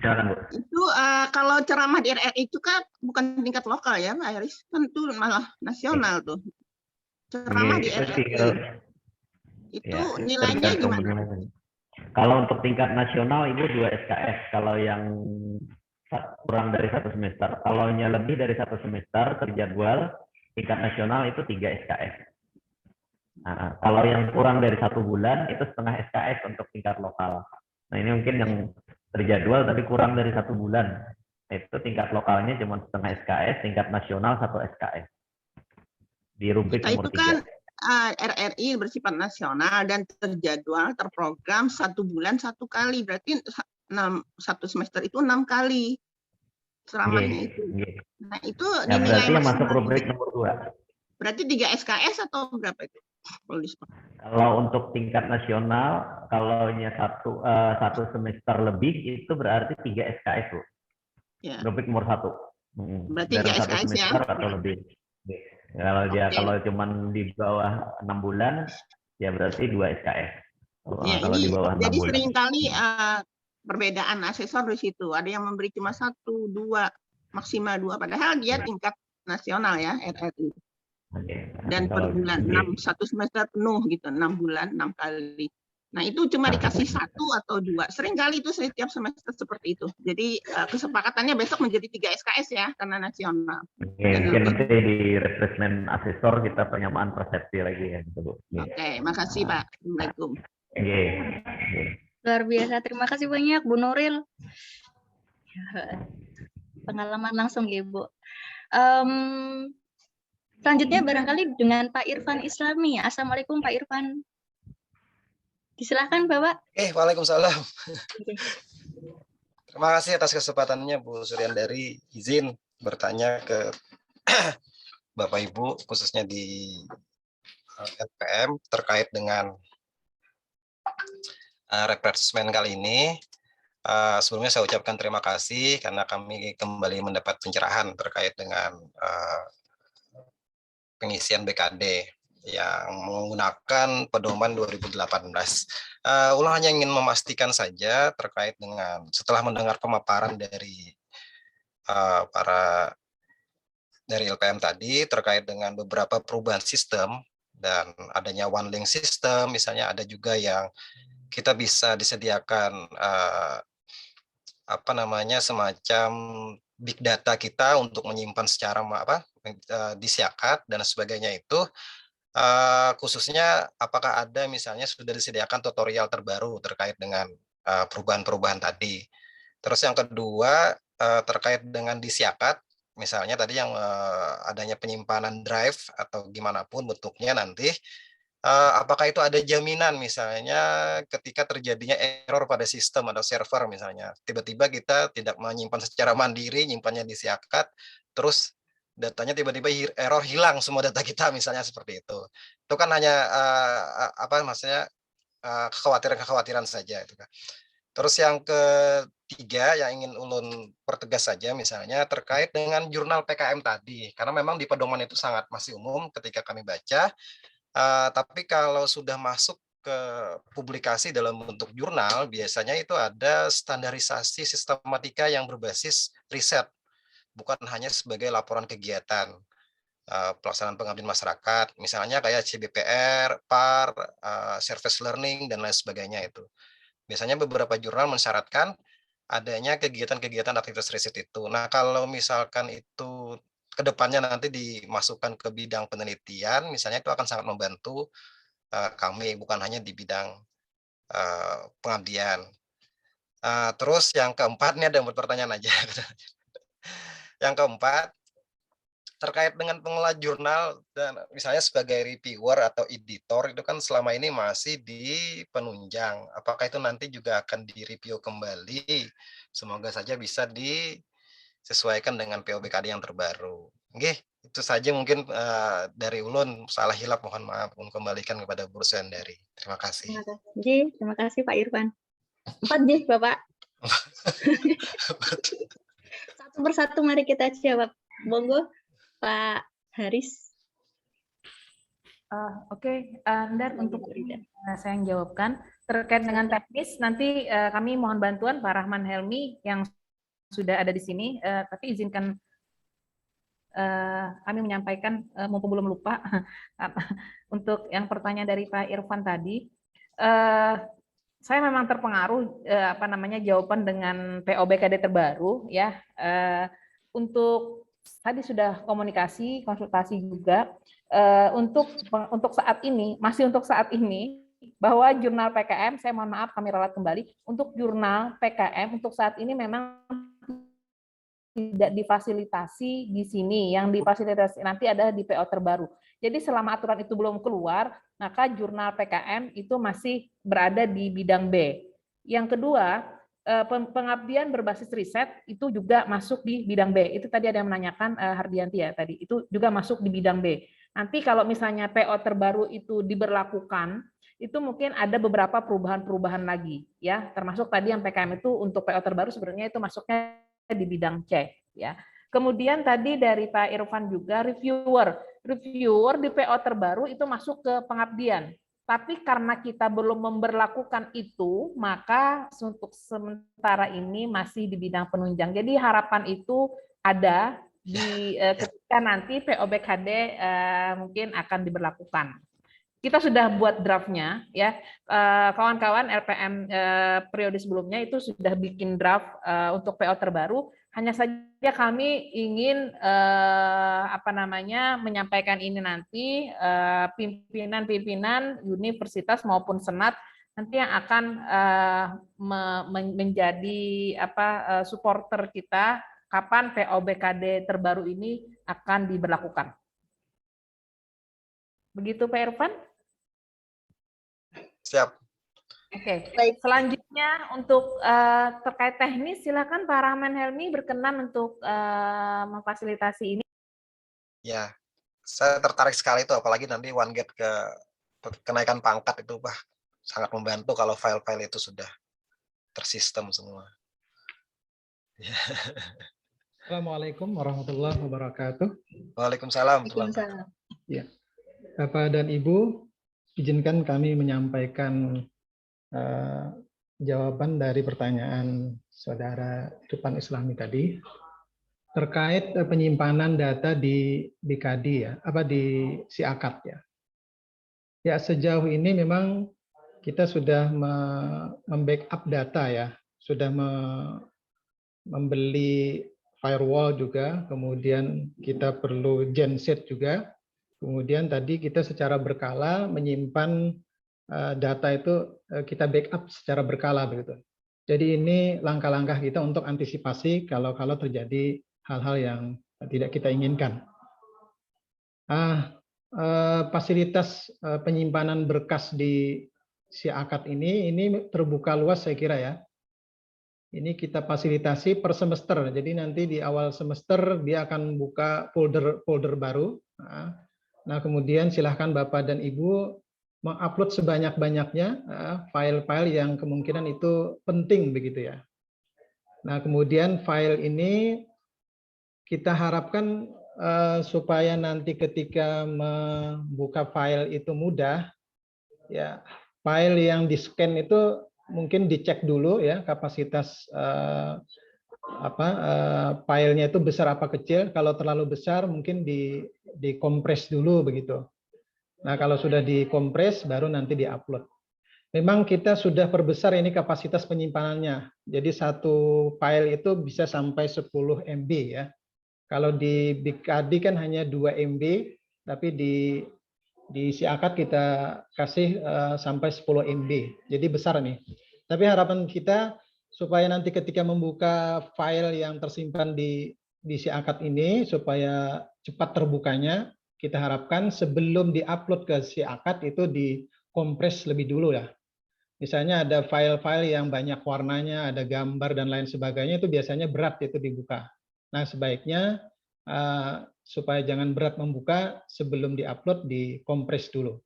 silakan Bu. Itu kalau ceramah di RRI itu kan bukan tingkat lokal ya Pak Aris, kan itu malah nasional tuh. Ceramah di RRI. Itu Ya, nilainya tergantung gimana? penilaian. Kalau untuk tingkat nasional Ibu 2 SKS, kalau yang kurang dari 1 semester. Kalau lebih dari 1 semester terjadwal, tingkat nasional itu 3 SKS. Nah, kalau yang kurang dari 1 bulan itu setengah SKS untuk tingkat lokal. Nah, ini mungkin yang terjadwal tapi kurang dari 1 bulan. Itu tingkat lokalnya cuma setengah SKS, tingkat nasional 1 SKS. Di rubrik Kita nomor itu 3. kan RRI bersifat nasional dan terjadwal, terprogram 1 bulan 1 kali. Berarti 1 semester itu 6 kali ceramahnya itu. Nah, itu Ya, dinilai berarti yang masuk maksimal. rubrik nomor 2. Berarti 3 SKS atau berapa itu? Kalau untuk tingkat nasional, kalau satu semester lebih itu berarti 3 SKS, Bu. Ya. Rubrik nomor 1. Berarti Dalam 3 1 SKS ya. semester atau lebih. Kalau kalau cuman di bawah 6 bulan, ya berarti 2 SKS. Ya, Kalau di ini bawah 6 jadi bulan. seringkali perbedaan asesor di situ. Ada yang memberi cuma 1, 2, maksimal 2, padahal dia tingkat nasional ya RRI. Dan per bulan 1 semester penuh gitu, 6 bulan 6 kali. Nah, itu cuma dikasih 1 atau 2. Seringkali itu setiap semester seperti itu. Jadi kesepakatannya besok menjadi 3 SKS ya karena nasional. Mungkin nanti di refreshment asesor kita penyamaan persepsi lagi ya, gitu, Bu. Oke, makasih Pak. Assalamualaikum. Luar biasa, terima kasih banyak Bu Nuril. Pengalaman langsung ya Bu. Selanjutnya barangkali dengan Pak Irfan Islami. Assalamualaikum Pak Irfan. Disilahkan Bapak. Waalaikumsalam. Terima kasih atas kesempatannya Bu Suryandari. Izin bertanya ke Bapak Ibu khususnya di LPM terkait dengan refreshment kali ini. Sebelumnya saya ucapkan terima kasih karena kami kembali mendapat pencerahan terkait dengan pengisian BKD yang menggunakan pedoman 2018. Ulang hanya ingin memastikan saja terkait dengan setelah mendengar pemaparan dari dari LPM tadi terkait dengan beberapa perubahan sistem dan adanya one link system, misalnya ada juga yang kita bisa disediakan semacam big data kita untuk menyimpan secara disiakat dan sebagainya itu. Khususnya apakah ada misalnya sudah disediakan tutorial terbaru terkait dengan perubahan-perubahan tadi. Terus yang kedua terkait dengan disiakat, misalnya tadi yang adanya penyimpanan drive atau gimana pun bentuknya nanti, apakah itu ada jaminan misalnya ketika terjadinya error pada sistem atau server misalnya, tiba-tiba kita tidak menyimpan secara mandiri, nyimpannya disiakat, terus datanya tiba-tiba error hilang semua data kita misalnya seperti itu. Itu kan hanya kekhawatiran-kekhawatiran saja itu kan. Terus yang ketiga yang ingin ulun pertegas saja misalnya terkait dengan jurnal PKM tadi, karena memang di pedoman itu sangat masih umum ketika kami baca, tapi kalau sudah masuk ke publikasi dalam bentuk jurnal biasanya itu ada standarisasi sistematika yang berbasis riset, bukan hanya sebagai laporan kegiatan pelaksanaan pengabdian masyarakat, misalnya kayak CBPR, PAR, service learning, dan lain sebagainya itu. Biasanya beberapa jurnal mensyaratkan adanya kegiatan-kegiatan aktivitas riset itu. Nah, kalau misalkan itu kedepannya nanti dimasukkan ke bidang penelitian, misalnya itu akan sangat membantu kami, bukan hanya di bidang pengabdian. Terus yang keempat, ini ada pertanyaan aja. Yang keempat, terkait dengan pengelola jurnal dan misalnya sebagai reviewer atau editor itu kan selama ini masih di penunjang. Apakah itu nanti juga akan direview kembali? Semoga saja bisa disesuaikan dengan POBKD yang terbaru. Oke, itu saja mungkin dari ulun. Salah hilap mohon maaf. Kembalikan kepada Bu Suhendari. Terima kasih. Terima kasih Pak Irfan. 4 J Bapak. Satu persatu mari kita jawab. Monggo Pak Haris. Oke, Andar, untuk saya yang jawabkan terkait dengan teknis, nanti kami mohon bantuan Pak Rahman Helmi yang sudah ada di sini, tapi izinkan kami menyampaikan, mumpung belum lupa, untuk yang pertanyaan dari Pak Irfan tadi, saya memang terpengaruh jawaban dengan POBKD terbaru ya, untuk tadi sudah komunikasi, konsultasi juga untuk saat ini, masih untuk saat ini, bahwa jurnal PKM, saya mohon maaf kami ralat kembali, untuk jurnal PKM untuk saat ini memang tidak difasilitasi di sini, yang difasilitasi nanti ada di PO terbaru. Jadi selama aturan itu belum keluar, maka jurnal PKM itu masih berada di bidang B. Yang kedua, pengabdian berbasis riset itu juga masuk di bidang B. Itu tadi ada yang menanyakan Hardianti ya tadi, itu juga masuk di bidang B. Nanti kalau misalnya PO terbaru itu diberlakukan, itu mungkin ada beberapa perubahan-perubahan lagi ya, termasuk tadi yang PKM itu untuk PO terbaru sebenarnya itu masuknya di bidang C ya. Kemudian tadi dari Pak Irfan juga reviewer di PO terbaru itu masuk ke pengabdian. Tapi karena kita belum memberlakukan itu, maka untuk sementara ini masih di bidang penunjang. Jadi harapan itu ada di ketika nanti POBKD mungkin akan diberlakukan. Kita sudah buat draftnya, ya kawan-kawan LPM periode sebelumnya itu sudah bikin draft untuk PO terbaru. Hanya saja kami ingin menyampaikan ini nanti pimpinan-pimpinan universitas maupun senat nanti yang akan menjadi supporter kita kapan POBKD terbaru ini akan diberlakukan. Begitu Pak Irfan? Siap. Oke, selanjutnya untuk terkait teknis, silakan Pak Rahman Helmi berkenan untuk memfasilitasi ini. Ya, saya tertarik sekali itu, apalagi nanti OneGate ke kenaikan pangkat itu, sangat membantu kalau file-file itu sudah tersistem semua. Assalamualaikum warahmatullahi wabarakatuh. Waalaikumsalam. Ya, Bapak dan Ibu, izinkan kami menyampaikan jawaban dari pertanyaan saudara Irfan Islami tadi terkait penyimpanan data di BKD ya, di SIAKAT ya. Ya, sejauh ini memang kita sudah membackup data ya, sudah membeli firewall juga, kemudian kita perlu genset juga, kemudian tadi kita secara berkala menyimpan data itu kita backup secara berkala begitu. Jadi ini langkah-langkah kita untuk antisipasi kalau terjadi hal-hal yang tidak kita inginkan. Fasilitas penyimpanan berkas di SIAKAT ini terbuka luas saya kira ya. Ini kita fasilitasi per semester. Jadi nanti di awal semester dia akan buka folder baru. Nah, kemudian silahkan Bapak dan Ibu mengupload sebanyak-banyaknya file-file yang kemungkinan itu penting begitu ya. Nah, kemudian file ini kita harapkan supaya nanti ketika membuka file itu mudah, ya file yang di-scan itu mungkin dicek dulu ya kapasitas filenya itu besar apa kecil. Kalau terlalu besar mungkin dikompres dulu begitu. Nah, kalau sudah dikompres baru nanti diupload. Memang kita sudah perbesar ini kapasitas penyimpanannya. Jadi satu file itu bisa sampai 10 MB ya. Kalau di BKD kan hanya 2 MB, tapi di SIAKAT kita kasih sampai 10 MB. Jadi besar nih. Tapi harapan kita supaya nanti ketika membuka file yang tersimpan di SIAKAT ini supaya cepat terbukanya, kita harapkan sebelum diupload ke si akad itu dikompres lebih dulu ya. Misalnya ada file-file yang banyak warnanya, ada gambar dan lain sebagainya, itu biasanya berat itu dibuka. Nah, sebaiknya supaya jangan berat membuka, sebelum diupload dikompres dulu.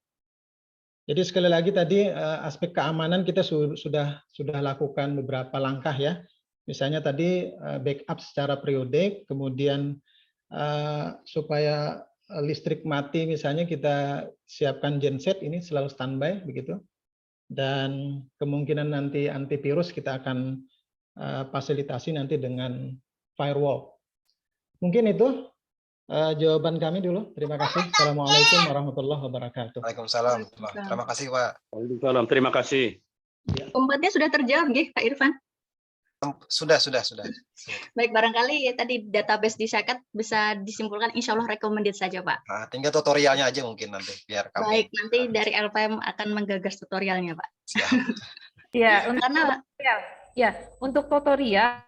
Jadi sekali lagi tadi aspek keamanan kita sudah lakukan beberapa langkah ya. Misalnya tadi backup secara periodik, kemudian supaya listrik mati misalnya kita siapkan genset ini selalu standby begitu. Dan kemungkinan nanti antivirus kita akan fasilitasi nanti dengan firewall. Mungkin itu jawaban kami dulu. Terima kasih. Assalamualaikum warahmatullahi wabarakatuh. Waalaikumsalam. Terima kasih, Pak. Waalaikumsalam. Terima kasih. Keempatnya sudah terjawab, nggih, Pak Irfan? Sudah. Baik, barangkali ya tadi database di Syakat bisa disimpulkan insya Allah recommended saja, Pak. Nah, tinggal tutorialnya aja mungkin nanti biar kami. Baik, nanti dari LPM akan menggagas tutorialnya, Pak. Siap. Ya, untuk tutorial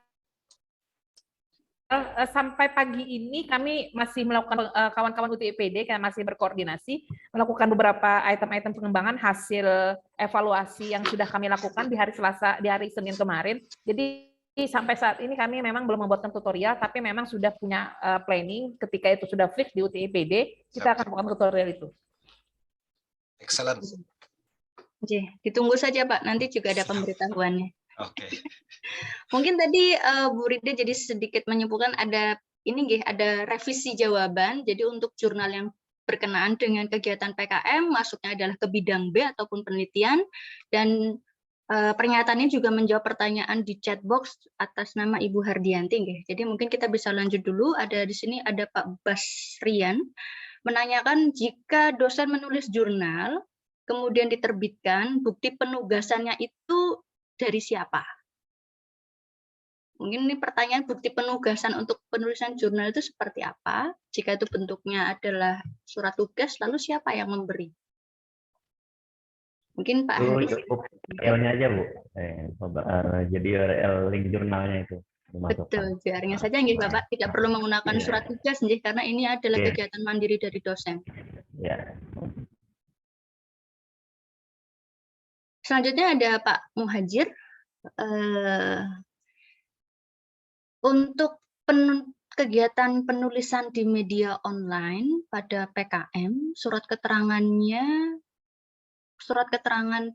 sampai pagi ini kami masih melakukan kawan-kawan UTIPD kan masih berkoordinasi melakukan beberapa item-item pengembangan hasil evaluasi yang sudah kami lakukan di hari Selasa, di hari Senin kemarin. Jadi sampai saat ini kami memang belum membuatkan tutorial, tapi memang sudah punya planning. Ketika itu sudah fix di UTIPD, kita akan melakukan tutorial itu. Excellent. Oke, ditunggu saja Pak. Nanti juga ada pemberitahuannya. Oke. Mungkin tadi Bu Rida jadi sedikit menyimpulkan ada revisi jawaban. Jadi untuk jurnal yang berkenaan dengan kegiatan PKM masuknya adalah ke bidang B ataupun penelitian, dan pernyataannya juga menjawab pertanyaan di chat box atas nama Ibu Hardianti. Jadi mungkin kita bisa lanjut dulu. Ada di sini ada Pak Basrian menanyakan jika dosen menulis jurnal kemudian diterbitkan, bukti penugasannya itu dari siapa? Mungkin ini pertanyaan bukti penugasan untuk penulisan jurnal itu seperti apa? Jika itu bentuknya adalah surat tugas, lalu siapa yang memberi? Mungkin Pak Haris. URL-nya aja Bu. Jadi URL link jurnalnya itu. Betul, JR-nya saja nggih Bapak, tidak perlu menggunakan surat tugas nggih, karena ini adalah kegiatan mandiri dari dosen. Ya. Selanjutnya ada Pak Muhajir. Untuk kegiatan penulisan di media online pada PKM, surat keterangan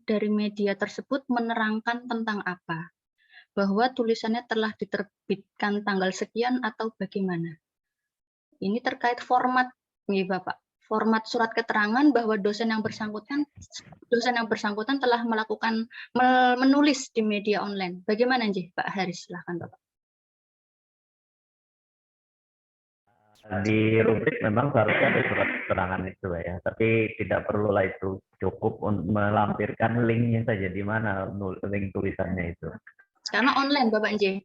dari media tersebut menerangkan tentang apa? Bahwa tulisannya telah diterbitkan tanggal sekian atau bagaimana? Ini terkait format nih Bapak. Format surat keterangan bahwa dosen yang bersangkutan telah menulis di media online. Bagaimana nggih Pak Haris? Silahkan Bapak. Di rubrik memang seharusnya ada surat keterangan itu ya, tapi tidak perlulah itu, cukup melampirkan linknya saja di mana link tulisannya itu. Karena online Bapak Nj.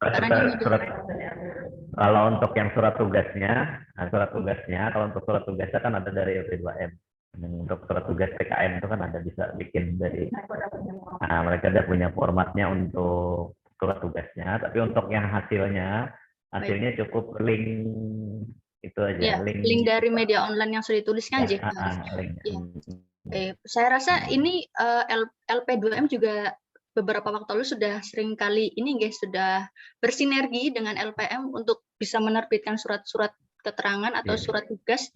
Kalau untuk yang surat tugasnya, kalau untuk surat tugasnya kan ada dari LP2M. Untuk surat tugas PKM itu kan ada bisa bikin dari, mereka ada punya formatnya untuk surat tugasnya. Tapi untuk yang hasilnya cukup link itu aja. Ya, link dari media online yang sudah dituliskan Nj. Saya rasa ini LP2M juga beberapa waktu lalu sudah sering kali sudah bersinergi dengan LPM untuk bisa menerbitkan surat-surat keterangan atau surat tugas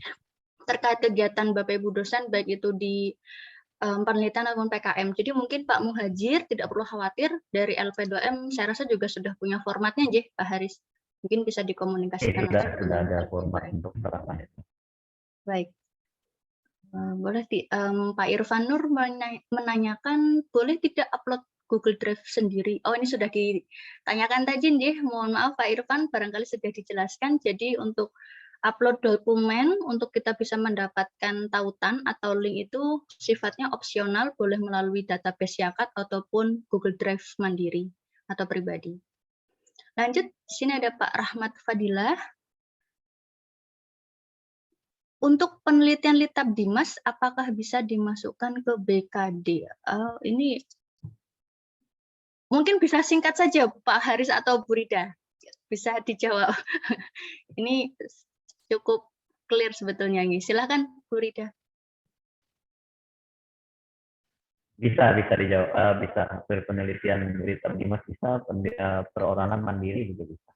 terkait kegiatan Bapak Ibu dosen baik itu di penelitian ataupun PKM. Jadi mungkin Pak Muhajir tidak perlu khawatir, dari LP2M saya rasa juga sudah punya formatnya Pak Haris. Mungkin bisa dikomunikasikan. Sudah ada format untuk keterangan itu. Baik. Boleh Pak Irfan Nur menanyakan boleh tidak upload Google Drive sendiri. Oh, ini sudah ditanyakan tadi nih. Mohon maaf Pak Irfan, barangkali sudah dijelaskan. Jadi untuk upload dokumen untuk kita bisa mendapatkan tautan atau link itu sifatnya opsional, boleh melalui database Syakat ataupun Google Drive mandiri atau pribadi. Lanjut, di sini ada Pak Rahmat Fadilah. Untuk penelitian Litab Dimas, apakah bisa dimasukkan ke BKD? Ini mungkin bisa singkat saja Pak Haris atau Bu Rida, bisa dijawab. Ini cukup clear sebetulnya. Silakan Bu Rida. Bisa dijawab, bisa penelitian Liter Dimas bisa, perorangan mandiri juga bisa.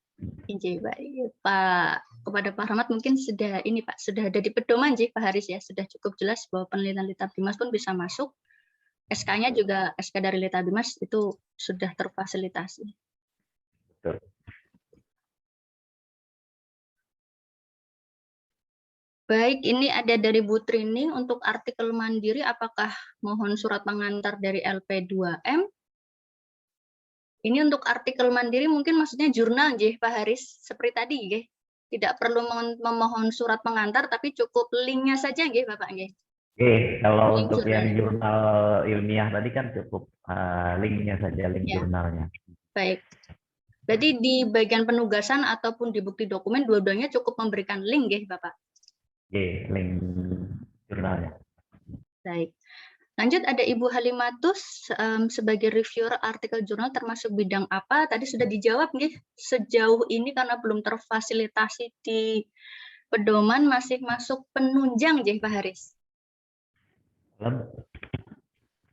Baik, Pak. Kepada Pak Rahmat mungkin sudah ini Pak, sudah ada di pedoman Pak Haris ya, sudah cukup jelas bahwa penelitian Liter Dimas pun bisa masuk. SK-nya juga SK dari Liter Dimas itu sudah terfasilitasi. Betul. Baik, ini ada dari Bu Trini untuk artikel mandiri, apakah mohon surat pengantar dari LP2M? Ini untuk artikel mandiri mungkin maksudnya jurnal, Pak Haris, seperti tadi, tidak perlu memohon surat pengantar, tapi cukup linknya saja, Bapak. Oke, kalau Link untuk yang jurnal. jurnal ilmiah tadi kan cukup linknya saja, link Ya. jurnalnya. Baik. Berarti di bagian penugasan ataupun di bukti dokumen, dua-duanya cukup memberikan link, Bapak. Oke, link jurnalnya. Baik. Lanjut ada Ibu Halimatus sebagai reviewer artikel jurnal termasuk bidang apa? Tadi sudah dijawab sejauh ini karena belum terfasilitasi di pedoman masih masuk penunjang Pak Haris.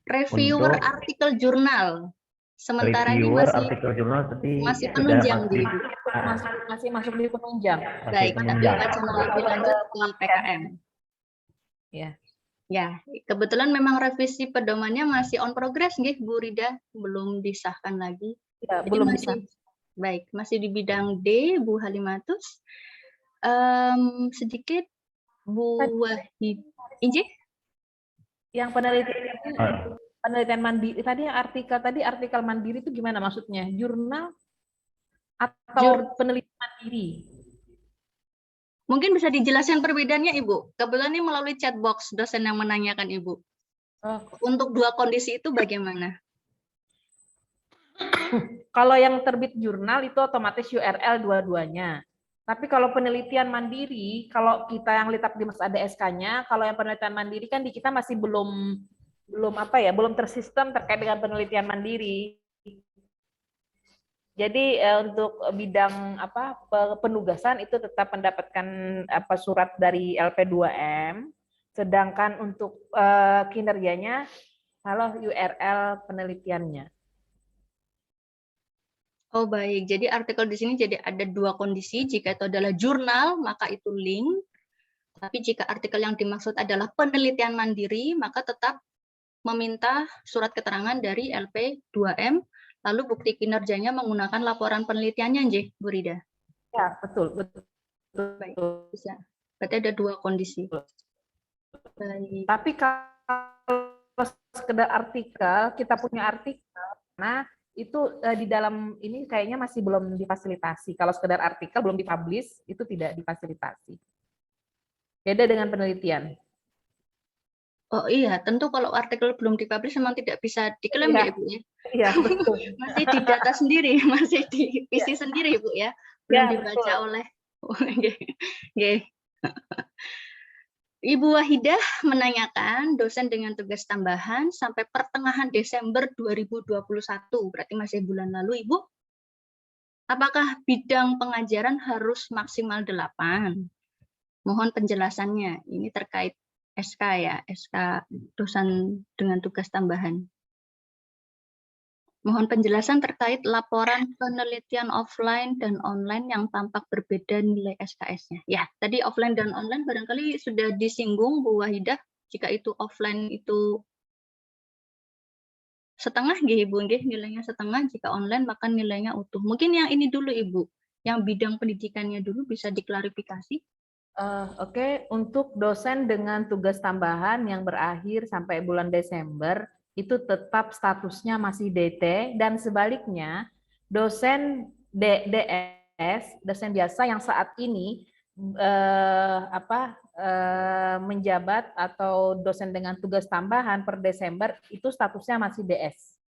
Reviewer Untuk artikel jurnal. Sementara ini reviewer artikel jurnal masih penunjang masih masuk di penunjang. Baik, tapi wacana lebih lanjut ke PKM. Ya. Ya, kebetulan memang revisi pedomannya masih on progress, Bu Rida, belum disahkan lagi. Ya, jadi belum masih, baik, masih di bidang D, Bu Halimatus. Sedikit, Bu Wahid. Injih? Yang penelitian mandiri tadi, artikel mandiri itu gimana maksudnya? Jurnal atau penelitian mandiri? Mungkin bisa dijelaskan perbedaannya, Ibu. Kebetulan ini melalui chat box dosen yang menanyakan, Ibu. Untuk dua kondisi itu bagaimana? Kalau yang terbit jurnal itu otomatis URL dua-duanya. Tapi kalau penelitian mandiri, kalau kita yang Liter Dimas ada SK-nya, kalau yang penelitian mandiri kan di kita masih belum tersistem terkait dengan penelitian mandiri. Jadi untuk bidang penugasan itu tetap mendapatkan surat dari LP2M, sedangkan untuk kinerjanya kalau URL penelitiannya. Oh baik, jadi artikel di sini jadi ada dua kondisi. Jika itu adalah jurnal, maka itu link. Tapi jika artikel yang dimaksud adalah penelitian mandiri, maka tetap meminta surat keterangan dari LP2M. Lalu bukti kinerjanya menggunakan laporan penelitiannya, Bu Rida? Ya, betul. Baik, bisa. Berarti ada dua kondisi. Baik. Tapi kalau sekedar artikel, kita punya artikel, nah itu di dalam ini kayaknya masih belum difasilitasi. Kalau sekedar artikel belum dipublish, itu tidak difasilitasi. Beda dengan penelitian. Oh iya, tentu kalau artikel belum dipublish memang tidak bisa diklaim ya, Ibu ya? Iya, betul. Masih di data sendiri, masih di PC sendiri, Bu ya? Belum dibaca oleh... Ibu Wahidah menanyakan dosen dengan tugas tambahan sampai pertengahan Desember 2021, berarti masih bulan lalu, Ibu. Apakah bidang pengajaran harus maksimal 8? Mohon penjelasannya, ini terkait SK ya, SK dosen dengan tugas tambahan. Mohon penjelasan terkait laporan penelitian offline dan online yang tampak berbeda nilai SKS-nya. Ya, tadi offline dan online barangkali sudah disinggung Bu Wahidah, jika itu offline itu setengah Ibu, nilainya setengah, jika online maka nilainya utuh. Mungkin yang ini dulu Ibu, yang bidang pendidikannya dulu bisa diklarifikasi. Oke, untuk dosen dengan tugas tambahan yang berakhir sampai bulan Desember, itu tetap statusnya masih DT, dan sebaliknya dosen DS, dosen biasa yang saat ini menjabat atau dosen dengan tugas tambahan per Desember, itu statusnya masih DS.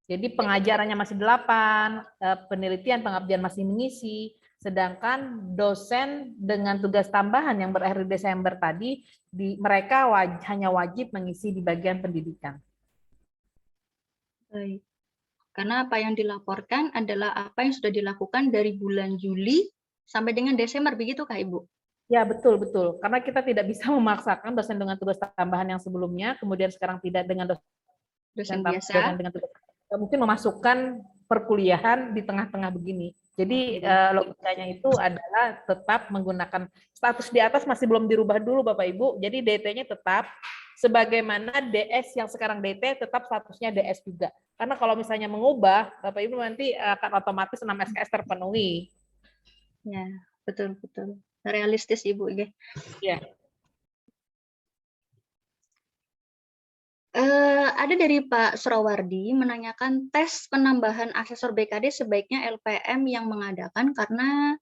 Jadi pengajarannya masih 8, penelitian pengabdian masih mengisi. Sedangkan dosen dengan tugas tambahan yang berakhir Desember tadi, mereka hanya wajib mengisi di bagian pendidikan. Baik. Karena apa yang dilaporkan adalah apa yang sudah dilakukan dari bulan Juli sampai dengan Desember, begitu Kak Ibu? Ya, betul, betul. Karena kita tidak bisa memaksakan dosen dengan tugas tambahan yang sebelumnya, kemudian sekarang tidak dengan Dosen dosen biasa. dengan tugas, mungkin memasukkan perkuliahan di tengah-tengah begini. Jadi logikanya itu adalah tetap menggunakan status di atas masih belum dirubah dulu Bapak Ibu. Jadi DT-nya tetap sebagaimana DS yang sekarang DT tetap statusnya DS juga. Karena kalau misalnya mengubah Bapak Ibu nanti akan otomatis 6 SKS terpenuhi. Ya, betul-betul. Realistis Ibu. Ya. Ada dari Pak Surawardi menanyakan tes penambahan asesor BKD sebaiknya LPM yang mengadakan karena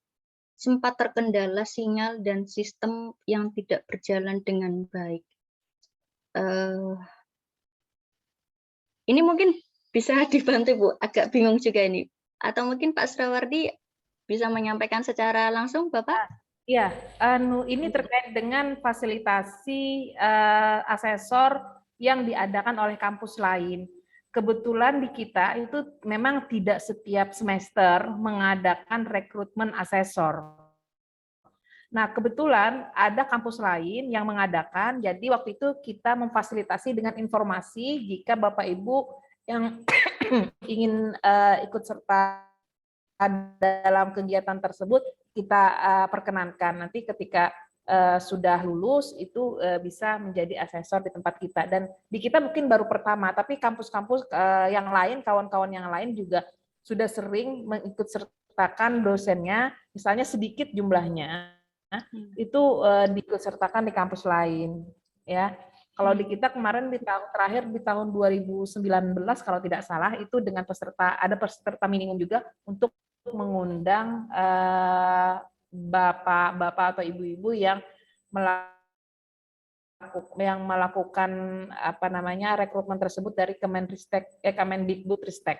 sempat terkendala sinyal dan sistem yang tidak berjalan dengan baik. Ini mungkin bisa dibantu Bu, agak bingung juga ini. Atau mungkin Pak Surawardi bisa menyampaikan secara langsung Bapak? Iya, ini terkait dengan fasilitasi asesor yang diadakan oleh kampus lain. Kebetulan di kita itu memang tidak setiap semester mengadakan rekrutmen asesor. Nah, kebetulan ada kampus lain yang mengadakan, jadi waktu itu kita memfasilitasi dengan informasi jika Bapak Ibu yang ingin ikut serta dalam kegiatan tersebut, kita perkenankan nanti ketika sudah lulus itu bisa menjadi asesor di tempat kita. Dan di kita mungkin baru pertama, tapi kampus-kampus yang lain, kawan-kawan yang lain juga sudah sering mengikut sertakan dosennya, misalnya sedikit jumlahnya, itu diikut sertakan di kampus lain. Ya, kalau di kita kemarin di tahun terakhir di tahun 2019 kalau tidak salah itu dengan ada peserta minimum juga untuk mengundang bapak-bapak atau ibu-ibu yang melakukan apa namanya rekrutmen tersebut dari Kemendikbudristek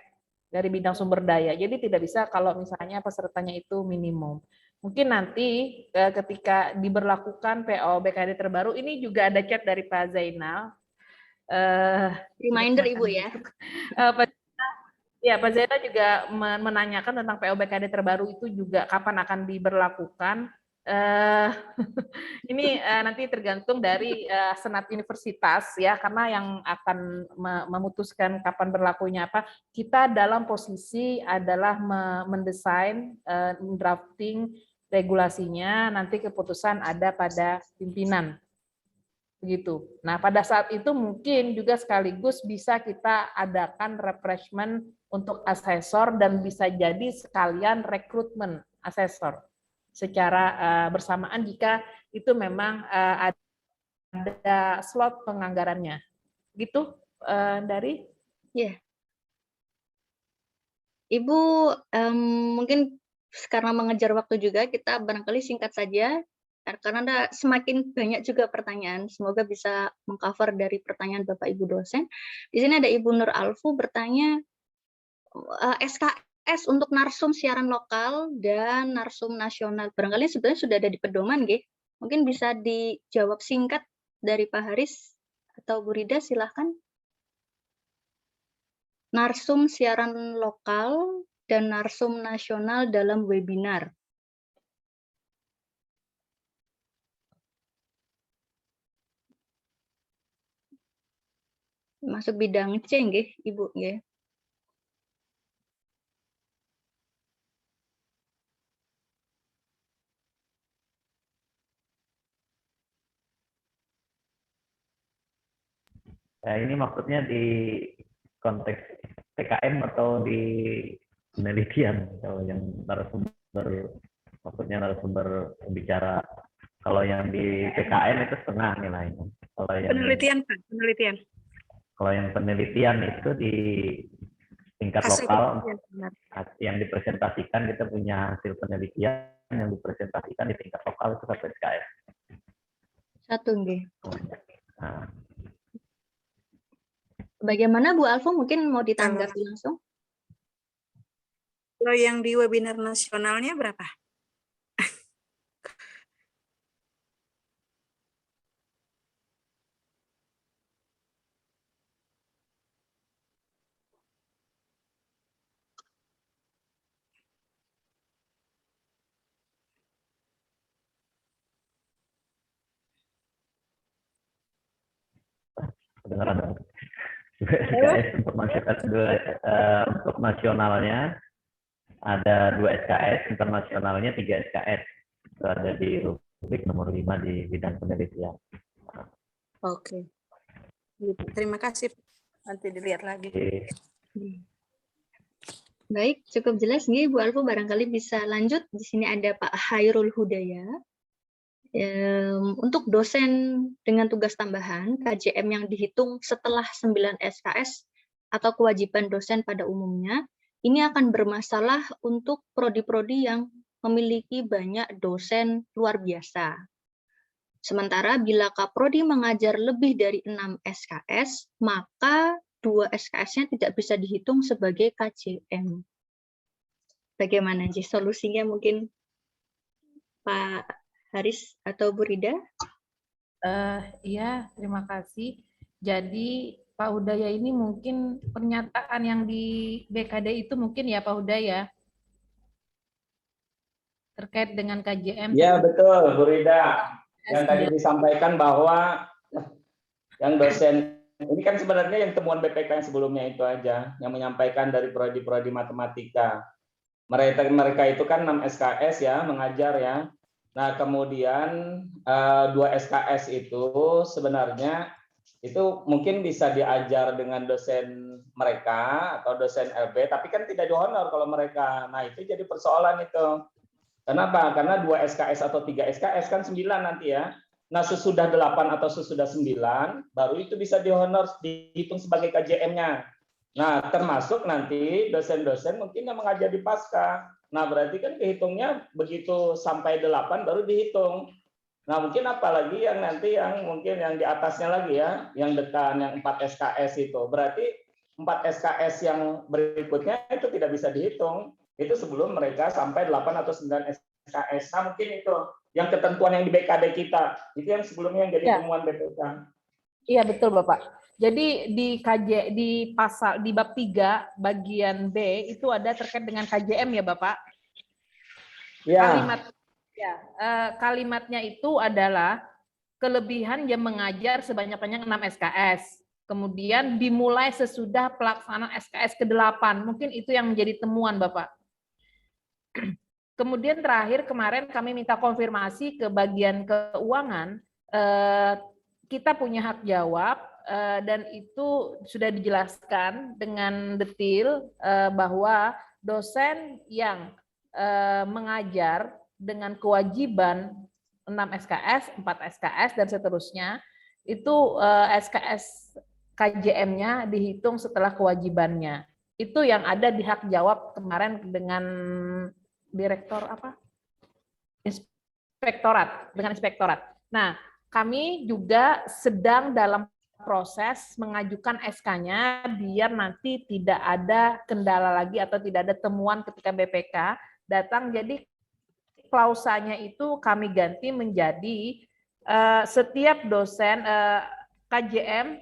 dari bidang sumber daya. Jadi tidak bisa kalau misalnya pesertanya itu minimum. Mungkin nanti ketika diberlakukan PO BKD terbaru ini juga ada chat dari Pak Zainal. Reminder Ibu ya. Ya, Pak Zainal juga menanyakan tentang PO BKD terbaru itu juga kapan akan diberlakukan. Ini nanti tergantung dari Senat Universitas ya, karena yang akan memutuskan kapan berlakunya apa. Kita dalam posisi adalah mendesain, drafting regulasinya, nanti keputusan ada pada pimpinan. Begitu. Nah, pada saat itu mungkin juga sekaligus bisa kita adakan refreshment untuk asesor dan bisa jadi sekalian rekrutmen asesor secara bersamaan jika itu memang ada slot penganggarannya. Gitu dari? Ya. Ibu mungkin karena mengejar waktu juga kita barangkali singkat saja karena ada semakin banyak juga pertanyaan. Semoga bisa mengcover dari pertanyaan Bapak Ibu dosen. Di sini ada Ibu Nur Alfu bertanya SKS untuk narsum siaran lokal dan narsum nasional. Barangkali sebenarnya sudah ada di pedoman, nggih. Mungkin bisa dijawab singkat dari Pak Haris atau Bu Rida, silahkan. Narsum siaran lokal dan narsum nasional dalam webinar. Masuk bidang C nggih, Ibu nggih. Nah, ini maksudnya di konteks PKM atau di penelitian, kalau yang narasumber, maksudnya narasumber bicara. Kalau yang di PKM itu setengah nilainya. Kalau yang Penelitian, Pak, penelitian. Kalau yang penelitian itu di tingkat Hasil lokal penelitian, yang dipresentasikan, kita punya hasil penelitian yang dipresentasikan di tingkat lokal itu satu SKS. Satu nggih. Nah, Bagaimana Bu Alfu, mungkin mau ditanggapi langsung? Kalau yang di webinar nasionalnya berapa? kedengaran dong. 2 SKS untuk nasionalnya ada 2 SKS, internasionalnya 3 SKS. Itu ada di rubrik nomor 5 di bidang penelitian. Oke. Terima kasih. Nanti dilihat lagi. Baik, cukup jelas nih Bu Alfu, barangkali bisa lanjut. Di sini ada Pak Hairul Hudaya. Untuk dosen dengan tugas tambahan, KJM yang dihitung setelah 9 SKS atau kewajiban dosen pada umumnya, ini akan bermasalah untuk prodi-prodi yang memiliki banyak dosen luar biasa. Sementara bila Kaprodi mengajar lebih dari 6 SKS, maka 2 SKS-nya tidak bisa dihitung sebagai KJM. Bagaimana sih solusinya, mungkin Pak Haris atau Bu Rida? Iya, terima kasih. Jadi Pak Hudaya ini mungkin pernyataan yang di BKD itu mungkin ya Pak Hudaya terkait dengan KJM. Ya betul, Bu Rida. Yang tadi disampaikan bahwa yang dosen ini kan sebenarnya yang temuan BPK yang sebelumnya itu aja yang menyampaikan dari prodi-prodi matematika. Mereka itu kan 6 SKS ya mengajar ya. Nah kemudian 2 SKS itu sebenarnya itu mungkin bisa diajar dengan dosen mereka atau dosen LB, tapi kan tidak dihonor kalau mereka. Nah itu jadi persoalan itu. Kenapa? Karena 2 SKS atau 3 SKS kan 9 nanti ya. Nah sesudah 8 atau sesudah 9 baru itu bisa dihonor, dihitung sebagai KJM-nya. Nah termasuk nanti dosen-dosen mungkin yang mengajar di pasca. Nah berarti kan kehitungnya begitu sampai 8 baru dihitung. Nah mungkin apalagi yang nanti yang mungkin yang di atasnya lagi ya, yang dekan yang 4 SKS itu. Berarti 4 SKS yang berikutnya itu tidak bisa dihitung. Itu sebelum mereka sampai 8 atau 9 SKS. Nah mungkin itu yang ketentuan yang di BKD kita. Itu yang sebelumnya yang jadi temuan BPK. Iya betul Bapak. Jadi di pasal di bab 3 bagian B itu ada terkait dengan KJM ya Bapak. Ya. Kalimatnya itu adalah kelebihan jam mengajar sebanyak-banyak 6 SKS. Kemudian dimulai sesudah pelaksanaan SKS ke-8. Mungkin itu yang menjadi temuan Bapak. Kemudian terakhir kemarin kami minta konfirmasi ke bagian keuangan. Kita punya hak jawab dan itu sudah dijelaskan dengan detail bahwa dosen yang mengajar dengan kewajiban 6 SKS, 4 SKS, dan seterusnya, itu SKS KJM-nya dihitung setelah kewajibannya. Itu yang ada di hak jawab kemarin dengan direktur apa? Inspektorat. Nah, kami juga sedang dalam proses mengajukan SK-nya biar nanti tidak ada kendala lagi atau tidak ada temuan ketika BPK datang. Jadi klausanya itu kami ganti menjadi setiap dosen KJM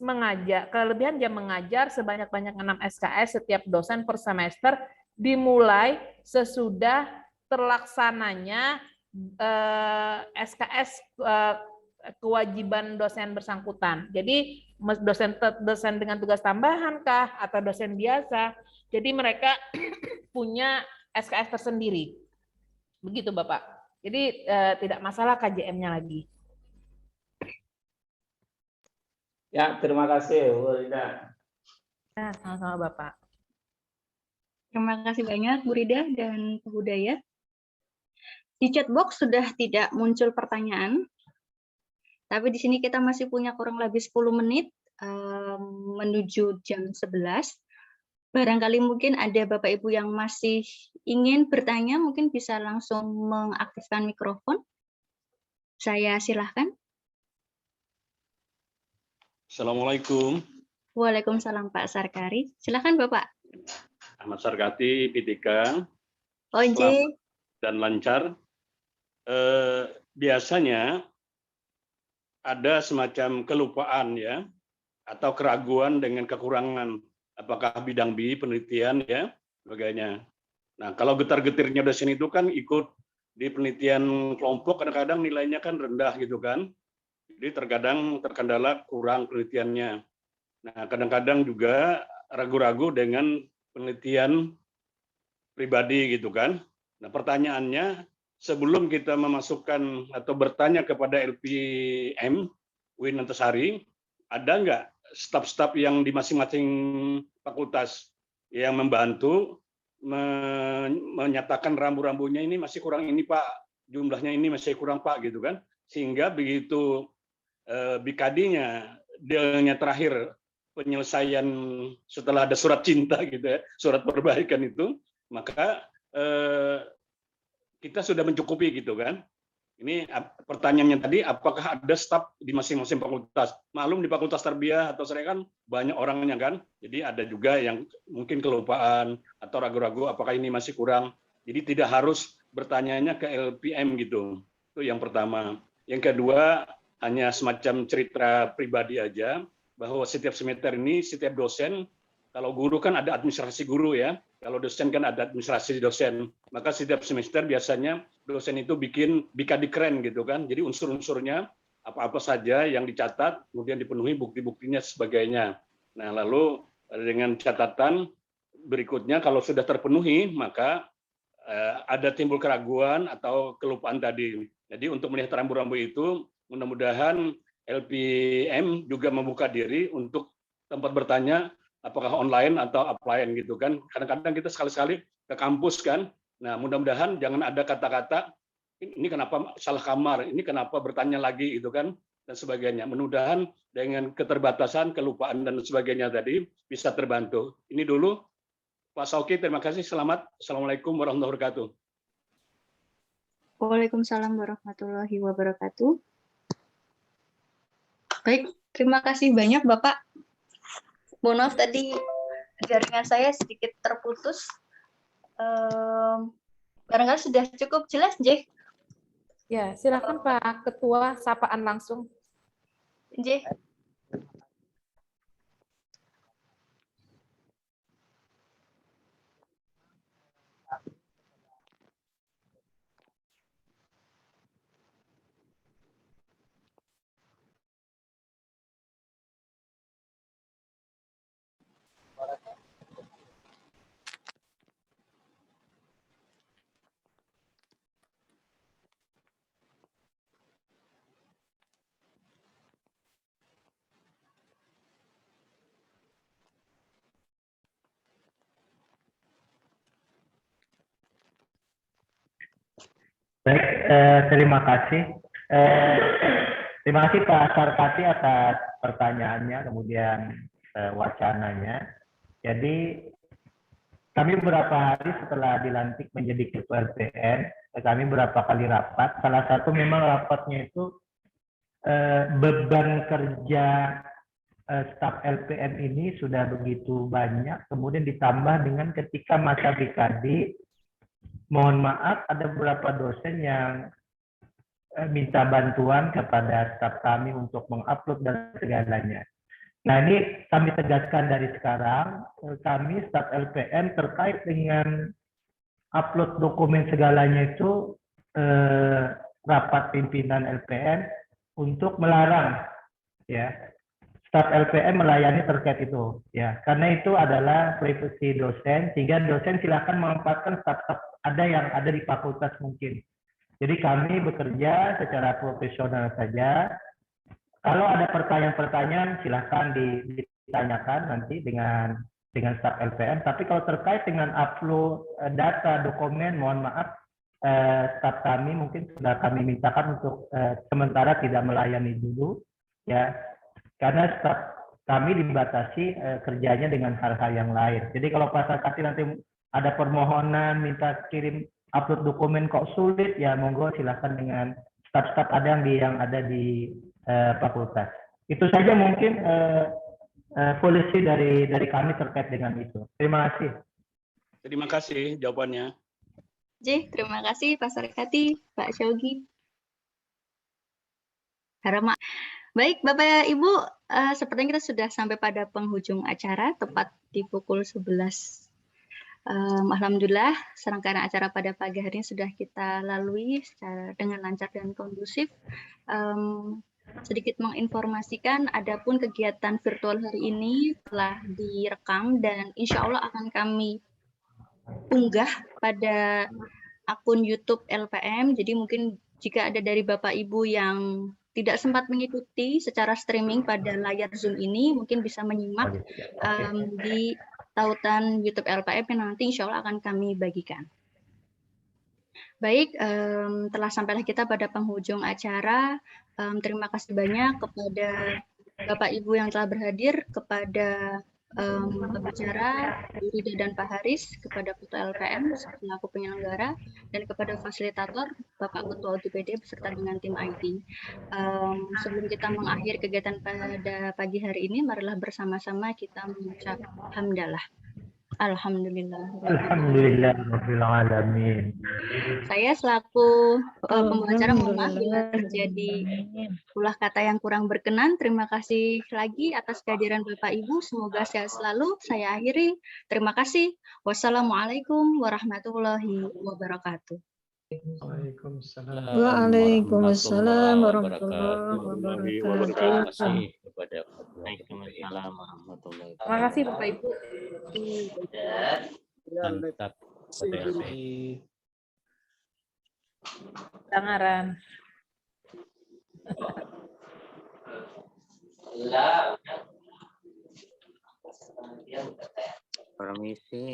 mengajar, kelebihan jam mengajar sebanyak-banyak 6 SKS setiap dosen per semester dimulai sesudah terlaksananya SKS kewajiban dosen bersangkutan. Jadi dosen dengan tugas tambahan kah atau dosen biasa, jadi mereka punya SKS tersendiri. Begitu Bapak. Jadi tidak masalah KJM-nya lagi. Ya, terima kasih Bu Rida. Ya, sama-sama Bapak. Terima kasih banyak Bu Rida dan Pak Hudaya. Di chat box sudah tidak muncul pertanyaan, tapi di sini kita masih punya kurang lebih 10 menit menuju jam 11. Barangkali mungkin ada Bapak Ibu yang masih ingin bertanya, mungkin bisa langsung mengaktifkan mikrofon. Saya silahkan. Assalamualaikum. Waalaikumsalam Pak Sarkari. Silahkan Bapak. Ahmad Sarkati, P3. Selamat dan lancar. Biasanya ada semacam kelupaan ya, atau keraguan dengan kekurangan. Apakah bidang B penelitian ya, sebagainya. Nah, kalau getar-getirnya dosen itu kan ikut di penelitian kelompok, kadang-kadang nilainya kan rendah gitu kan. Jadi terkadang terkendala kurang penelitiannya. Nah, kadang-kadang juga ragu-ragu dengan penelitian pribadi gitu kan. Nah, pertanyaannya sebelum kita memasukkan atau bertanya kepada LPM UIN Antasari, ada nggak staf-staf yang di masing-masing fakultas yang membantu menyatakan rambu-rambunya ini masih kurang ini Pak, jumlahnya ini masih kurang Pak gitu kan. Sehingga begitu BKD-nya dealnya terakhir penyelesaian setelah ada surat cinta gitu ya, surat perbaikan itu, maka kita sudah mencukupi gitu kan. Ini pertanyaannya tadi, apakah ada staf di masing-masing fakultas? Maklum di Fakultas Tarbiyah atau saya kan banyak orangnya kan, jadi ada juga yang mungkin kelupaan atau ragu-ragu apakah ini masih kurang. Jadi tidak harus bertanyanya ke LPM gitu. Itu yang pertama. Yang kedua, hanya semacam cerita pribadi aja, bahwa setiap semester ini, setiap dosen, kalau guru kan ada administrasi guru ya, kalau dosen kan ada administrasi dosen, maka setiap semester biasanya dosen itu bikin BKD keren gitu kan, jadi unsur-unsurnya apa-apa saja yang dicatat, kemudian dipenuhi bukti-buktinya sebagainya. Nah lalu dengan catatan berikutnya kalau sudah terpenuhi, maka ada timbul keraguan atau kelupaan tadi. Jadi untuk melihat rambu-rambu itu, mudah-mudahan LPM juga membuka diri untuk tempat bertanya apakah online atau offline gitu kan. Kadang-kadang kita sekali-sekali ke kampus kan. Nah, mudah-mudahan jangan ada kata-kata ini kenapa salah kamar, ini kenapa bertanya lagi gitu kan dan sebagainya. Mudah-mudahan dengan keterbatasan, kelupaan dan sebagainya tadi bisa terbantu. Ini dulu Pak Sauki, terima kasih. Selamat. Assalamualaikum warahmatullahi wabarakatuh. Waalaikumsalam warahmatullahi wabarakatuh. Baik, terima kasih banyak Bapak. Mohon maaf tadi jaringan saya sedikit terputus. Barangkali sudah cukup jelas, J. Ya, silakan Pak Ketua, sapaan langsung. J. Baik, terima kasih. Terima kasih Pak Sarkati atas pertanyaannya, kemudian wacananya. Jadi kami beberapa hari setelah dilantik menjadi Ketua LPM, kami beberapa kali rapat. Salah satu memang rapatnya itu beban kerja staf LPM ini sudah begitu banyak, kemudian ditambah dengan ketika masa BKD, mohon maaf ada beberapa dosen yang minta bantuan kepada staf kami untuk mengupload dan segalanya. Nah ini kami tegaskan dari sekarang, kami staf LPM terkait dengan upload dokumen segalanya itu rapat pimpinan LPM untuk melarang ya staf LPM melayani terkait itu ya, karena itu adalah privasi dosen, sehingga dosen silakan memanfaatkan staf-staf ada yang ada di fakultas mungkin. Jadi kami bekerja secara profesional saja. Kalau ada pertanyaan-pertanyaan silahkan ditanyakan nanti dengan staf LPM. Tapi kalau terkait dengan upload data dokumen, mohon maaf staf kami mungkin sudah kami mintakan untuk sementara tidak melayani dulu ya, karena staf kami dibatasi kerjanya dengan hal-hal yang lain. Jadi kalau Pak Sarkati nanti ada permohonan minta kirim upload dokumen kok sulit, ya monggo silahkan dengan staf-staf yang ada di fakultas. Itu saja mungkin polisi dari kami terkait dengan itu. Terima kasih. Terima kasih jawabannya. J, terima kasih Pak Sarkati, Pak Syaugi. Harama. Baik, Bapak Ibu, sepertinya kita sudah sampai pada penghujung acara, tepat di pukul 11. Alhamdulillah, serangkaian acara pada pagi hari ini sudah kita lalui dengan lancar dan kondusif. sedikit menginformasikan adapun kegiatan virtual hari ini telah direkam dan insya Allah akan kami unggah pada akun YouTube LPM. Jadi mungkin jika ada dari Bapak Ibu yang tidak sempat mengikuti secara streaming pada layar Zoom ini, mungkin bisa menyimak di tautan YouTube LPM yang nanti insya Allah akan kami bagikan. Baik, telah sampailah kita pada penghujung acara. Terima kasih banyak kepada Bapak Ibu yang telah berhadir, kepada pembicara, Bu Rida dan Pak Haris, kepada Ketua LPM selaku penyelenggara, dan kepada fasilitator Bapak Ketua OTPD beserta dengan tim IT. Sebelum kita mengakhiri kegiatan pada pagi hari ini, marilah bersama-sama kita mengucap hamdalah. Alhamdulillah. Alhamdulillahirabbil alamin. Saya selaku pembicara mohon maaf bila terjadi ulah kata yang kurang berkenan. Terima kasih lagi atas kehadiran Bapak Ibu. Semoga sehat selalu. Saya akhiri. Terima kasih. Wassalamualaikum warahmatullahi wabarakatuh. Waalaikumsalam warahmatullahi wabarakatuh. Waalaikumsalam warahmatullahi wabarakatuh. Terima kasih Bapak Ibu. Mantap. Dengaran. Permisi.